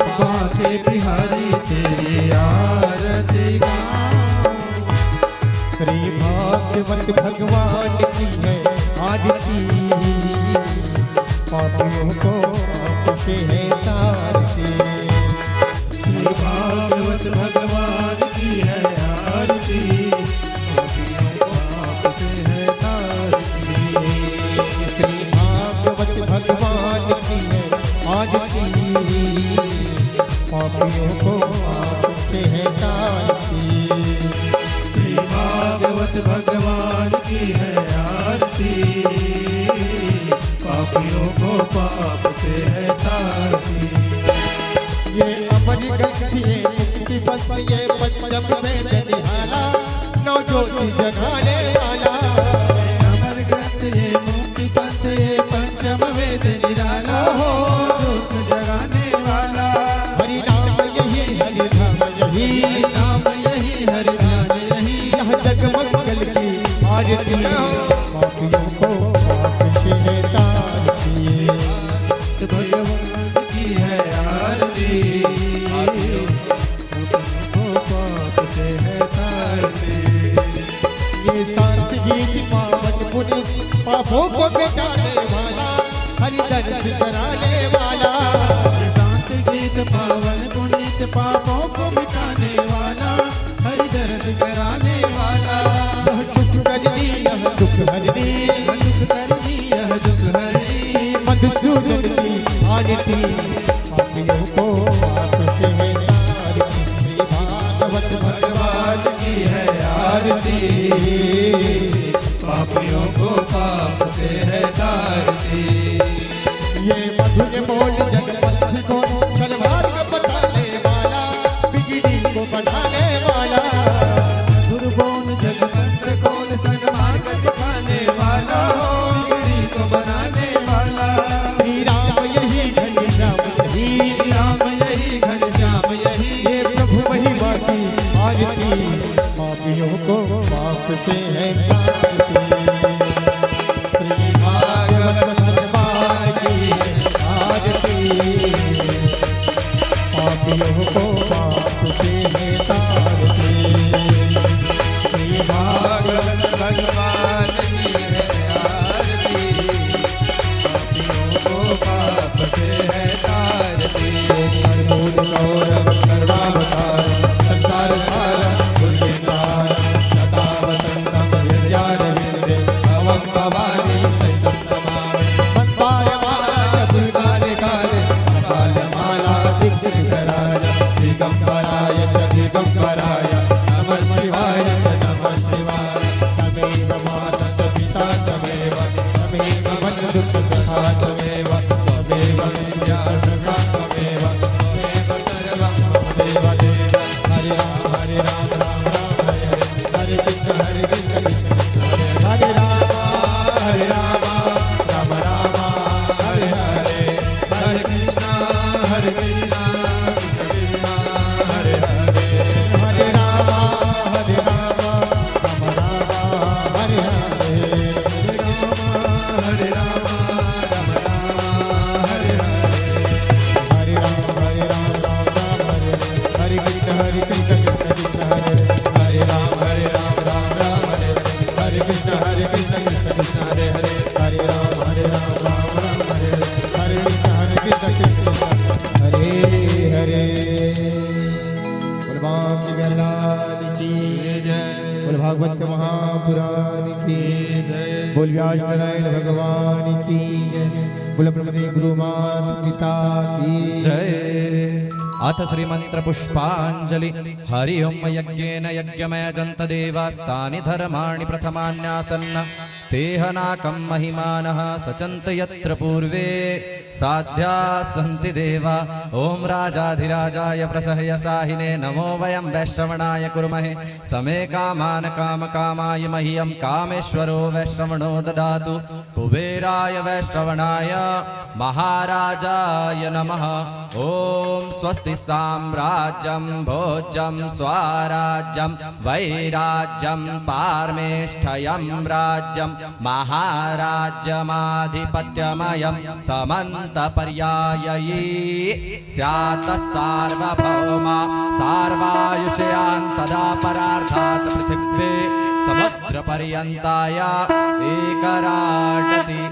बांके बिहारी तेरी आरती गाऊं। श्री भागवत भगवान की है पापियों को आपसे है तारती। श्री भागवत भगवान की है आरती, पापियों को आपसे है तारती। श्री भागवत भगवान की है आरती, पापियों को आपसे है तारती। श्री भागवत भगवान की है आरती, पापियों को पाप से है तारती। ये अमर ग्रंथ ये मुक्ति पथ ये पंचम वेद निहाला, नौ ज्योति जगाने वाला। अमर ग्रंथ ये मुक्ति पंथ ये पंचम वेद निराला, हो ज्योत जगाने वाला। हरि नाम यही हरि धाम यही, नाम यही हरि ध्यान यही, यह जगमंगल की आरती। पापियों को आपसे है तारती। भगवान की है आरती, पापियों को पाप से है तारती। ये शांत गीत पावन पुण्य पापों को मिटाने वाला, हरि दर्श कराने वाला। शांत गीत पावन पुनीत पापों को मिटाने वाला, हरि दर्श कराने वाला। यह दुख करनी यह दुख हरनी, दुख करनी यह दुख हरनी, मधुसूदन की आरती। पापियों को आपसे है तारती। श्री भागवत भगवान की है आरती, पापियों को पाप से है तारती। ये मधुर बोल जगपति को सन्मार्ग बताने वाला, बिगड़ी को बढ़ाने वाला। दुर्गुण जगत खोल सन्मार्ग दिखाने वाला, हो बिगड़ी को बनाने वाला। श्री राम यही घनश्याम यही, राम यही घनश्याम यही, ये प्रभु महिमा की आरती। पापियों को पाप से है तारती। श्री भागवत भगवान की है आरती, पापियों को पाप से है तारती। श्री भागवत भगवान की है आरती, पापियों को पाप से है तारती। कर्मूल गौरव सर्वावतार, संसार सारम गुरुविंदार, सदा वसंतम हृदयारविंदे, भवं भवानी शैतं नमामि। वंदायमानाय दुर्गालिकाय, कपालमाला दिग्विजयकराय, दिगंबराय च दिगंबराय, नमः शिवाय च नमः शिवाय। तमेव माता च पिता तमेव, तमेव बन्धुः सखा तमेव, तमेव विद्या सखा तमेव, तमेव सर्वं देव देव। हरे राम राम राम हरे हरे, हरे कृष्ण कृष्ण हरे हरे राम, राम राम हरे हरे, हरे कृष्ण कृष्ण कृष्ण हरे हरे, हरे राम राम हरे हरे, हरे राम राम राम हरे हरे, हरे राम राम हरे हरे कृष्ण कृष्ण कृष्ण हरे हरे राम राम हरे हरे कृष्ण कृष्ण कृष्ण हरे हरे, हरे राम राम हरे हरे कृष्ण कृष्ण कृष्ण हरे हरे। बोल लाल की जय, बोल भागवत के महापुराण की जय, बोल व्यास नारायण भगवान की जय, बोल ब्रह्मदेव गुरु माता पिता की जय। अथ श्रीमंत्र पुष्पांजलि। हरि ओम यज्ञेन यज्ञमय जंत देवास्तानि धर्माणि प्रथमान्यासन्न तेहनाकं महिमानः सचन्त यत्र पूर्वे साध्या सन्ति देवा। ओम राजाधिराजाय प्रसह्यसाहिने नमो वयं वैश्रवणाय कुर्महे समे कामान् कामकामाय मह्यं कामेश्वरो वैश्रवणो ददातु। कुबेराय वैश्रवणाय महाराजाय नमः। ओम स्वस्ति साम्राज्यं भोज्यं स्वराज्यं वैराज्यं पारमेष्ठयं राज्यं महाराज्यमाधिपत्यमयं समन्तपर्यायी स्यात् सार्वभौमा सार्वायुषयान् तदा परार्थात् पृथिवी समुद्रपर्यन्ताय एकराटति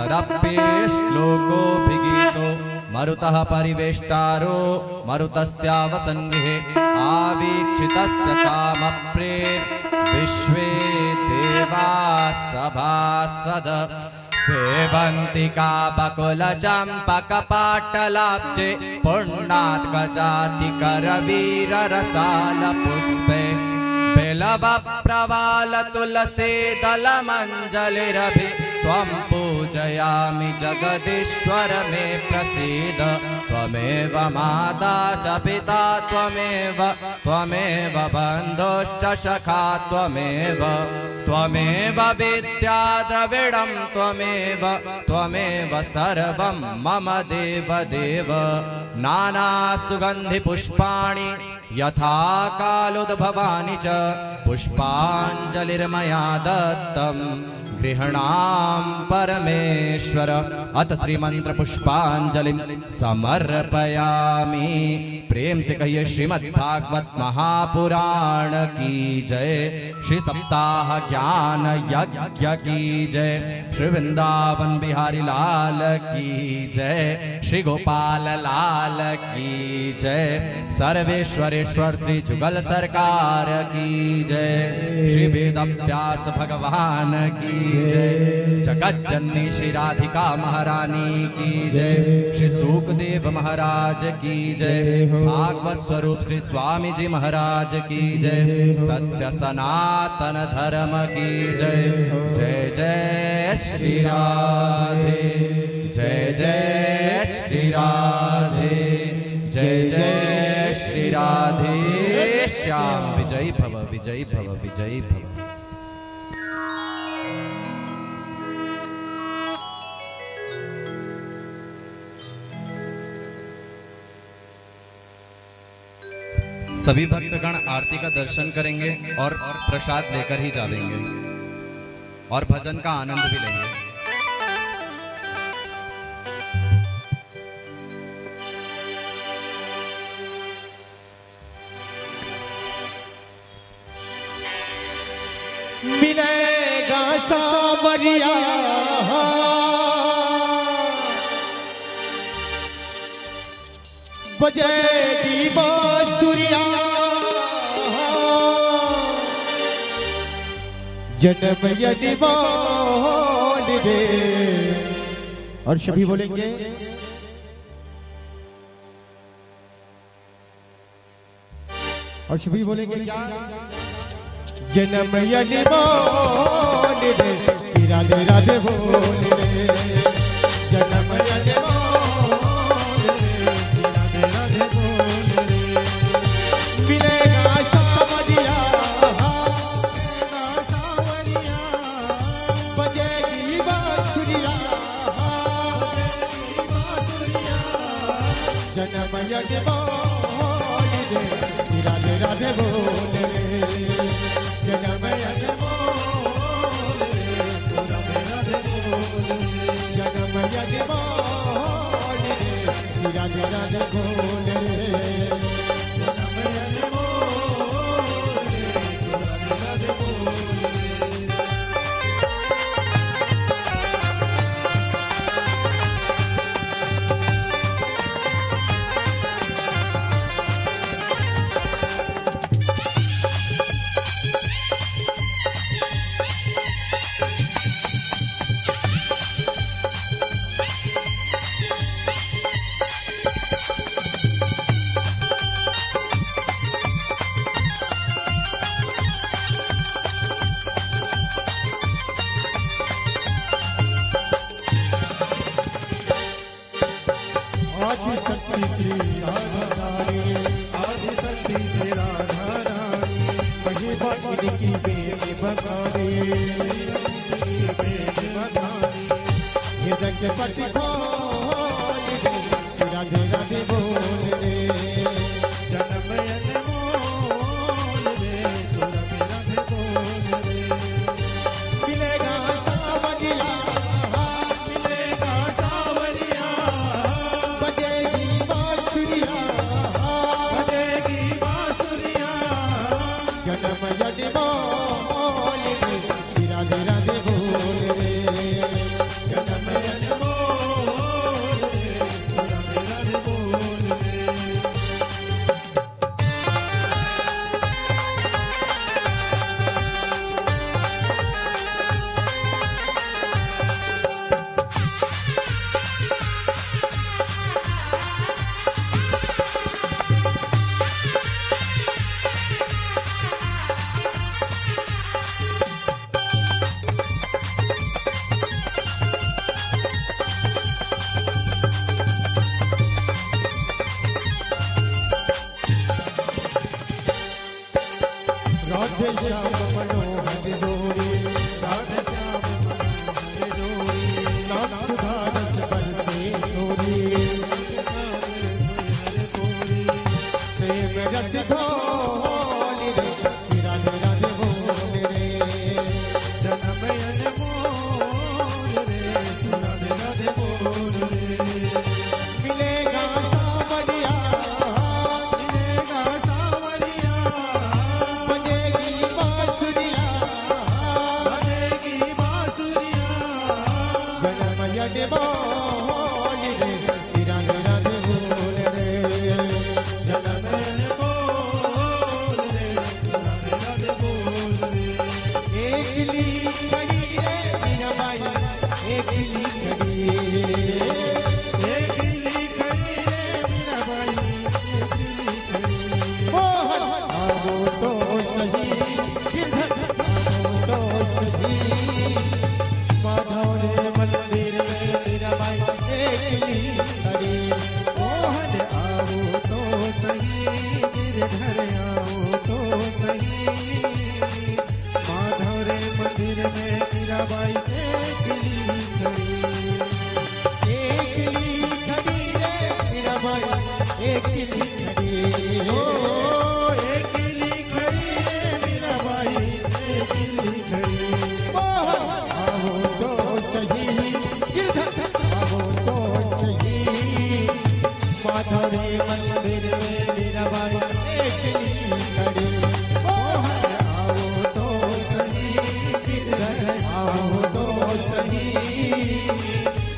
तदप्ये श्लोकोऽभिगीतो मरुतः परिवेष्टारो मरुतस्यावसन्गृहे आवीक्षितस्य कामप्रेर्विश्वे देवाः सभासद सेवन्तिका बकुलचम्पकपाटलाब्जे पुण्णात् गजातिकरवीररसालपुष्पे बिलवप्रवालतुलसीदलमञ्जलिरभि त्वं पूजयामि जगदीश्वर मे प्रसीद त्वमेव माता च पिता त्वमेव बन्धुश्च सखा त्वमेव विद्या द्रविडं त्वमेव सर्वं मम देव नानासुगन्धिपुष्पाणि यथा कालोद्भवानि च पुष्पाञ्जलिर्मया दत्तं गृह्णां परमेश्वर अथ श्रीमंत्र पुष्पांजलिं समर्पयामि। प्रेम से कहिए श्रीमद्भागवत महापुराण की जय, श्री सप्ताह ज्ञान यज्ञ की जय, श्री वृंदावन बिहारी लाल की जय, श्री गोपाल लाल की जय, सर्वेश्वरेश्वर श्री जुगल सरकार की जय, श्री वेद व्यास भगवान की जय, जगत जननी श्री राधिका महारानी की जय, श्री सुखदेव महाराज की जय, भागवत स्वरूप श्री स्वामी जी महाराज की जय, सत्य सनातन धर्म की जय। जय जय श्री राधे, जय जय श्री राधे, जय जय श्री राधे श्याम। विजयी भव, विजयी भव, विजयी भव। सभी भक्तगण आरती का दर्शन करेंगे और प्रसाद लेकर ही जाएंगे और भजन का आनंद भी लेंगे। मिलेगा सावरिया बजेगी बांसुरिया, जन्म यनिमान दे। और सभी बोलेंगे क्या? जन्म यनिमान दे, राधे राधे बोले रे। जन्म यनिमान दे, राधे राधे बोले रे। मिलेगा सावरिया, बजेगी बांसुरिया, जन्म यनिमान दे, राधे राधे बोले रे। जन्म यनिमान दे, राधे राधे बोले। जन्म यनिमान दे, राधे राधे बोले रे। जन्म यनिमान दे, राधे राधे बोले। राधे राधे बोल रे। जन्म यनिमान दे, राधे राधे बोल रे। मिलेगा सावरिया, मिलेगा सावरिया, बजेगी बांसुरिया, बजेगी बांसुरिया। जन्म यनिमान दे, राधे राधे बोल रे। जन्म राधे श्याम मनोहर जोड़ी राधे श्याम मनोहर जोड़ी लाख भारत बरसे जोड़ी प्रेम रस घोली रे राधे राधे बोल रे जन्म अनमोल रे राधे राधे बोल रे मिलेगा सावरिया बजेगी बांसुरिया जन्म यज्ञ बोल रे राधे राधे बोल रे जन्म एकली खड़ी रे मीरा बाई एकली खड़ी मीरा बाई एकली खड़ी मोहन आओ तो सही गिरधर आओ तो सही माधव रे मंदिर में मीरा बाई एकली खड़ी मोहन आओ तो सही गिरधर आओ तो सही माधव रे मंदिर में मीराबाई एकली खड़ी रे मीराबाई एकली खड़ी ओ एकली खड़ी रे मीराबाई एकली खड़ी आओ तो सही गिरधर आओ तो सही माधव रे मंदिर में मीराबाई एकली खड़ी आओ तो सही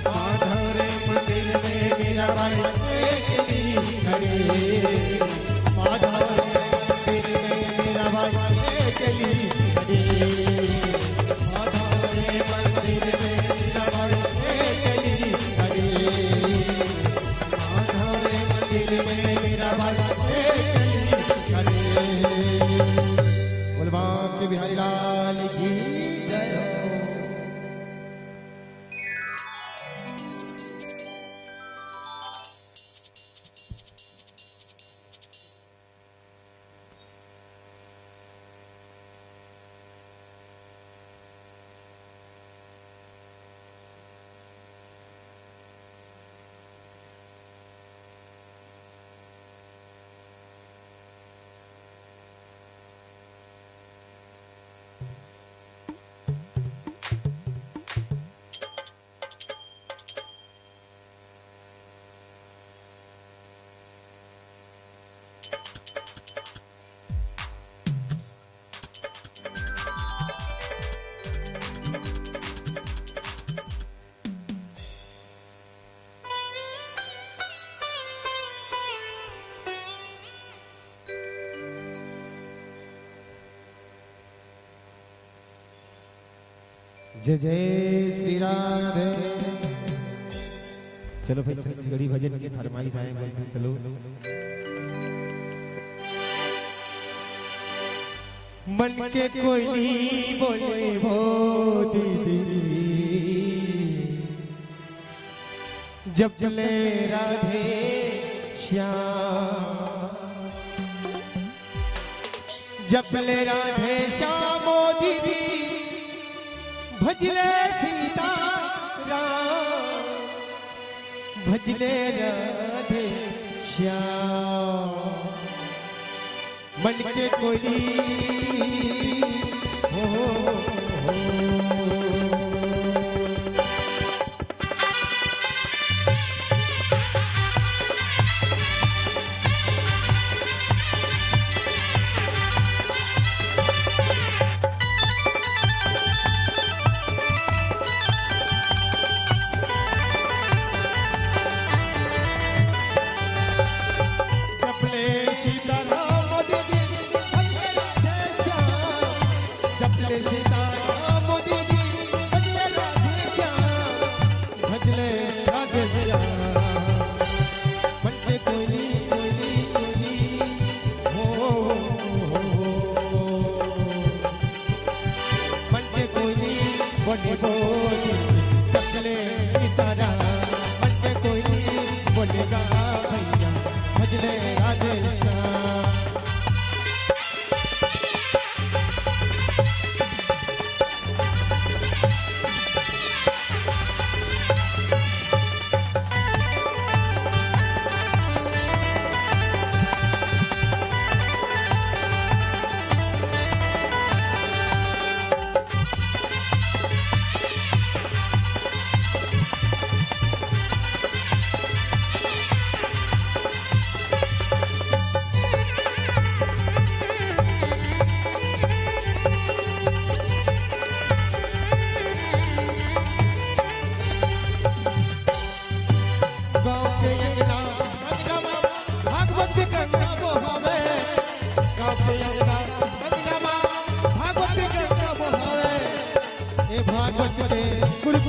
माधव रे मंदिर में मीराबाई एकली खड़ी माधव रे मंदिर में मीराबाई एकली खड़ी माधव रे मंदिर में मीराबाई एकली खड़ी माधव रे मंदिर में मीराबाई एकली खड़ी बोल बांके बिहारी लाल की जय हो। जय जय श्री राधे। चलो भाई गड़ी भजन की फरमाइश आए बोलते चलो। मन के कोई नहीं बोले वो दीदी जब चले राधे श्याम जब चले राधे श्याम ओ दीदी भजले सीता राम भजले राधे श्याम मन के कोई हो सीता राम दीदी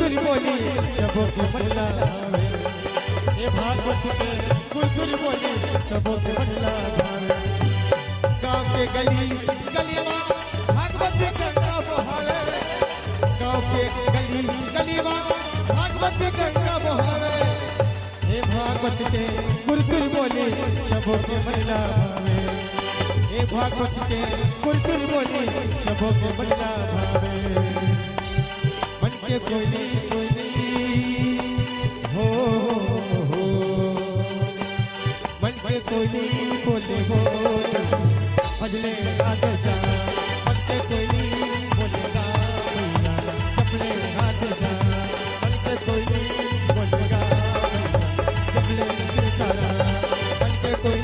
गुरगुर बोली सबों के मन लावे, ये भागवत के गुरगुर बोली सबों के मन लावे। गाँव के गली गलियां भागवत गंगा बहावे, गाँव के गली गलियां भागवत गंगा बहावे, ये भागवत के गुरगुर बोली सबों के मन लावे, ये भागवत के गुरगुर बोली सबों के मन लावे। मन के कोई नहीं हो, मन के कोई नहीं बोले बोले भजले हाथ जा, मन के कोई नहीं बोलेगा भैया चपले हाथ जा, मन के कोई नहीं बोलेगा भैया चपले तारा, मन के कोई